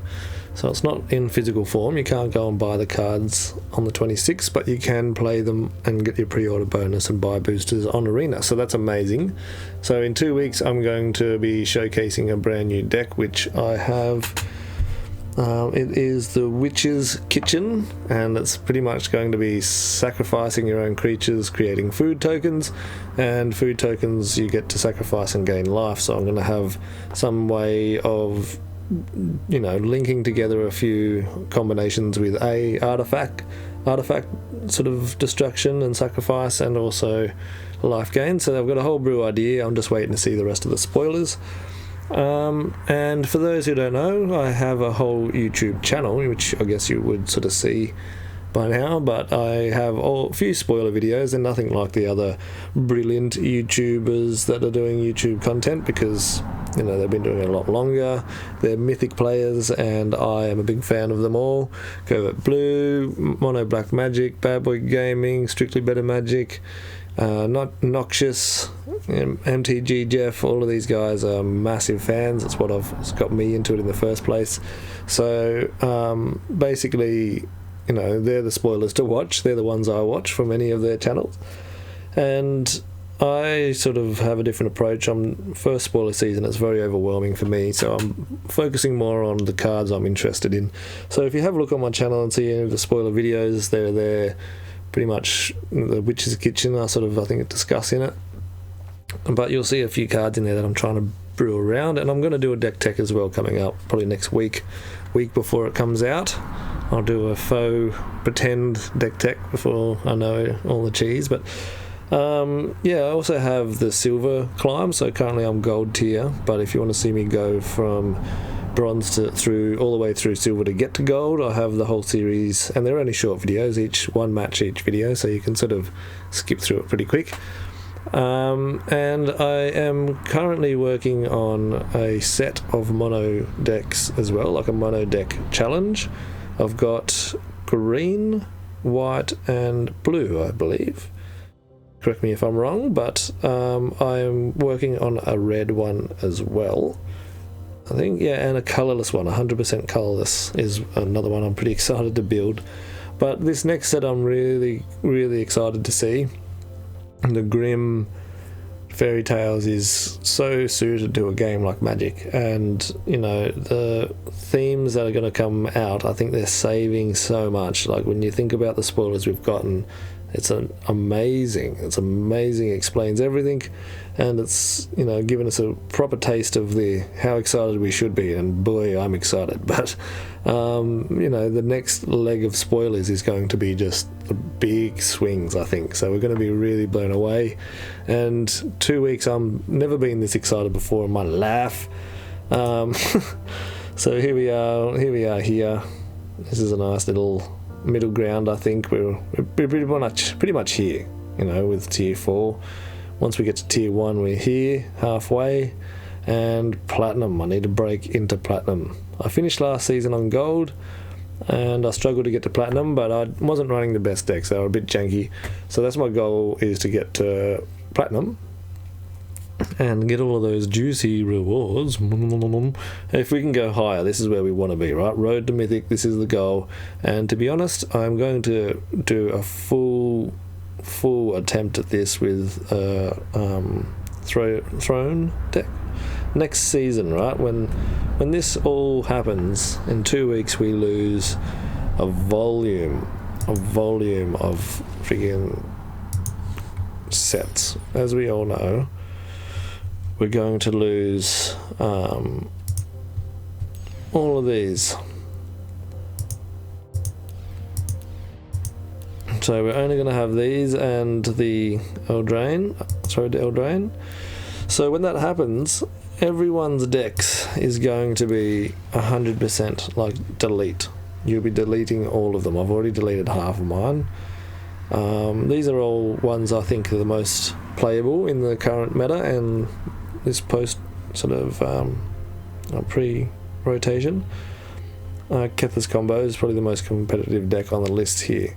So it's not in physical form. You can't go and buy the cards on the 26th, but you can play them and get your pre-order bonus and buy boosters on Arena. So that's amazing. So in 2 weeks, I'm going to be showcasing a brand new deck, which I have. It is the Witch's Kitchen, and it's pretty much going to be sacrificing your own creatures, creating food tokens, and food tokens you get to sacrifice and gain life. So I'm going to have some way of linking together a few combinations with artifact sort of destruction and sacrifice, and also life gain. So I've got a whole brew idea. I'm just waiting to see the rest of the spoilers. And for those who don't know, I have a whole YouTube channel, which I guess you would sort of see by now, but I have a few spoiler videos, and nothing like the other brilliant YouTubers that are doing YouTube content, because they've been doing it a lot longer. They're Mythic players, and I am a big fan of them all. Covert Blue, Mono Black Magic, Bad Boy Gaming, Strictly Better Magic, Not Noxious, MTG Jeff. All of these guys are massive fans. It's it's got me into it in the first place. So basically, they're the spoilers to watch. They're the ones I watch from any of their channels. And I sort of have a different approach. On first spoiler season, it's very overwhelming for me, so I'm focusing more on the cards I'm interested in. So if you have a look on my channel and see any of the spoiler videos, they're there pretty much. The Witch's Kitchen, I think discuss in it. But you'll see a few cards in there that I'm trying to brew around, and I'm going to do a deck tech as well coming up probably next week before it comes out. I'll do a faux pretend deck tech before I know all the cheese. But I also have the silver climb, so currently I'm gold tier, but if you want to see me go from bronze all the way through silver to get to gold, I have the whole series, and they're only short videos, one match each video, so you can sort of skip through it pretty quick. And I am currently working on a set of mono decks as well, like a mono deck challenge. I've got green, white and blue, I believe. Correct me if I'm wrong, but I am working on a red one as well, I think, and a colourless one, 100% colourless is another one I'm pretty excited to build. But this next set I'm really, really excited to see. The Grim Fairy Tales is so suited to a game like Magic, and the themes that are going to come out, I think they're saving so much. Like when you think about the spoilers we've gotten, it's amazing. Explains everything, and it's given us a proper taste of how excited we should be, and boy, I'm excited. But the next leg of spoilers is going to be just the big swings, I think. So we're going to be really blown away. And 2 weeks, I've never been this excited before in my life. So here we are here. This is a nice little middle ground. I think we're pretty much here, with tier 4. Once we get to tier 1, we're here halfway. And platinum, I need to break into platinum. I finished last season on gold, and I struggled to get to platinum, but I wasn't running the best decks. They were a bit janky, so that's my goal, is to get to platinum and get all of those juicy rewards. If we can go higher, this is where we want to be, right? Road to Mythic, this is the goal. And to be honest, I'm going to do a full attempt at this with Throne deck next season, right? When this all happens, in 2 weeks we lose a volume of freaking sets. As we all know, we're going to lose all of these. So we're only going to have these and the Eldraine. So when that happens, everyone's decks is going to be 100% like delete. You'll be deleting all of them. I've already deleted half of mine. These are all ones I think are the most playable in the current meta, and this post sort of pre-rotation. Keth's Combo is probably the most competitive deck on the list here.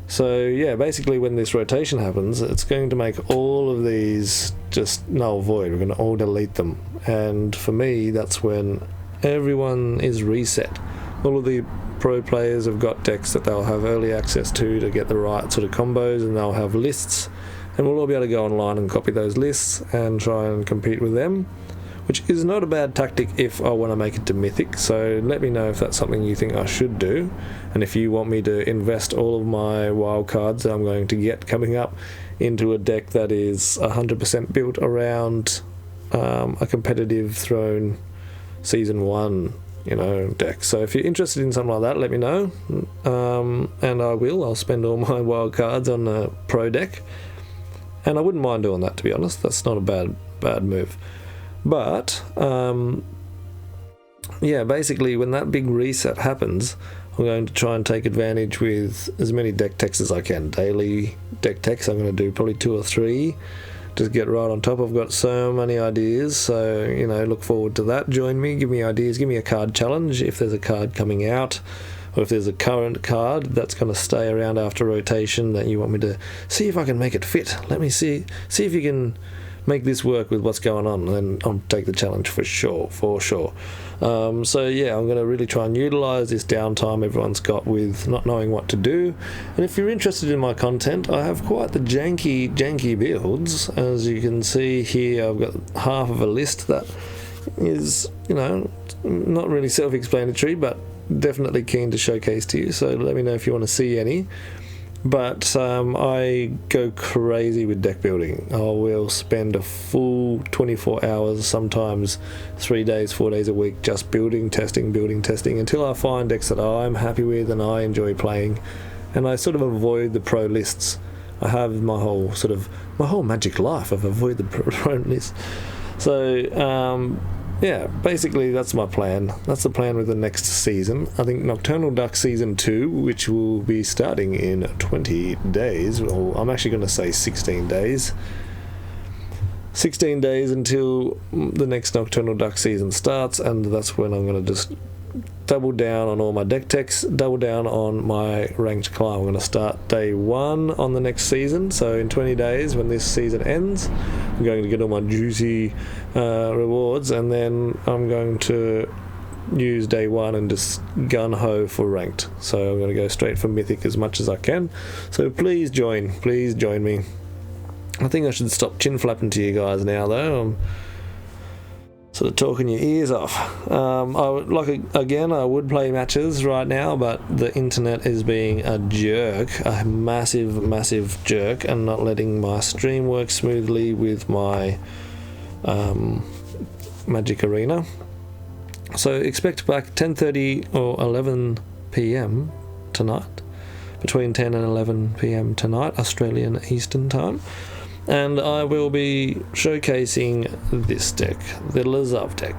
So yeah, basically when this rotation happens, it's going to make all of these just null void. We're going to all delete them, and for me that's when everyone is reset. All of the pro players have got decks that they'll have early access to get the right sort of combos, and they'll have lists, and we'll all be able to go online and copy those lists and try and compete with them, which is not a bad tactic if I want to make it to Mythic. So let me know if that's something you think I should do, and if you want me to invest all of my wild cards that I'm going to get coming up into a deck that is 100% built around a competitive Throne Season 1 deck. So if you're interested in something like that, let me know, and I'll spend all my wild cards on a pro deck, and I wouldn't mind doing that, to be honest. That's not a bad move. But basically when that big reset happens, I'm going to try and take advantage with as many deck techs as I can. Daily deck techs, I'm going to do probably 2 or 3. Just get right on top. I've got so many ideas, so look forward to that. Join me, give me ideas, give me a card challenge if there's a card coming out, or if there's a current card that's going to stay around after rotation that you want me to see if I can make it fit. Let me see if you can make this work with what's going on, and then I'll take the challenge for sure. So yeah, I'm going to really try and utilise this downtime everyone's got with not knowing what to do. And if you're interested in my content, I have quite the janky builds. As you can see here, I've got half of a list that is, not really self-explanatory, but definitely keen to showcase to you. So let me know if you want to see any. But I go crazy with deck building. I will spend a full 24 hours, sometimes 3 days, 4 days a week, just building, testing, until I find decks that I'm happy with and I enjoy playing. And I sort of avoid the pro lists. I have my whole magic life of avoid the pro lists. So yeah, basically that's my plan. That's the plan with the next season. I think Nocturnal Duck Season 2, which will be starting in 20 days, well, I'm actually going to say 16 days. 16 days until the next Nocturnal Duck season starts, and that's when I'm going to just double down on all my deck techs, double down on my ranked climb. I'm going to start day 1 on the next season, so in 20 days when this season ends, I'm going to get all my juicy rewards, and then I'm going to use day 1 and just gun-ho for ranked. So I'm going to go straight for Mythic as much as I can. So please join me. I think I should stop chin flapping to you guys now, though. I'm sort of talking your ears off. I would play matches right now, but the internet is being a jerk, a massive jerk, and not letting my stream work smoothly with my Magic Arena. So expect back 10:30 or 11 p.m. tonight, between 10 and 11 p.m. tonight, Australian Eastern Time. And I will be showcasing this deck, the Lazav deck.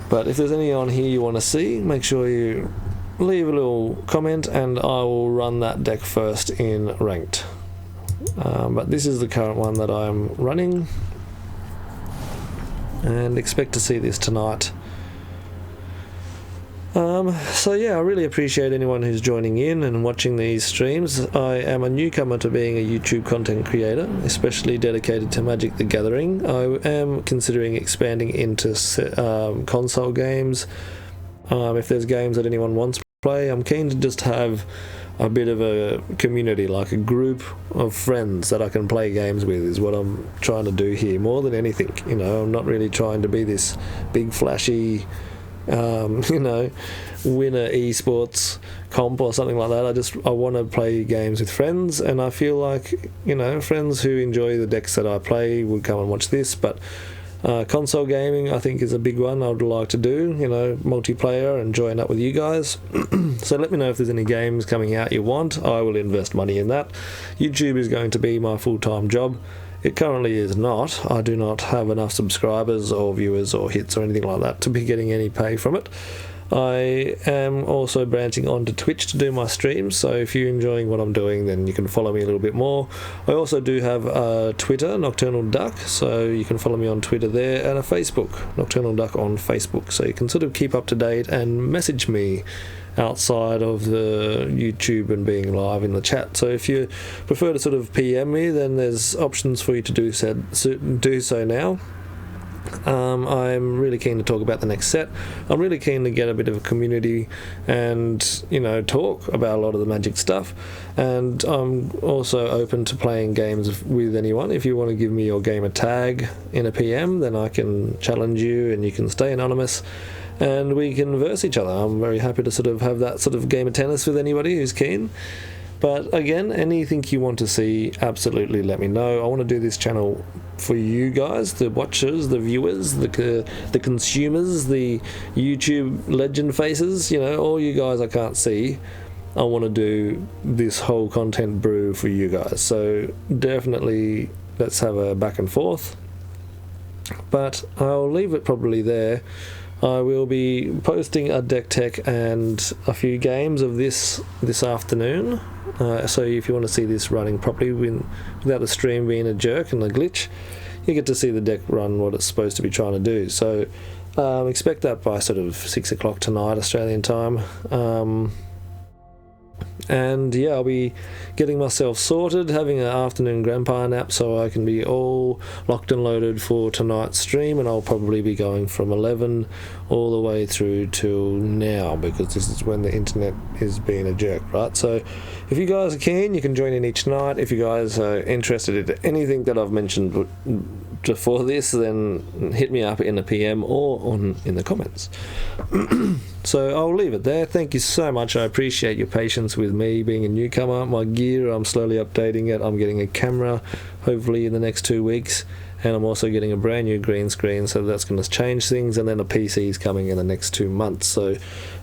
But if there's any on here you want to see, make sure you leave a little comment and I will run that deck first in ranked. But this is the current one that I'm running, and expect to see this tonight. So yeah, I really appreciate anyone who's joining in and watching these streams. I am a newcomer to being a YouTube content creator, especially dedicated to Magic the Gathering. I am considering expanding into console games. If there's games that anyone wants to play, I'm keen to just have a bit of a community, like a group of friends that I can play games with, is what I'm trying to do here, more than anything. I'm not really trying to be this big flashy winner esports comp or something like that. I want to play games with friends, and I feel like friends who enjoy the decks that I play would come and watch this. But console gaming I think is a big one I would like to do, multiplayer and join up with you guys. So let me know if there's any games coming out you want. I will invest money in that. YouTube is going to be my full-time job. It currently is not. I do not have enough subscribers or viewers or hits or anything like that to be getting any pay from it. I am also branching onto Twitch to do my streams, so if you're enjoying what I'm doing, then you can follow me a little bit more. I also do have Twitter, Nocturnal Duck, so you can follow me on Twitter there, and a Facebook, Nocturnal Duck on Facebook, so you can sort of keep up to date and message me outside of the YouTube and being live in the chat. So if you prefer to sort of PM me, then there's options for you to do so now. I'm really keen to talk about the next set. I'm really keen to get a bit of a community and talk about a lot of the Magic stuff, and I'm also open to playing games with anyone. If you want to give me your gamer tag in a PM, then I can challenge you and you can stay anonymous and we can verse each other. I'm very happy to sort of have that sort of game of tennis with anybody who's keen. But again, anything you want to see, absolutely let me know. I want to do this channel for you guys, the watchers, the viewers, the consumers, the YouTube legend faces, all you guys I can't see. I want to do this whole content brew for you guys. So definitely let's have a back and forth. But I'll leave it probably there. I will be posting a deck tech and a few games of this afternoon. So if you want to see this running properly without the stream being a jerk and a glitch, you get to see the deck run what it's supposed to be trying to do. So expect that by sort of 6 o'clock tonight Australian time. And yeah, I'll be getting myself sorted, having an afternoon grandpa nap so I can be all locked and loaded for tonight's stream, and I'll probably be going from 11 all the way through till now, because this is when the internet is being a jerk, right? So if you guys are keen, you can join in each night. If you guys are interested in anything that I've mentioned before this, then hit me up in a PM or in the comments. So I'll leave it there. Thank you so much. I appreciate your patience with me being a newcomer. My gear, I'm slowly updating it. I'm getting a camera hopefully in the next 2 weeks, and I'm also getting a brand new green screen, so that's going to change things, and then a PC is coming in the next 2 months. So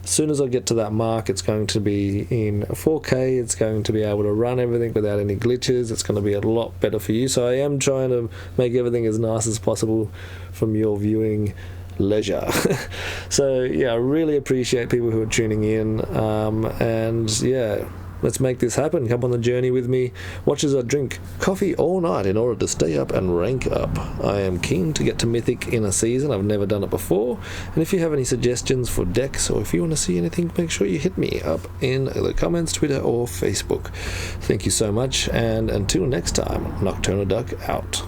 as soon as I get to that mark, it's going to be in 4K. It's going to be able to run everything without any glitches. It's going to be a lot better for you. So I am trying to make everything as nice as possible from your viewing leisure. So yeah, I really appreciate people who are tuning in, and yeah, let's make this happen. Come on the journey with me. Watch as I drink coffee all night in order to stay up and rank up. I am keen to get to Mythic in a season. I've never done it before, and if you have any suggestions for decks, or if you want to see anything, make sure you hit me up in the comments, Twitter or Facebook. Thank you so much, and until next time, Nocturnal Duck out.